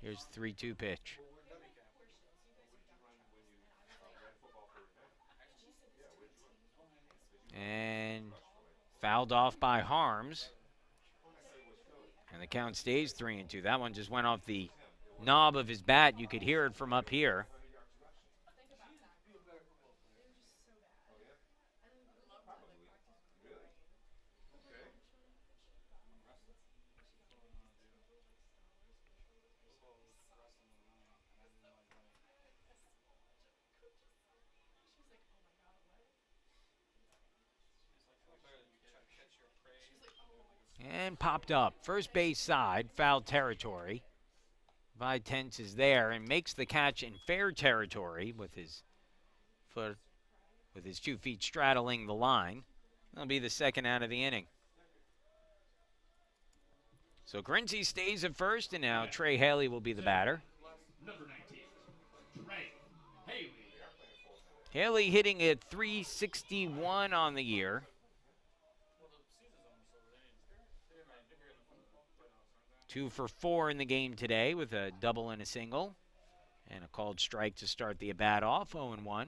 Here's the 3-2 pitch. And fouled off by Harms. And the count stays 3-2. That one just went off the knob of his bat. You could hear it from up here. And popped up. First base side, foul territory. Vitens is there and makes the catch in fair territory with his foot, with his 2 feet straddling the line. That'll be the second out of the inning. So Carinci stays at first, and now Trey Haley will be the batter. number 19, Trey Haley. Haley hitting at .361 on the year. Two for 4 in the game today with a double and a single. And a called strike to start the at-bat off, 0-1.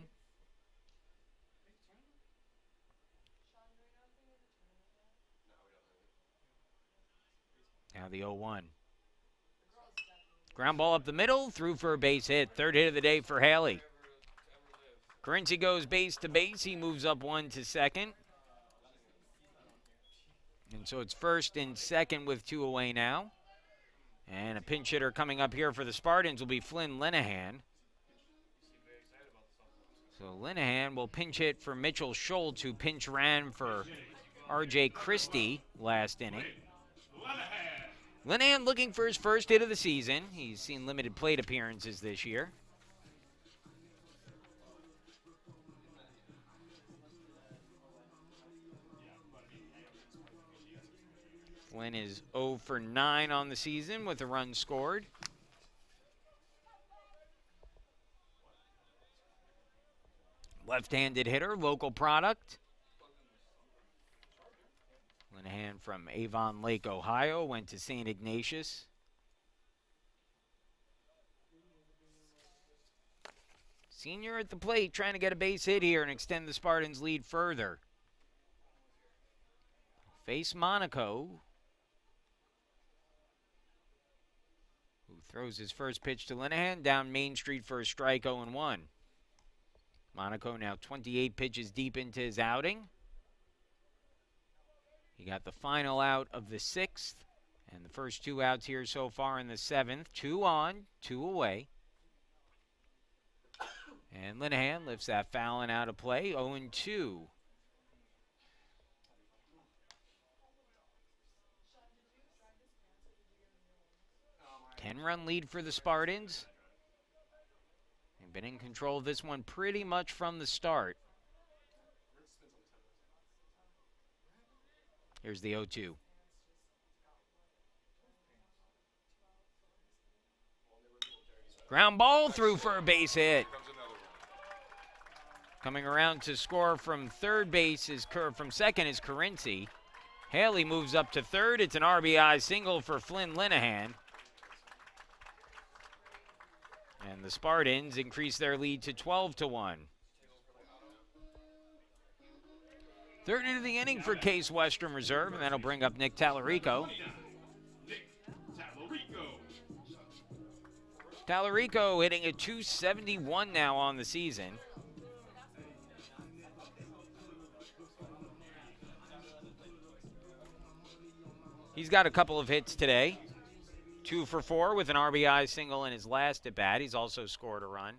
Now the 0-1. Ground ball up the middle, through for a base hit. Third hit of the day for Haley. Carinci goes base to base. He moves up 1 to second. And so it's first and second with 2 away now. And a pinch hitter coming up here for the Spartans will be Flynn Linehan. So Linehan will pinch hit for Mitchell Schultz, who pinch ran for R.J. Christie last inning. Linehan looking for his first hit of the season. He's seen limited plate appearances this year. Flynn is 0 for 9 on the season with a run scored. Left-handed hitter, local product. Linehan from Avon Lake, Ohio, went to St. Ignatius. Senior at the plate trying to get a base hit here and extend the Spartans' lead further. Face Monaco, who throws his first pitch to Linehan down Main Street for a strike, 0-1. Monaco now 28 pitches deep into his outing. He got the final out of the 6th, and the first 2 outs here so far in the 7th. 2 on, 2 away. And Linehan lifts that foul and out of play, 0-2. 10-run lead for the Spartans. They've been in control of this one pretty much from the start. Here's the 0-2. Ground ball through for a base hit. Coming around to score from third base from second is Carinci. Haley moves up to third. It's an RBI single for Flynn Linehan. And the Spartans increase their lead to 12-1. Third into the inning for Case Western Reserve, and that'll bring up Nick Tallarico. Nick Tallarico. Tallarico hitting a .271 now on the season. He's got a couple of hits today. 2 for 4 with an RBI single in his last at bat. He's also scored a run.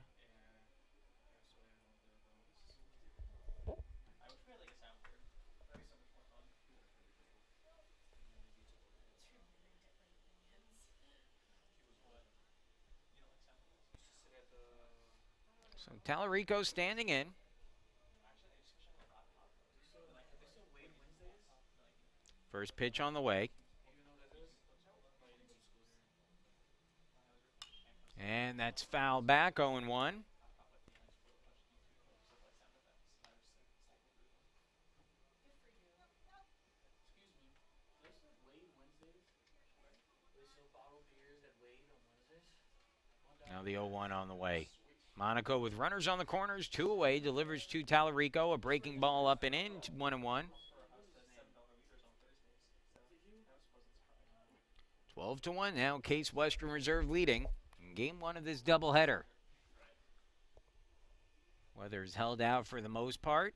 So Tallarico standing in. First pitch on the way. And that's foul back, 0-1. Now the 0-1 on the way. Monaco with runners on the corners, 2 away, delivers to Tallarico, a breaking ball up and in, 1-1. 12-1 now, Case Western Reserve leading in game 1 of this doubleheader. Weather's held out for the most part.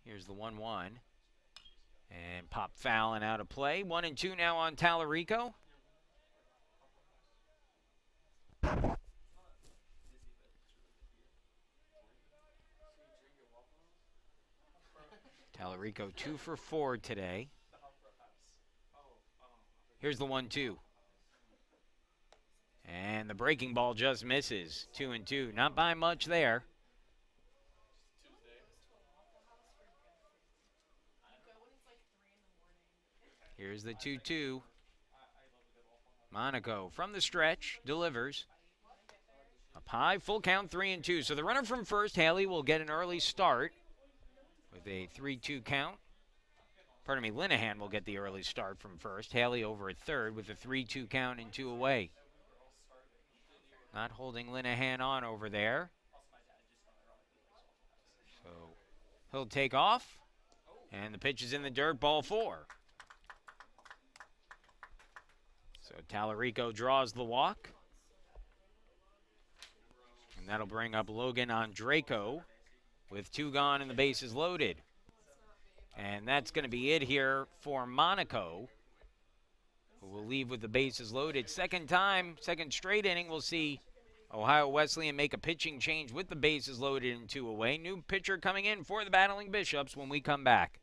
Here's the 1-1. And pop foul and out of play. 1-2 now on Tallarico. Tallarico 2 for 4 today. Here's the 1-2. And the breaking ball just misses. 2-2. Not by much there. Here's the 2-2. Monaco from the stretch delivers. Up high, full count, 3-2. So the runner from first, Haley, will get an early start with a 3-2 count. Pardon me, Linehan will get the early start from first. Haley over at third with a 3-2 count and 2 away. Not holding Linehan on over there. So he'll take off. And the pitch is in the dirt, ball 4. So Tallarico draws the walk. And that'll bring up Logan Andraco with 2 gone and the bases loaded. And that's going to be it here for Monaco, who will leave with the bases loaded. Second straight inning, we'll see Ohio Wesleyan make a pitching change with the bases loaded and 2 away. New pitcher coming in for the Battling Bishops when we come back.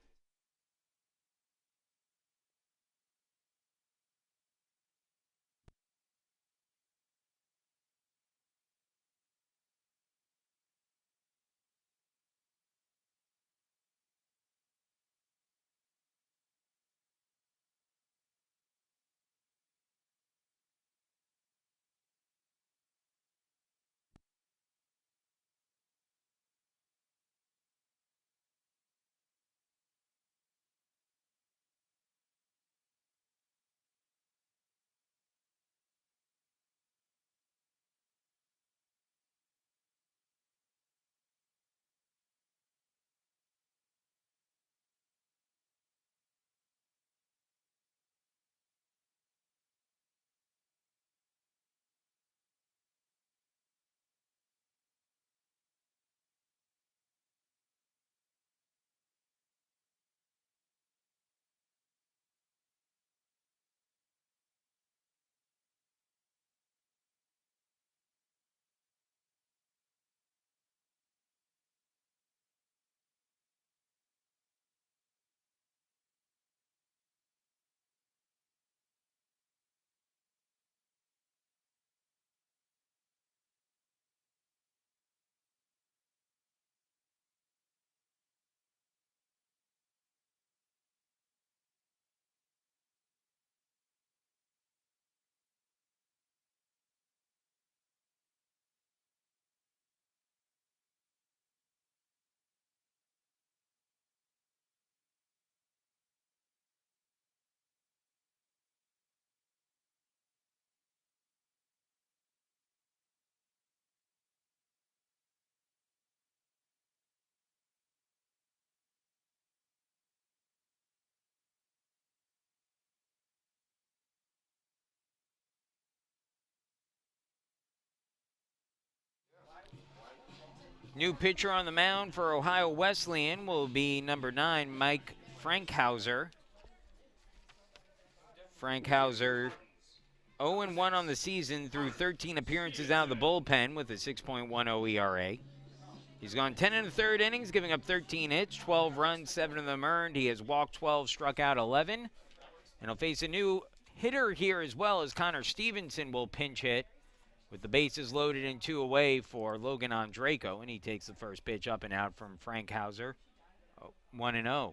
New pitcher on the mound for Ohio Wesleyan will be number 9, Mike Frankhauser. Frankhauser 0-1 on the season through 13 appearances out of the bullpen with a 6.10 ERA. He's gone 10 and a third innings, giving up 13 hits, 12 runs, 7 of them earned. He has walked 12, struck out 11. And he'll face a new hitter here as well, as Connor Stevenson will pinch hit with the bases loaded and 2 away for Logan Andreyko. And he takes the first pitch up and out from Frankhauser. 1-0.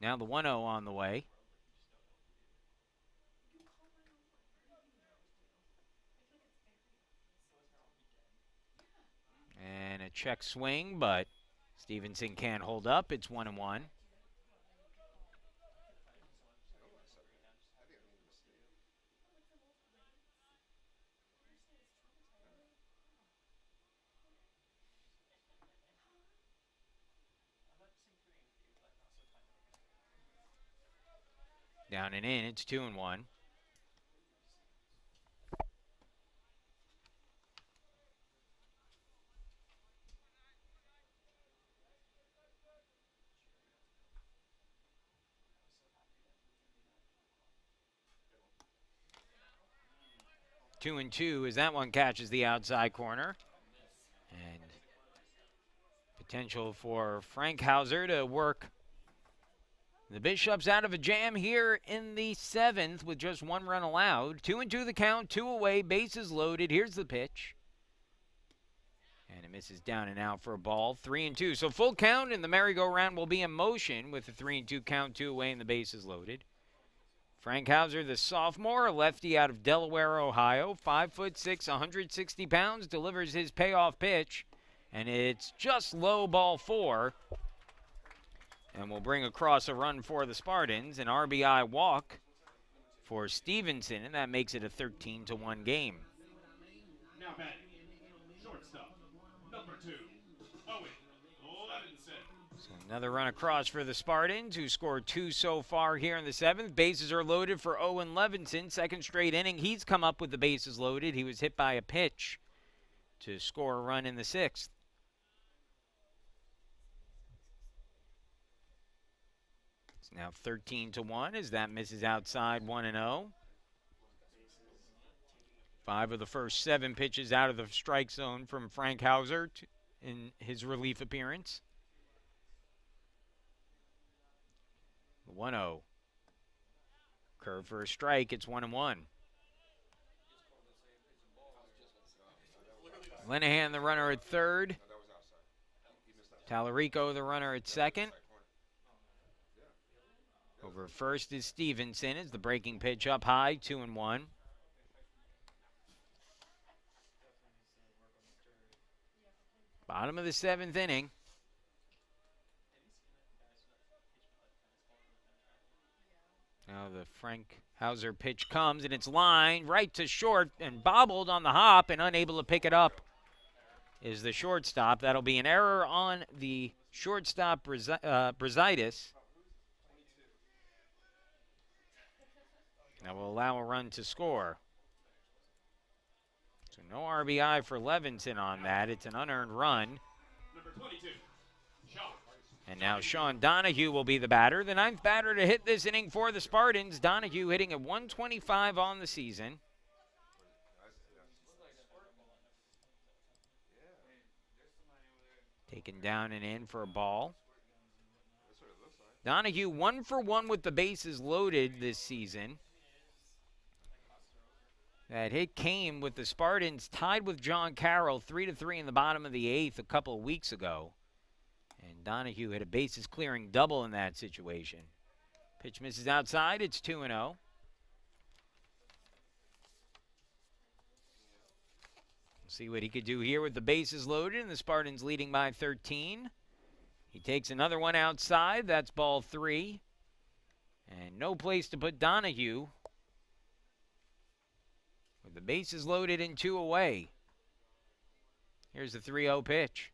Now the 1-0 on the way. And a check swing, but Stevenson can't hold up. It's 1-1. Down and in, it's 2-1. Two and two as that one catches the outside corner. And potential for Frankhauser to work the Bishops out of a jam here in the 7th with just 1 run allowed. 2-2 the count, 2 away, bases loaded. Here's the pitch. And it misses down and out for a ball. 3-2. So full count, and the merry-go-round will be in motion with the 3-2 count, 2 away, and the bases loaded. Frankhauser, the sophomore, a lefty out of Delaware, Ohio, 5'6", 160 pounds, delivers his payoff pitch, and it's just low, ball 4, and will bring across a run for the Spartans, an RBI walk for Stevenson, and that makes it a 13-1 game. Now batting, shortstop, number 2, Owen Levinson. So another run across for the Spartans, who scored 2 so far here in the 7th. Bases are loaded for Owen Levinson. Second straight inning, he's come up with the bases loaded. He was hit by a pitch to score a run in the 6th. It's now 13-1 as that misses outside 1-0. 5 of the first 7 pitches out of the strike zone from Frankhauser in his relief appearance. 1-0. Curve for a strike. It's 1-1. Linehan, the runner at third. Tallarico, the runner at second. Over first is Stevenson as the breaking pitch up high, 2-1. Bottom of the 7th inning. Now the Frankhauser pitch comes, and it's lined right to short and bobbled on the hop and unable to pick it up is the shortstop. That'll be an error on the shortstop, Brazaitis. That will allow a run to score. So no RBI for Levinson on that. It's an unearned run. Number 22, Sean. And now Sean Donahue will be the batter. The 9th batter to hit this inning for the Spartans. Donahue hitting at 125 on the season. Taken down and in for a ball. Donahue 1 for 1 with the bases loaded this season. That hit came with the Spartans tied with John Carroll 3-3 in the bottom of the 8th a couple of weeks ago. And Donahue hit a bases clearing double in that situation. Pitch misses outside. It's 2-0. See what he could do here with the bases loaded and the Spartans leading by 13. He takes another one outside. That's ball 3. And no place to put Donahue with the bases loaded and 2 away. Here's the 3-0 pitch.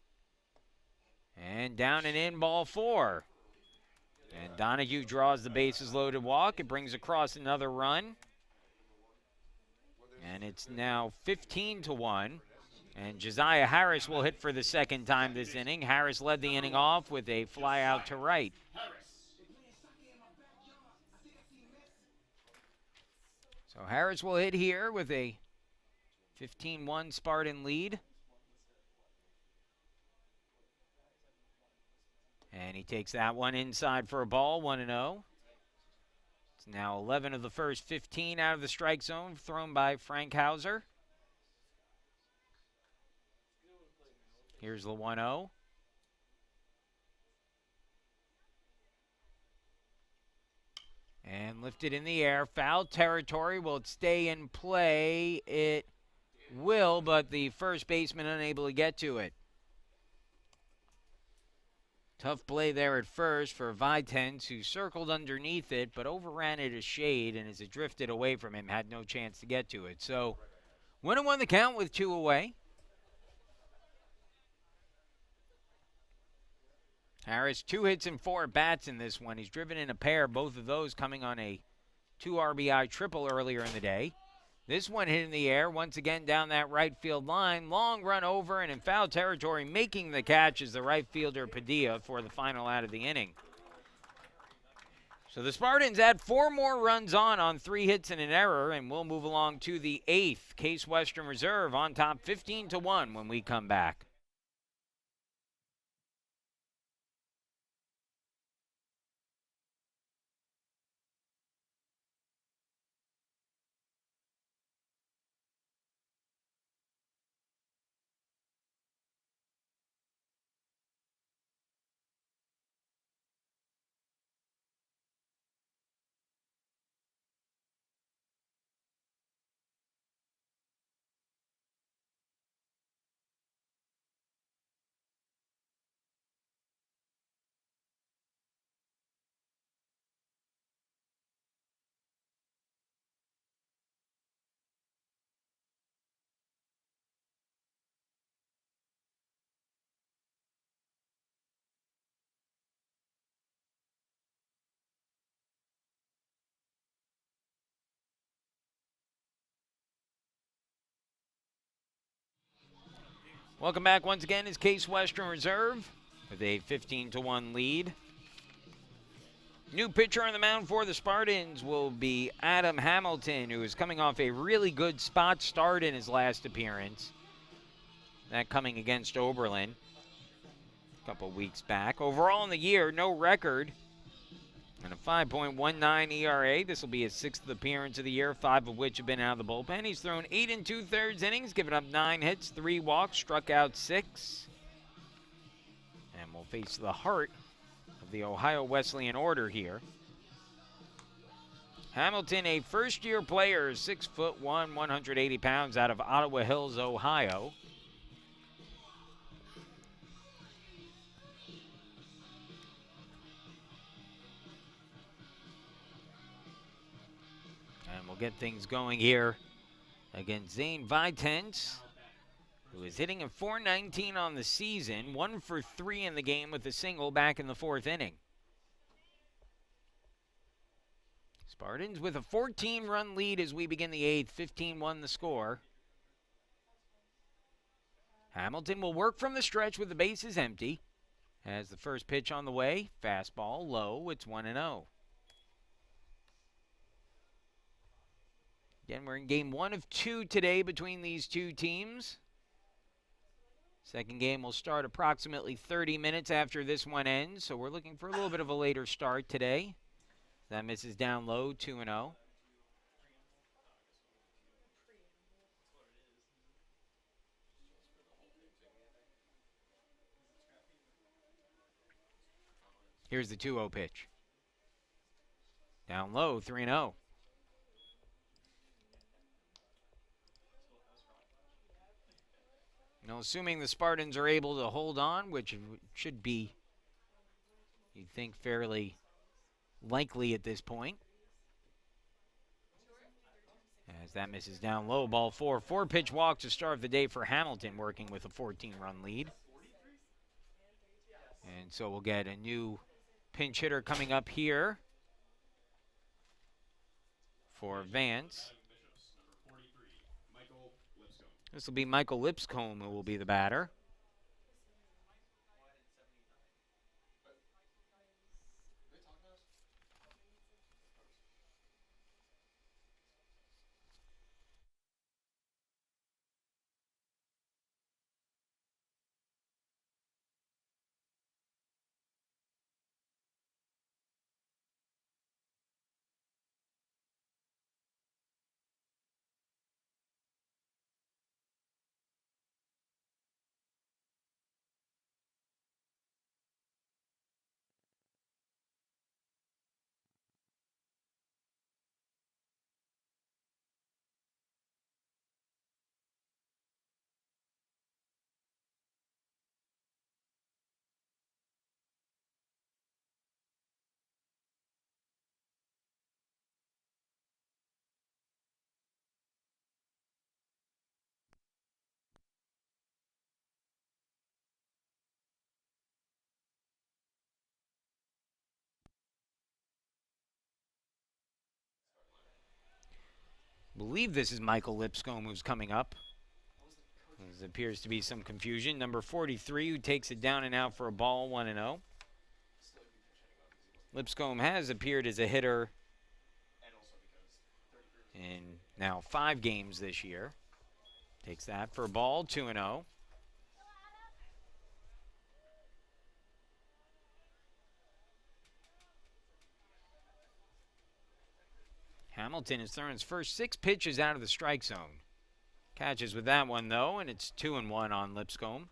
And down and in, ball 4. And Donahue draws the bases loaded walk. It brings across another run. And it's now 15-1. And Josiah Harris will hit for the second time this inning. Harris led the inning off with a fly out to right. Harris. So Harris will hit here with a 15-1 Spartan lead. And he takes that one inside for a ball, 1-0. It's now 11 of the first 15 out of the strike zone, thrown by Frank Hauser. Here's the 1-0. And lifted in the air. Foul territory. Will it stay in play? It will, but the first baseman unable to get to it. Tough play there at first for Vitens, who circled underneath it, but overran it a shade, and as it drifted away from him, had no chance to get to it. So, 1-1 the count with 2 away. Harris, 2 hits and 4 at-bats in this one. He's driven in a pair, both of those coming on a 2 RBI triple earlier in the day. This one hit in the air, once again down that right field line. Long run over and in foul territory, making the catch is the right fielder Padilla for the final out of the inning. So the Spartans add 4 more runs on 3 hits and an error, and we'll move along to the 8th. Case Western Reserve on top 15-1 when we come back. Welcome back once again is Case Western Reserve with a 15-1 lead. New pitcher on the mound for the Spartans will be Adam Hamilton, who is coming off a really good spot start in his last appearance. That coming against Oberlin a couple weeks back. Overall in the year, no record. And a 5.19 ERA. This will be his 6th appearance of the year, 5 of which have been out of the bullpen. He's thrown 8 2/3 innings, given up 9 hits, 3 walks, struck out 6. And we'll face the heart of the Ohio Wesleyan order here. Hamilton, a first-year player, 6'1", 180 pounds, out of Ottawa Hills, Ohio. And we'll get things going here against Zane Vitens, who is hitting a .419 on the season, 1 for 3 in the game with a single back in the 4th inning. Spartans with a 14-run lead as we begin the 8th, 15-1 the score. Hamilton will work from the stretch with the bases empty. As the first pitch on the way, fastball low, it's 1-0. Again, we're in game 1 of 2 today between these two teams. Second game will start approximately 30 minutes after this one ends, so we're looking for a little bit of a later start today. That misses down low, 2-0. Here's the 2-0 pitch. Down low, 3-0. Now, assuming the Spartans are able to hold on, which should be, you'd think, fairly likely at this point. As that misses down low, ball 4. 4-pitch walk to start the day for Hamilton, working with a 14-run lead. And so we'll get a new pinch hitter coming up here for Vance. This will be Michael Lipscomb who will be the batter. I believe this is Michael Lipscomb who's coming up. There appears to be some confusion. Number 43 who takes it down and out for a ball, 1-0. Lipscomb has appeared as a hitter in now 5 games this year. Takes that for a ball, 2-0. Hamilton has thrown his first 6 pitches out of the strike zone. Catches with that one, though, and it's 2-1 on Lipscomb.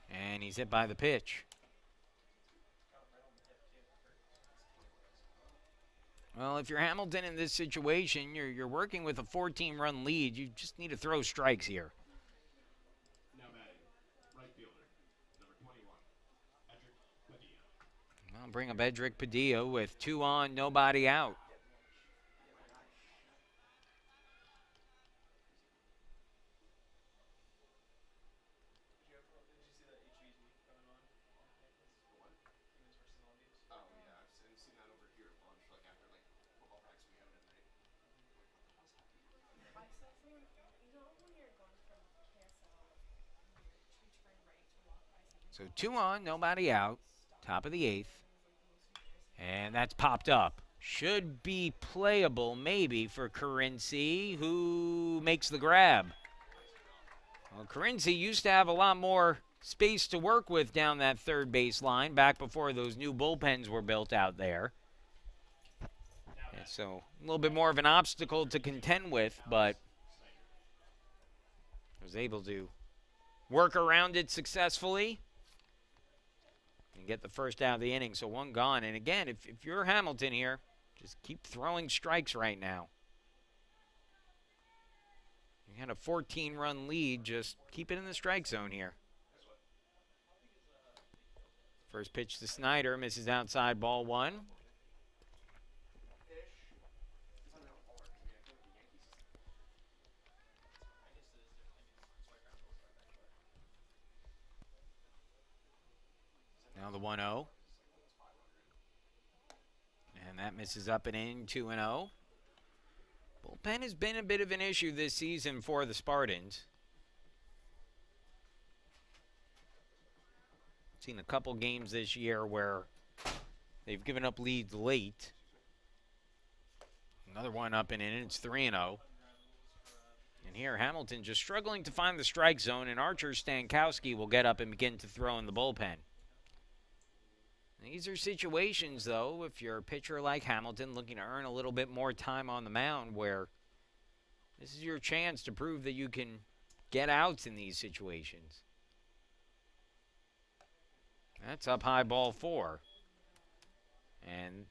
And he's hit by the pitch. Well, if you're Hamilton in this situation, you're working with a 14-run lead. You just need to throw strikes here. Now batting, right fielder, number 21, Edric Padilla. Well, bring up Edric Padilla with 2 on, nobody out. Oh yeah, I've seen that over here a bunch. Like after football practice we have it at night. Like, what the hell's happening? I saw someone, you know, when you're going from KSL and you turn right to walk by something. So 2 on, nobody out. Top of the 8th. And that's popped up. Should be playable maybe for Carinci, who makes the grab. Well, Carinci used to have a lot more space to work with down that third base line back before those new bullpens were built out there. And so a little bit more of an obstacle to contend with, but was able to work around it successfully and get the first out of the inning. So 1 gone. And again, if you're Hamilton here, just keep throwing strikes right now. You had a 14-run lead. Just keep it in the strike zone here. First pitch to Snyder. Misses outside, ball 1. Now the 1-0. And that misses up and in, 2-0. Bullpen has been a bit of an issue this season for the Spartans. Seen a couple games this year where they've given up leads late. Another one up and in, it's 3-0. And here, Hamilton just struggling to find the strike zone, and Archer Stankowski will get up and begin to throw in the bullpen. These are situations, though, if you're a pitcher like Hamilton looking to earn a little bit more time on the mound, where this is your chance to prove that you can get outs in these situations. That's up high, ball 4. And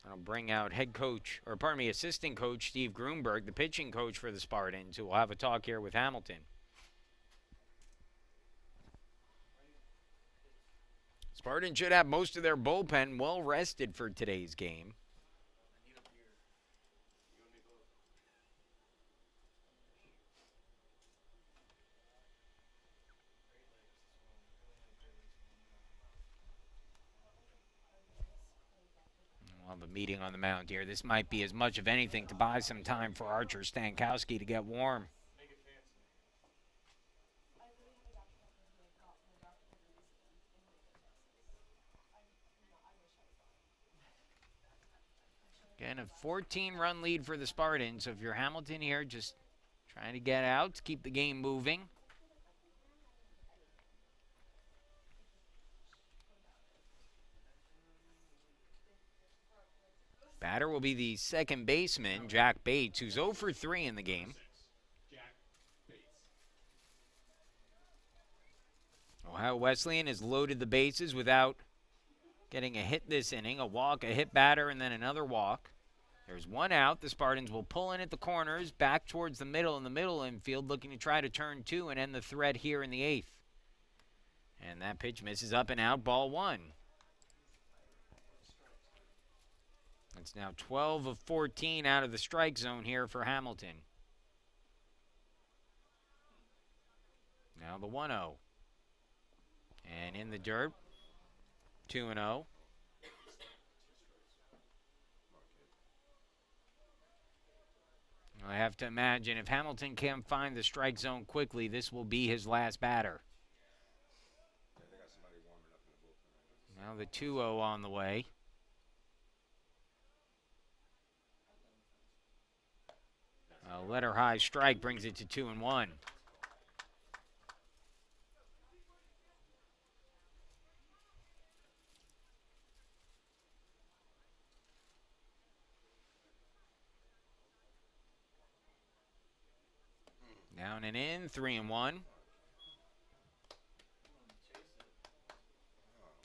that'll bring out assistant coach Steve Grunberg, the pitching coach for the Spartans, who will have a talk here with Hamilton. Spartans should have most of their bullpen well rested for today's game. meeting on the mound here. This might be as much of anything to buy some time for Archer Stankowski to get warm. Make it fancy. I literally have a doctor pepper who I got from a Dr. Pepper recently in Waco, Texas. I wish I was Again, a 14-run lead for the Spartans. So if you're Hamilton here, just trying to get out to keep the game moving. Batter will be the second baseman, Jack Bates, who's 0 for 3 in the game. Jack Bates. Ohio Wesleyan has loaded the bases without getting a hit this inning. A walk, a hit batter, and then another walk. There's one out. The Spartans will pull in at the corners, back towards the middle infield, looking to try to turn two and end the threat here in the 8th. And that pitch misses up and out, ball 1. It's now 12 of 14 out of the strike zone here for Hamilton. Now the 1-0. And in the dirt, 2-0. I have to imagine if Hamilton can't find the strike zone quickly, this will be his last batter. Now the 2-0 on the way. A letter high strike brings it to 2-1. Down and in, 3-1.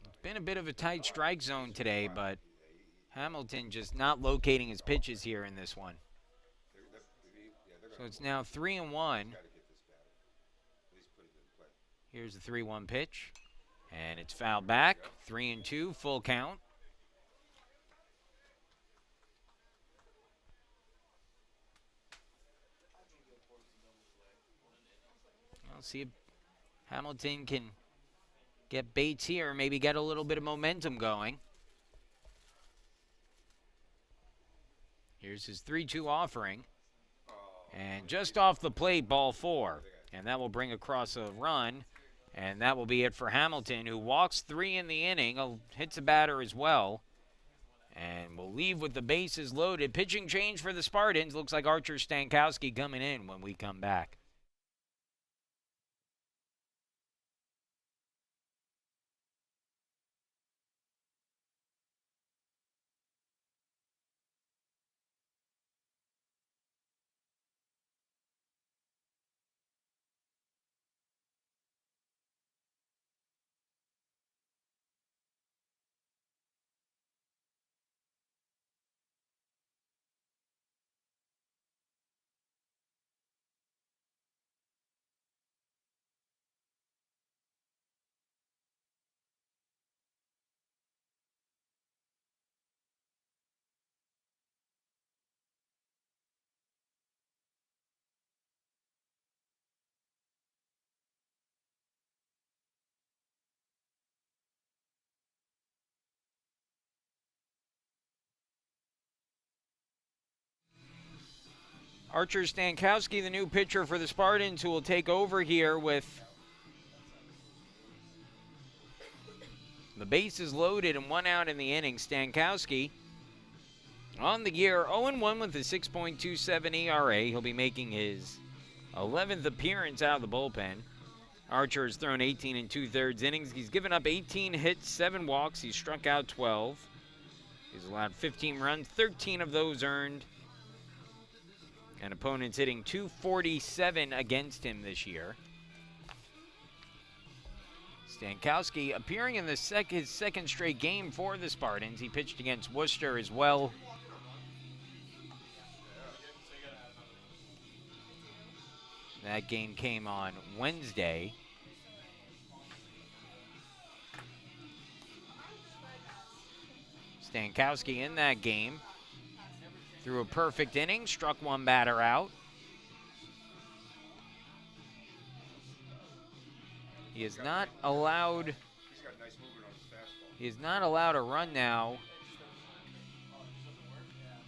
It's been a bit of a tight strike zone today, but Hamilton just not locating his pitches here in this one. So it's now 3-1. Here's the 3-1 pitch. And it's fouled back. 3-2, full count. I'll see if Hamilton can get Bates here, maybe get a little bit of momentum going. Here's his 3-2 offering. And just off the plate, ball 4. And that will bring across a run. And that will be it for Hamilton, who walks 3 in the inning. Hits a batter as well. And we'll leave with the bases loaded. Pitching change for the Spartans. Looks like Archer Stankowski coming in when we come back. Archer Stankowski, the new pitcher for the Spartans, who will take over here with the bases loaded and 1 out in the inning. Stankowski on the year 0-1 with a 6.27 ERA. He'll be making his 11th appearance out of the bullpen. Archer has thrown 18 2/3 innings. He's given up 18 hits, 7 walks. He's struck out 12. He's allowed 15 runs, 13 of those earned. And opponents hitting .247 against him this year. Stankowski appearing in his second straight game for the Spartans. He pitched against Worcester as well. That game came on Wednesday. Stankowski in that game threw a perfect inning, struck 1 batter out. He is not allowed. He's got nice movement on his fastball. He is not allowed a run now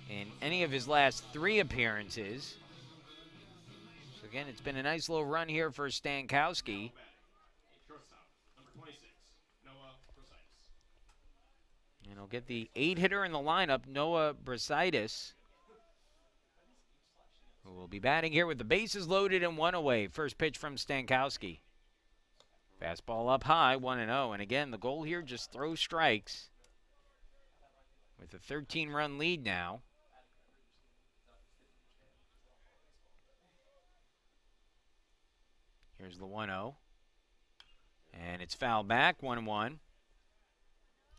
in any of his last 3 appearances. So again, it's been a nice little run here for Stankowski. Shortstop, number 26, Noah Brositis. And he'll get the 8-hitter in the lineup, Noah Brositis, who will be batting here with the bases loaded and 1 away. First pitch from Stankowski. Fastball up high, 1-0. And again, the goal here, just throw strikes. With a 13-run lead now. Here's the 1-0. And it's foul back, 1-1.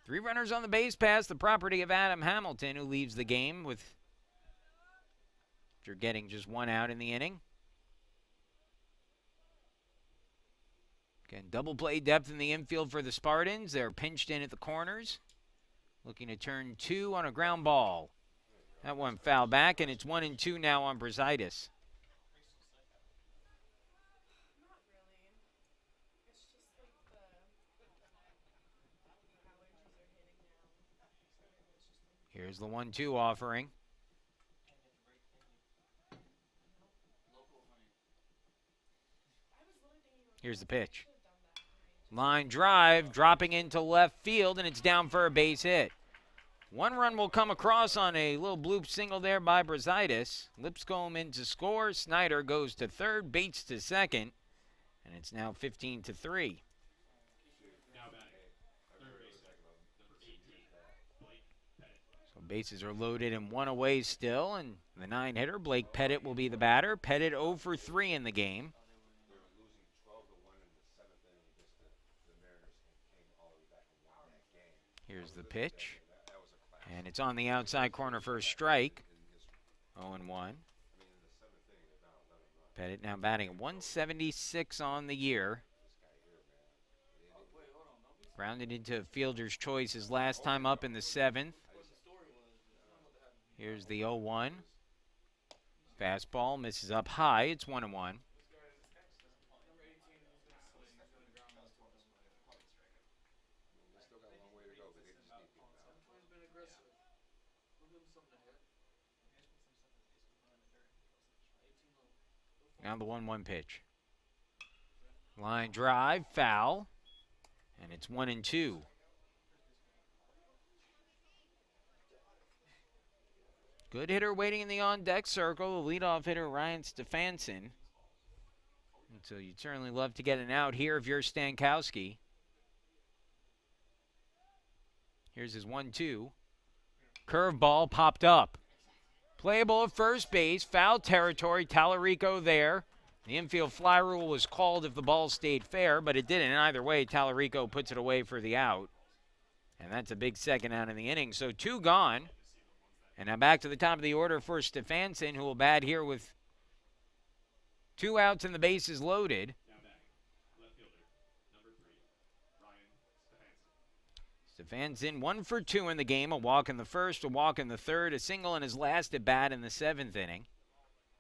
3 runners on the base pass, the property of Adam Hamilton, who leaves the game with after getting just 1 out in the inning. Again, double play depth in the infield for the Spartans. They're pinched in at the corners. Looking to turn 2 on a ground ball. That one foul back, and it's 1-2 now on Brositis. Not really. It's just like the allergies are hitting now. It's just like Here's the 1-2 offering. I was really thinking of Here's the pitch. should have done that behind. Line drive, dropping into left field, and it's down for a base hit. 1 run will come across on a little bloop single there by Brositis. Lipscomb in to score. Snyder goes to third, Bates to second, and it's now 15-3. Now batting, third baseman, number 18, Blake Pettit. So bases are loaded and 1 away still, and the 9-hitter, Blake Pettit, will be the batter. Pettit 0 for 3 in the game. They were losing 12-1 in the 7th inning. Just the Mariners came all the way back and won that game. Here's the pitch, That was a classic. and it's on the outside corner for a strike. In his, 0-1. in the 7th inning, they're down 11 runs. Pettit now batting at 176 on the year. Grounded into fielder's choice his last time up in the 7th. Here's the 0-1. Fastball misses up high. It's 1-1. They still got a long way to go, but they just need people now. Now the 1-1 pitch. Line drive, foul, and it's 1-2. Good hitter waiting in the on-deck circle, the leadoff hitter Ryan Stefanson. And so you'd certainly love to get an out here if you're Stankowski. Here's his 1-2. Curveball popped up. Playable at first base, foul territory, Tallarico there. The infield fly rule was called if the ball stayed fair, but it didn't. Either way, Tallarico puts it away for the out. And that's a big second out in the inning. So 2 gone. And now back to the top of the order for Stefanson, who will bat here with 2 outs and the bases loaded. Now batting, left fielder, number 3, Ryan Stefanson. Stefanson 1 for 2 in the game. A walk in the first, a walk in the third, a single in his last at bat in the 7th inning.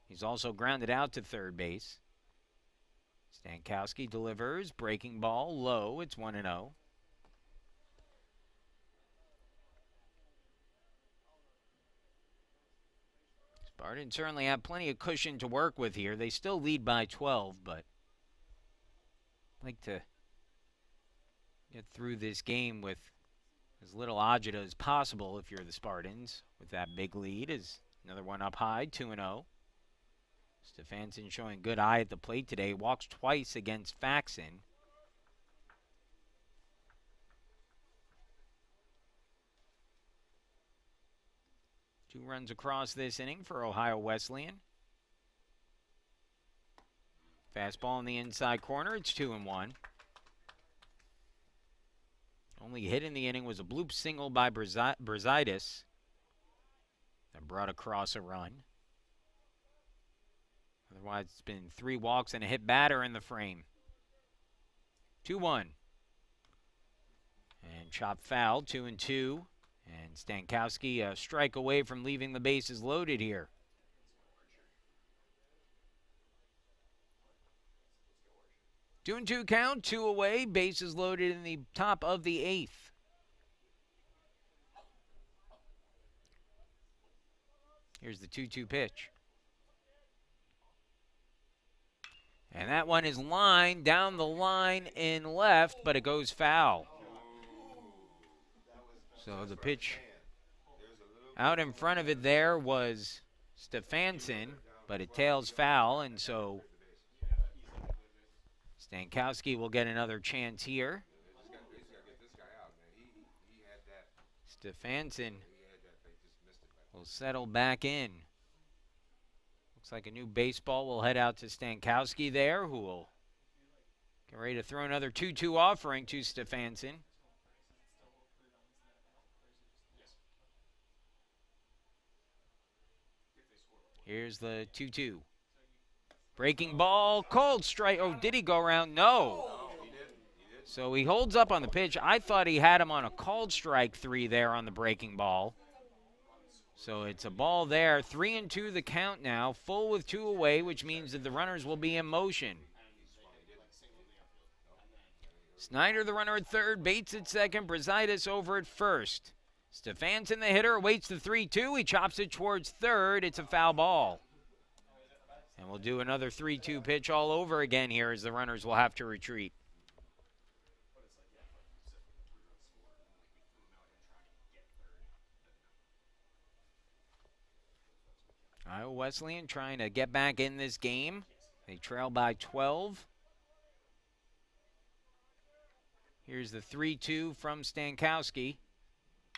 He's also grounded out to third base. Stankowski delivers, breaking ball, low. It's 1-0. Spartans certainly have plenty of cushion to work with here. They still lead by 12, but like to get through this game with as little agita as possible if you're the Spartans. With that big lead is another one up high, 2-0. Stefanson showing good eye at the plate today. Walks twice against Faxon. Two runs across this inning for Ohio Wesleyan. Fastball in the inside corner. It's 2-1. Only hit in the inning was a bloop single by Brositis that brought across a run. Otherwise, it's been 3 walks and a hit batter in the frame. 2-1. And chop foul, 2-2. And Stankowski a strike away from leaving the bases loaded here. Two and two count, 2 away, bases loaded in the top of the 8th. Here's the 2-2 pitch. And that one is lined down the line in left, but it goes foul. So the pitch out in front of it there was Stefanson, but it tails foul, and so Stankowski will get another chance here. Stefanson will settle back in. Looks like a new baseball will head out to Stankowski there, who will get ready to throw another 2-2 offering to Stefanson. Here's the 2-2. Breaking ball, cold strike. Oh, did he go around? No. So he holds up on the pitch. I thought he had him on a called strike 3 there on the breaking ball. So it's a ball there. 3-2 the count now. Full with 2 away, which means that the runners will be in motion. Snyder, the runner at third. Bates at second. Brazaitis over at first. Stefanson, the hitter, awaits the 3-2. He chops it towards third. It's a foul ball. And we'll do another 3-2 pitch all over again here as the runners will have to retreat. Iowa Wesleyan trying to get back in this game. They trail by 12. Here's the 3-2 from Stankowski.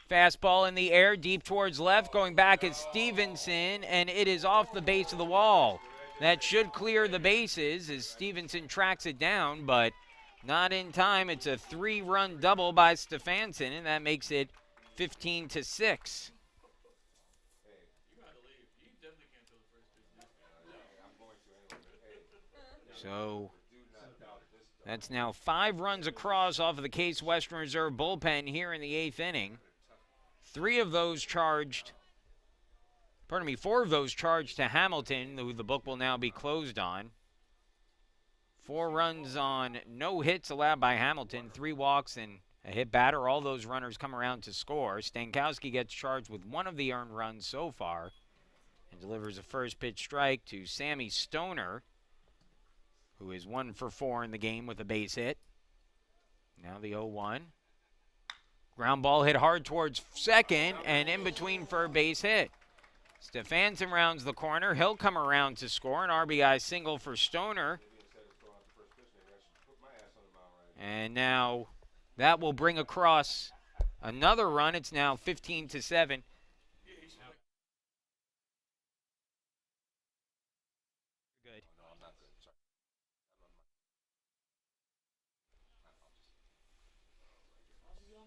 Fastball in the air, deep towards left. Going back is Stevenson, and it is off the base of the wall. That should clear the bases as Stevenson tracks it down, but not in time. It's a 3-run double by Stefanson, and that makes it 15-6. So that's now 5 runs across off of the Case Western Reserve bullpen here in the 8th inning. 4 of those charged to Hamilton, who the book will now be closed on. 4 runs on no hits allowed by Hamilton, 3 walks and a hit batter. All those runners come around to score. Stankowski gets charged with 1 of the earned runs so far and delivers a first pitch strike to Sammy Stoner, who is 1 for 4 in the game with a base hit. Now the 0-1. Ground ball hit hard towards second and in between for a base hit. Stefanson rounds the corner. He'll come around to score. An RBI single for Stoner. And now that will bring across another run. It's now 15-7. Good.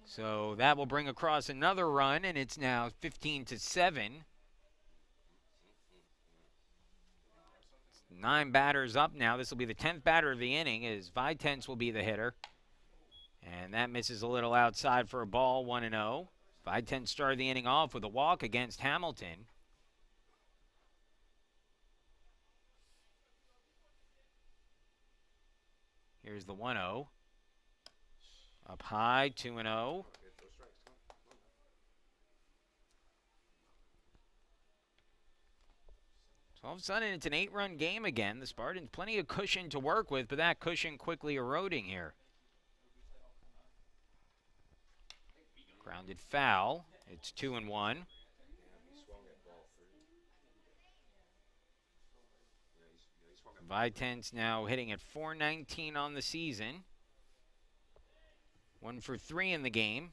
So that will bring across another run, and it's now 15-7. 9 batters up now. This will be the 10th batter of the inning, as Vitens will be the hitter. And that misses a little outside for a ball, 1-0. Vitens started the inning off with a walk against Hamilton. Here's the 1-0. Up high, 2-0. So all of a sudden, it's an 8-run game again. The Spartans plenty of cushion to work with, but that cushion quickly eroding here. Grounded foul. It's 2-1. Vitens now hitting at .419 on the season. 1 for 3 in the game.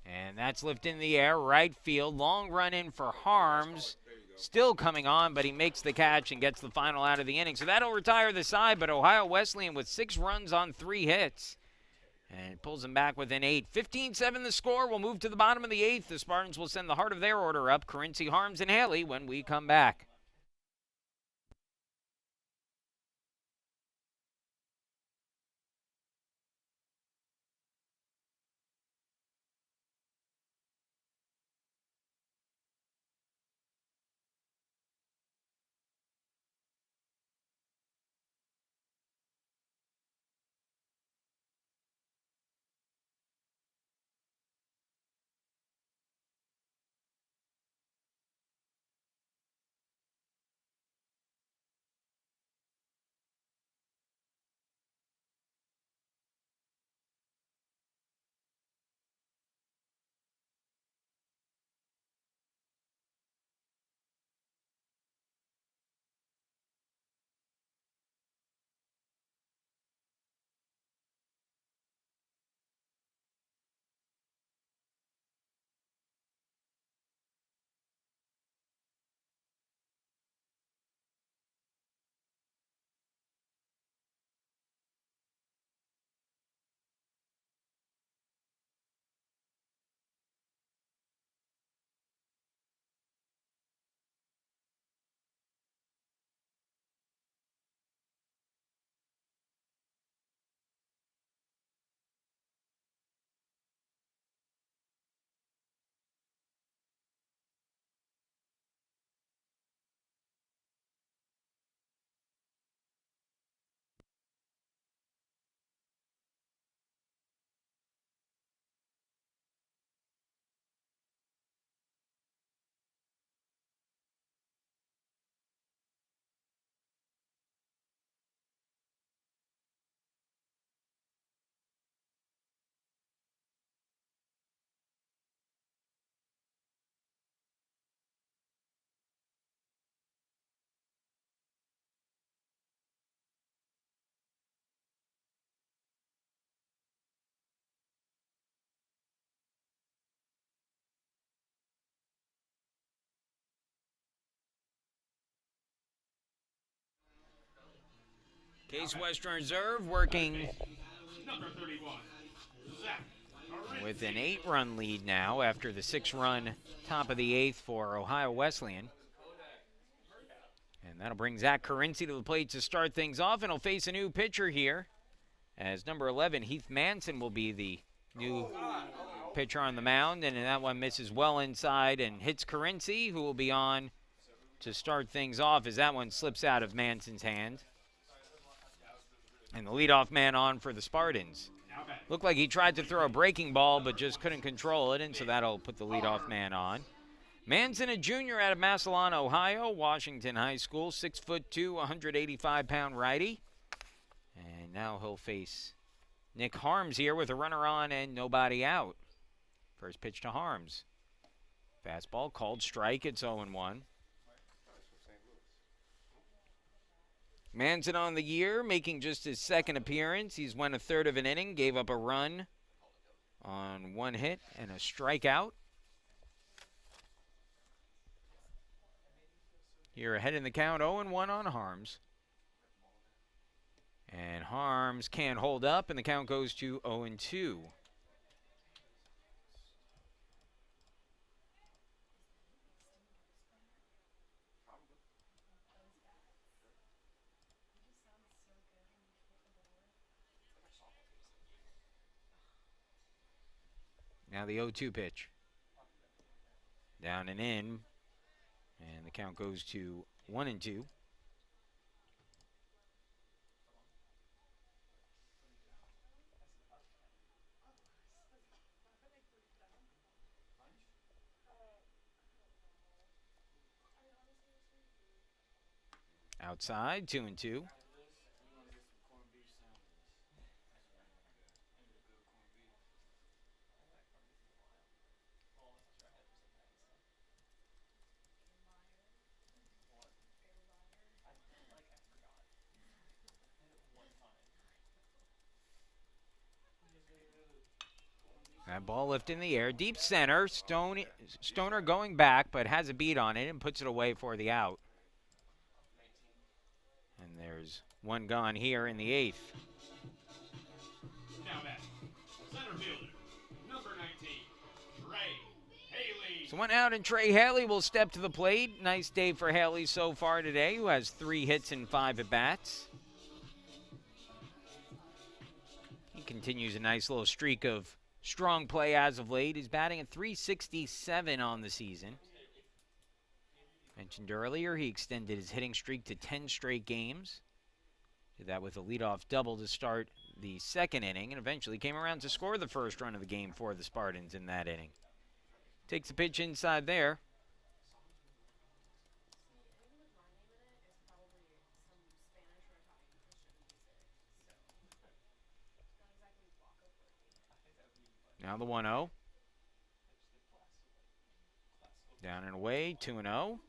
And that's lifted in the air, right field. Long run in for Harms. Still coming on, but he makes the catch and gets the final out of the inning. So that'll retire the side, but Ohio Wesleyan with 6 runs on 3 hits. And pulls them back within 8. 15-7 the score. We'll move to the bottom of the 8th. The Spartans will send the heart of their order up. Carinci, Harms, and Haley when we come back. Case Western Reserve working Number 31, Zach with an Carinci. 8-run lead now after the 6-run top of the 8th for Ohio Wesleyan. And that'll bring Zach Carinci to the plate to start things off, and he'll face a new pitcher here, as number 11, Heath Manson, will be the new pitcher on the mound, and that one misses well inside and hits Carinci, who will be on to start things off as that one slips out of Manson's hand. And the leadoff man on for the Spartans. Now batting. Looked like he tried to throw a breaking ball, but just couldn't control it, and so that'll put the leadoff man on. Manson, a junior out of Massillon, Ohio, Washington High School, 6'2", 185-pound righty. And now he'll face Nick Harms here with a runner on and nobody out. First pitch to Harms. Fastball called strike. It's 0-1. Manson on the year, making just his second appearance. He's went a third of an inning, gave up a run on 1 hit and a strikeout. Here ahead in the count, 0-1 on Harms. And Harms can't hold up, and the count goes to 0-2. Now the 0-2 pitch. Down and in. And the count goes to 1-2. Outside, 2-2. That ball lifted in the air, deep center. Stoner going back, but has a beat on it and puts it away for the out. And there's one gone here in the 8th. Now batting. Center fielder, number 19, Trey Haley. So one out, and Trey Haley will step to the plate. Nice day for Haley so far today, who has 3 hits and 5 at-bats. He continues a nice little streak of strong play as of late. He's batting at .367 on the season. Mentioned earlier, he extended his hitting streak to 10 straight games. Did that with a leadoff double to start the 2nd inning, and eventually came around to score the first run of the game for the Spartans in that inning. Takes the pitch inside there. Now the 1-0. Down and away, 2-0.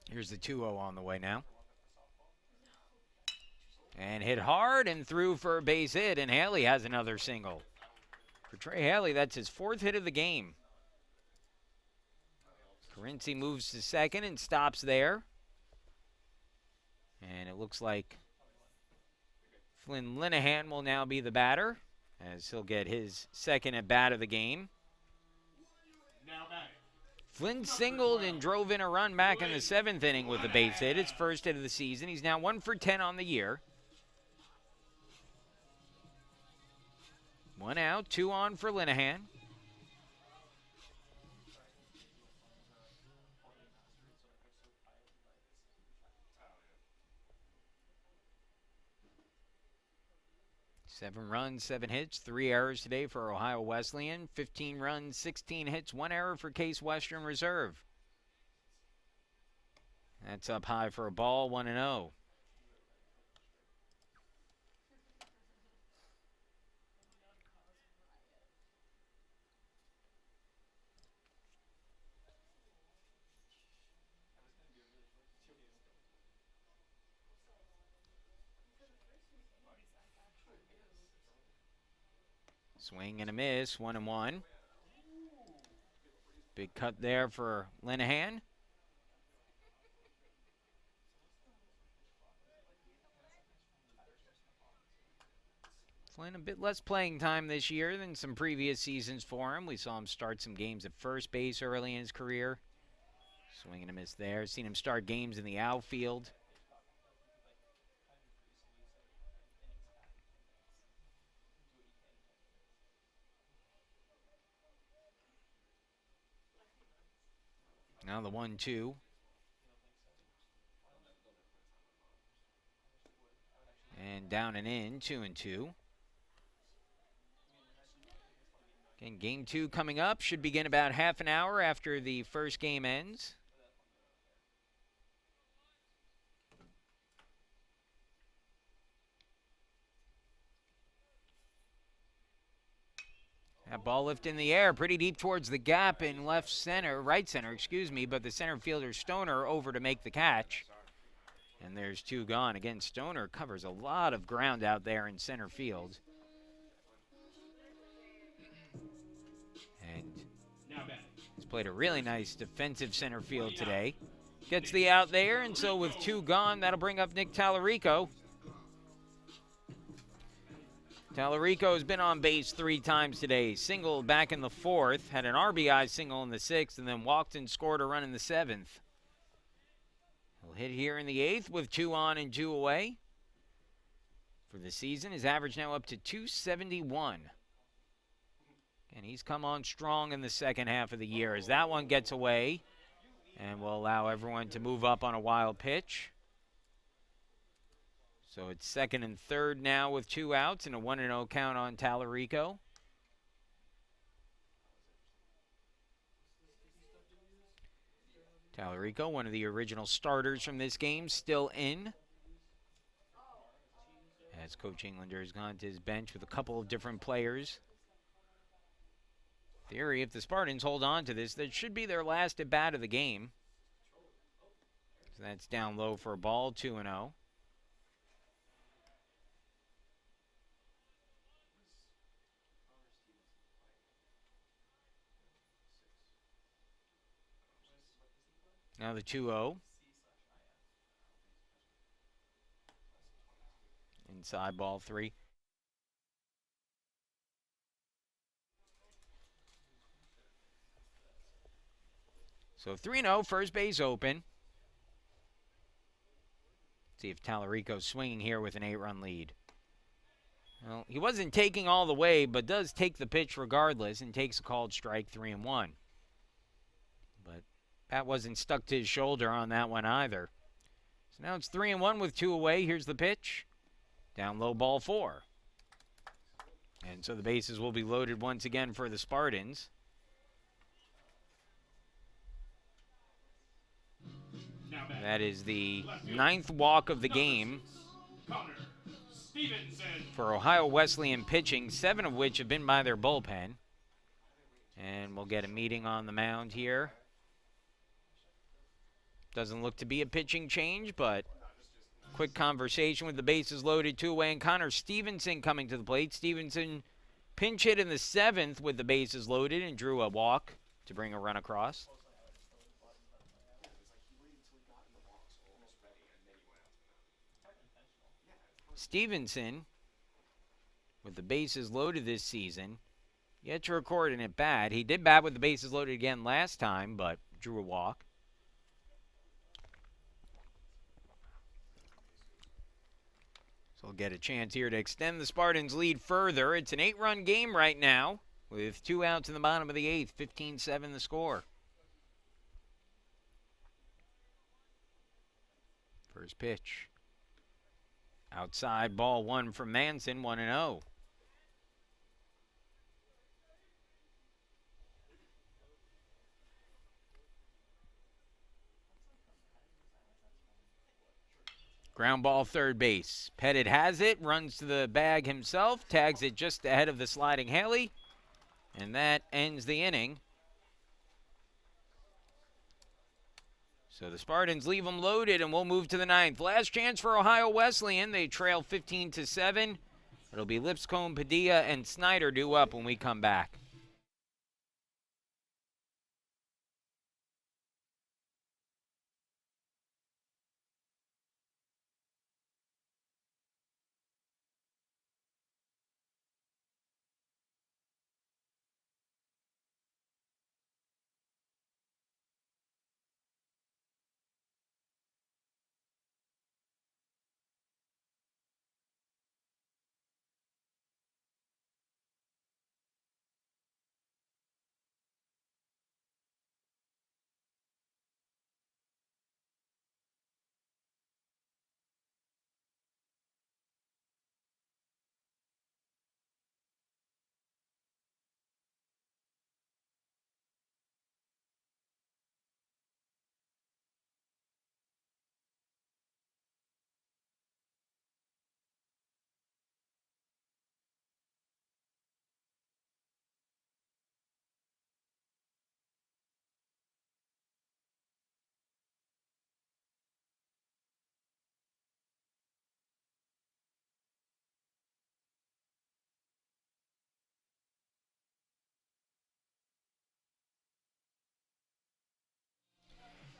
Here's the 2-0 on the way now. And hit hard and through for a base hit, and Haley has another single. For Trey Haley, that's his 4th hit of the game. Carinci moves to second and stops there. And it looks like Flynn Linehan will now be the batter, as he'll get his 2nd at-bat of the game. Now batting. Flynn singled and drove in a run back in the 7th inning with a base hit. His 1st hit of the season. He's now 1 for 10 on the year. 1 out, 2 on for Linehan. Seven runs, 7 hits, 3 errors today for Ohio Wesleyan. 15 runs, 16 hits, 1 error for Case Western Reserve. That's up high for a ball, 1-0. Swing and a miss, 1-1. Big cut there for Linehan. Flynn a bit less playing time this year than some previous seasons for him. We saw him start some games at first base early in his career. Swing and a miss there. Seen him start games in the outfield. Now the 1-2. And down and in, 2-2. Again, game 2 coming up. Should begin about half an hour after the first game ends. That ball lifted in the air pretty deep towards the gap in right center, excuse me, but the center fielder Stoner over to make the catch. And there's 2 gone. Again, Stoner covers a lot of ground out there in center field. And he's played a really nice defensive center field today. Gets the out there, and so with 2 gone, that'll bring up Nick Tallarico. Tallarico has been on base 3 times today. Singled back in the 4th, had an RBI single in the 6th, and then walked and scored a run in the 7th. He'll hit here in the 8th with 2 on and 2 away. For the season, his average now up to 271. And he's come on strong in the second half of the year as that one gets away. And will allow everyone to move up on a wild pitch. So it's 2nd and 3rd now with 2 outs and a 1-0 count on Tallarico. Tallarico, one of the original starters from this game, still in. As Coach Englander has gone to his bench with a couple of different players. Theory, if the Spartans hold on to this, that should be their last at bat of the game. So that's down low for a ball, 2-0. Now the 2-0. Inside ball 3. So 3-0, first base open. See if Tallarico's swinging here with an 8-run lead. Well, he wasn't taking all the way, but does take the pitch regardless and takes a called strike, 3-1. But that wasn't stuck to his shoulder on that one either. So now it's 3-1 with 2 away. Here's the pitch. Down low, ball 4. And so the bases will be loaded once again for the Spartans. That is the 9th walk of the game for Ohio Wesleyan pitching, 7 of which have been by their bullpen. And we'll get a meeting on the mound here. Doesn't look to be a pitching change, but quick conversation with the bases loaded, 2 away, and Connor Stevenson coming to the plate. Stevenson pinch hit in the 7th with the bases loaded and drew a walk to bring a run across. Stevenson, with the bases loaded this season, yet to record an at bat. He did bat with the bases loaded again last time, but drew a walk. So we'll get a chance here to extend the Spartans' lead further. It's an 8-run game right now, with 2 outs in the bottom of the 8th, 15-7 the score. First pitch. Outside, ball 1 from Manson, 1-0. Ground ball, third base. Pettit has it, runs to the bag himself, tags it just ahead of the sliding Haley, and that ends the inning. So the Spartans leave them loaded, and we'll move to the 9th. Last chance for Ohio Wesleyan. They trail 15-7. It'll be Lipscomb, Padilla, and Snyder due up when we come back.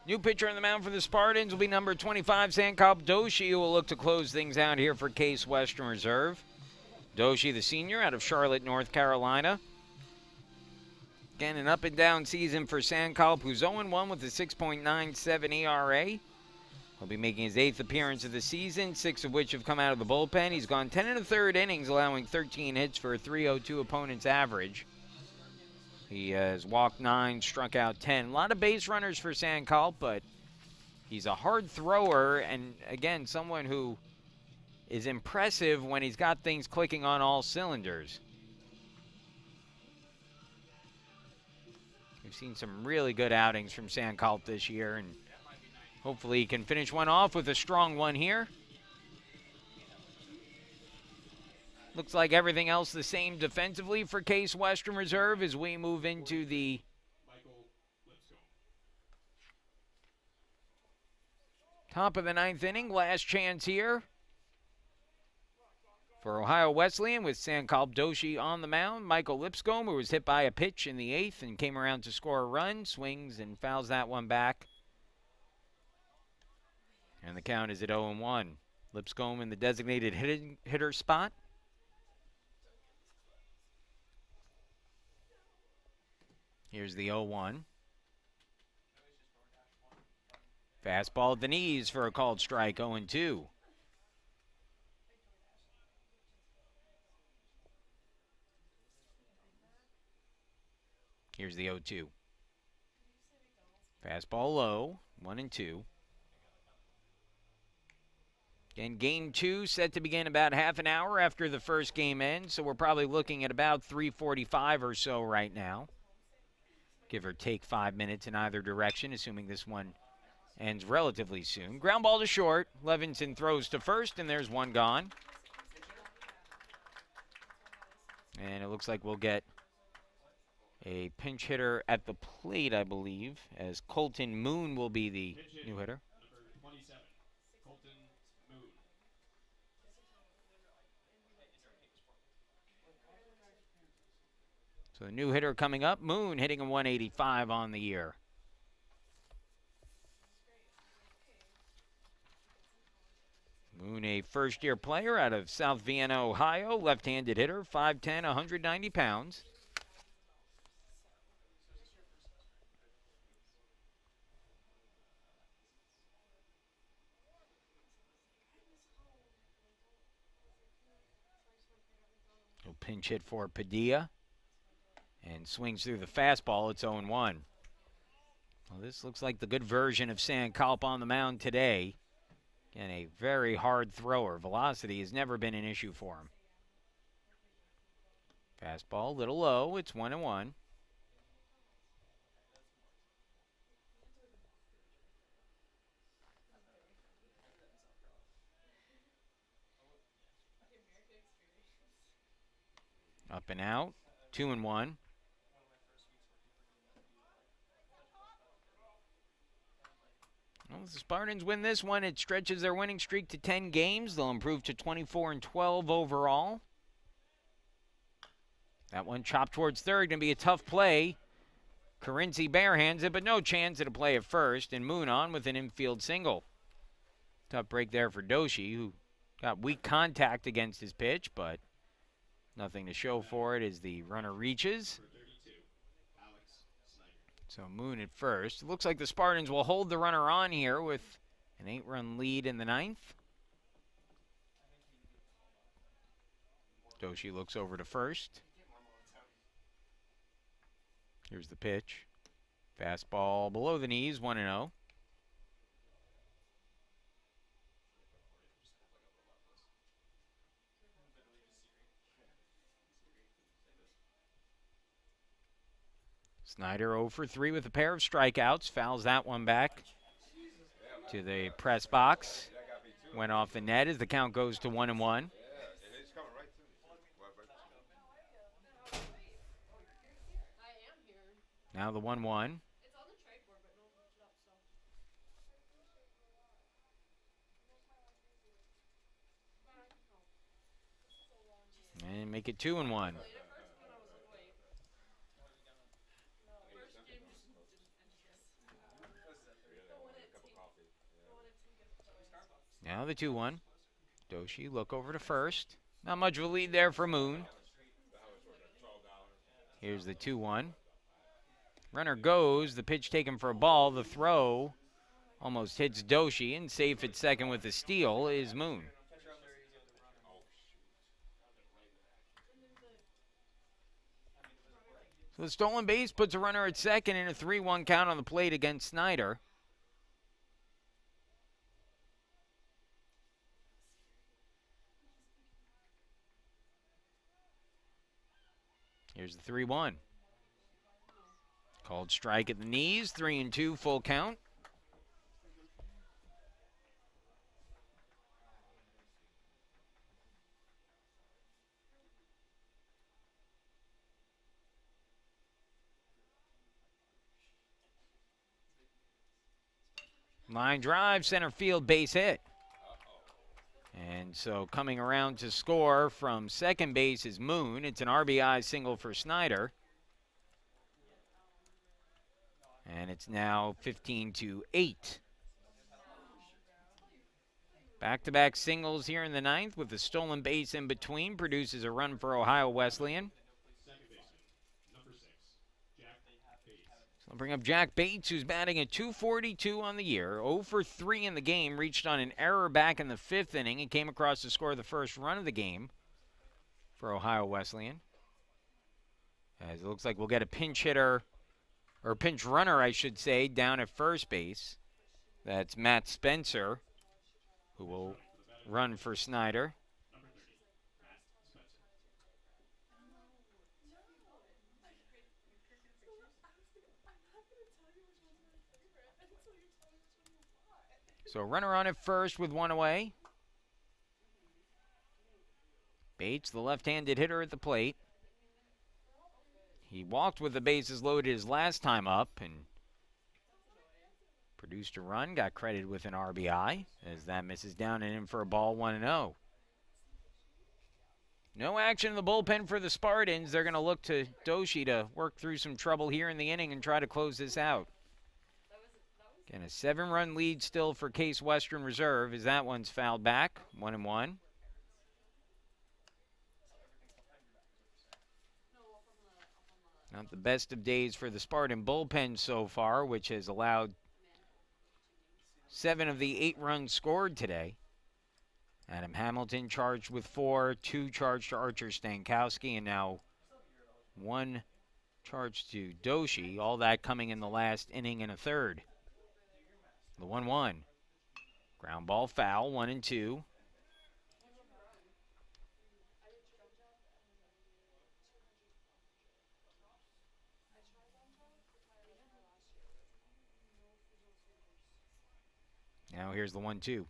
New pitcher on the mound for the Spartans will be number 25, Sankop Doshi, who will look to close things out here for Case Western Reserve. Doshi, the senior, out of Charlotte, North Carolina. Again, an up-and-down season for Sankop, who's 0-1 with a 6.97 ERA. He'll be making his 8th appearance of the season, 6 of which have come out of the bullpen. He's gone 10 1/3 innings, allowing 13 hits for a 3.02 opponent's average. He has walked 9, struck out 10. A lot of base runners for Sankop, but he's a hard thrower, and again, someone who is impressive when he's got things clicking on all cylinders. We've seen some really good outings from Sankop this year, and hopefully he can finish one off with a strong one here. Looks like everything else the same defensively for Case Western Reserve as we move into the top of the 9th inning. Last chance here for Ohio Wesleyan with Sankop Doshi on the mound. Michael Lipscomb, who was hit by a pitch in the 8th and came around to score a run, swings and fouls that one back. And the count is at 0-1. Lipscomb in the designated hitter spot. Here's the 0-1. Fastball at the knees for a called strike, 0-2. Here's the 0-2. Fastball low, 1-2. And game 2 set to begin about half an hour after the first game ends, so we're probably looking at about 3:45 or so right now. Give or take 5 minutes in either direction, assuming this one ends relatively soon. Ground ball to short. Levinson throws to first, and there's one gone. And it looks like we'll get a pinch hitter at the plate, I believe, as Colton Moon will be the new hitter. Number 27, Colton Moon. So the new hitter coming up, Moon hitting a 185 on the year. Moon, a first-year player out of South Vienna, Ohio, left-handed hitter, 5'10", 190 pounds. He'll pinch hit for Padilla and swings through the fastball. It's 0-1. Well, this looks like the good version of Sankop on the mound today. And a very hard thrower. Velocity has never been an issue for him. Fastball, a little low. It's 1-1. Up and out. 2-1. Well, if the Spartans win this one, it stretches their winning streak to 10 games. They'll improve to 24-12 overall. That one chopped towards third. Going to be a tough play. Carinci barehands it, but no chance at a play at first. And Moon on with an infield single. Tough break there for Doshi, who got weak contact against his pitch, but nothing to show for it as the runner reaches. So Moon at first. It looks like the Spartans will hold the runner on here with an 8-run lead in the ninth. Doshi looks over to first. Here's the pitch. Fastball below the knees, 1-0. Snyder 0 for 3 with a pair of strikeouts. Fouls that one back to the press box. Went off the net as the count goes to 1-1. Now the 1-1. And make it 2-1. Now the 2-1. Doshi look over to first. Not much of a lead there for Moon. Here's the 2-1. Runner goes. The pitch taken for a ball. The throw almost hits Doshi, and safe at second with the steal is Moon. So the stolen base puts a runner at second in a 3-1 count on the plate against Snyder. Here's the 3-1. Called strike at the knees, 3-2, full count. Line drive, center field, base hit. And so coming around to score from second base is Moon. It's an RBI single for Snyder. And it's now 15-8. Back-to-back singles here in the ninth with the stolen base in between. Produces a run for Ohio Wesleyan. So I'll bring up Jack Bates, who's batting at .242 on the year. 0 for 3 in the game. Reached on an error back in the fifth inning and came across to score the first run of the game for Ohio Wesleyan. As it looks like we'll get a pinch hitter, or pinch runner, I should say, down at first base. That's Matt Spencer, who will run for Snyder. So runner on at first with one away. Bates, the left-handed hitter at the plate. He walked with the bases loaded his last time up and produced a run, got credited with an RBI as that misses down and in for a ball, 1-0. No action in the bullpen for the Spartans. They're going to look to Doshi to work through some trouble here in the inning and try to close this out. Again, a 7-run lead still for Case Western Reserve as that one's fouled back, 1-1. Not the best of days for the Spartan bullpen so far, which has allowed 7 of the 8 runs scored today. Adam Hamilton charged with 4, 2 charged to Archer Stankowski, and now 1 charged to Doshi. All that coming in the last inning and a third. The 1-1. Ground ball foul, 1-2. Now here's the 1-2.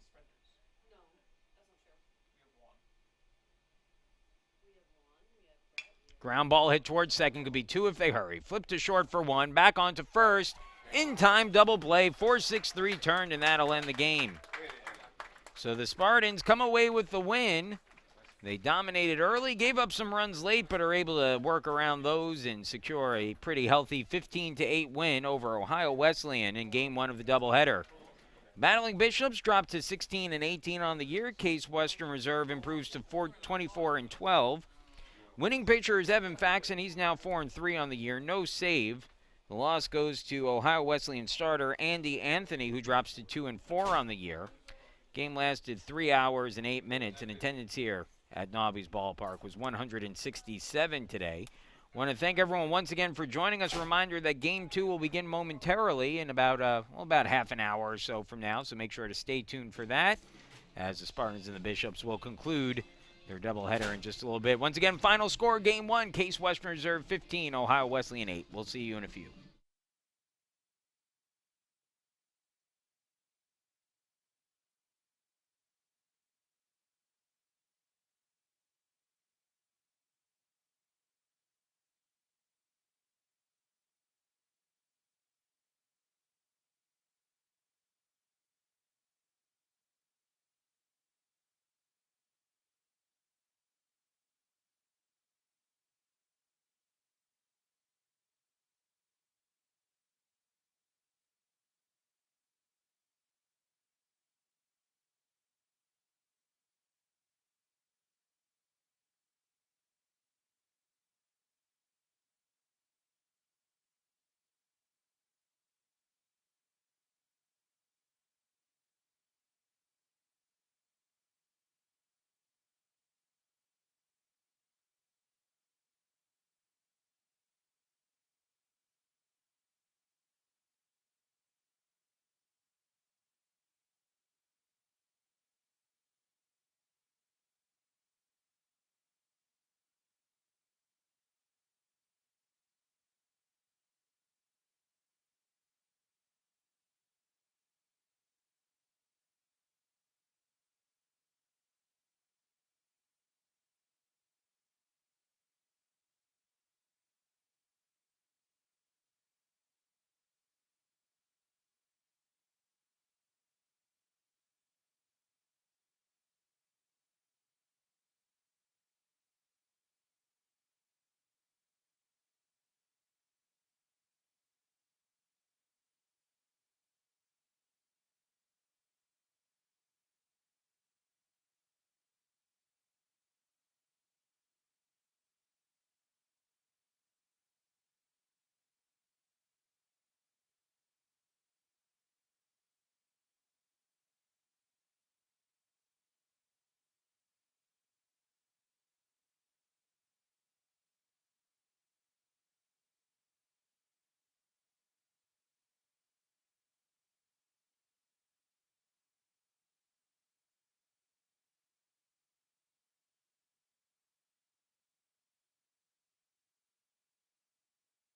Ground ball hit towards second. Could be 2 if they hurry. Flip to short for 1. Back onto first. In time, double play. 4-6-3 turned, and that'll end the game. So the Spartans come away with the win. They dominated early, gave up some runs late, but are able to work around those and secure a pretty healthy 15-8 win over Ohio Wesleyan in Game 1 of the doubleheader. Battling Bishops dropped to 16-18 on the year. Case Western Reserve improves to 24-12. Winning pitcher is Evan Faxon. He's now 4-3 on the year. No save. The loss goes to Ohio Wesleyan starter Andy Anthony, who drops to 2-4 on the year. Game lasted 3 hours and 8 minutes, and attendance here at Nobby's Ballpark was 167 today. Want to thank everyone once again for joining us. A reminder that Game 2 will begin momentarily in about half an hour or so from now, so make sure to stay tuned for that, as the Spartans and the Bishops will conclude their doubleheader in just a little bit. Once again, final score, Game 1, Case Western Reserve 15, Ohio Wesleyan 8. We'll see you in a few.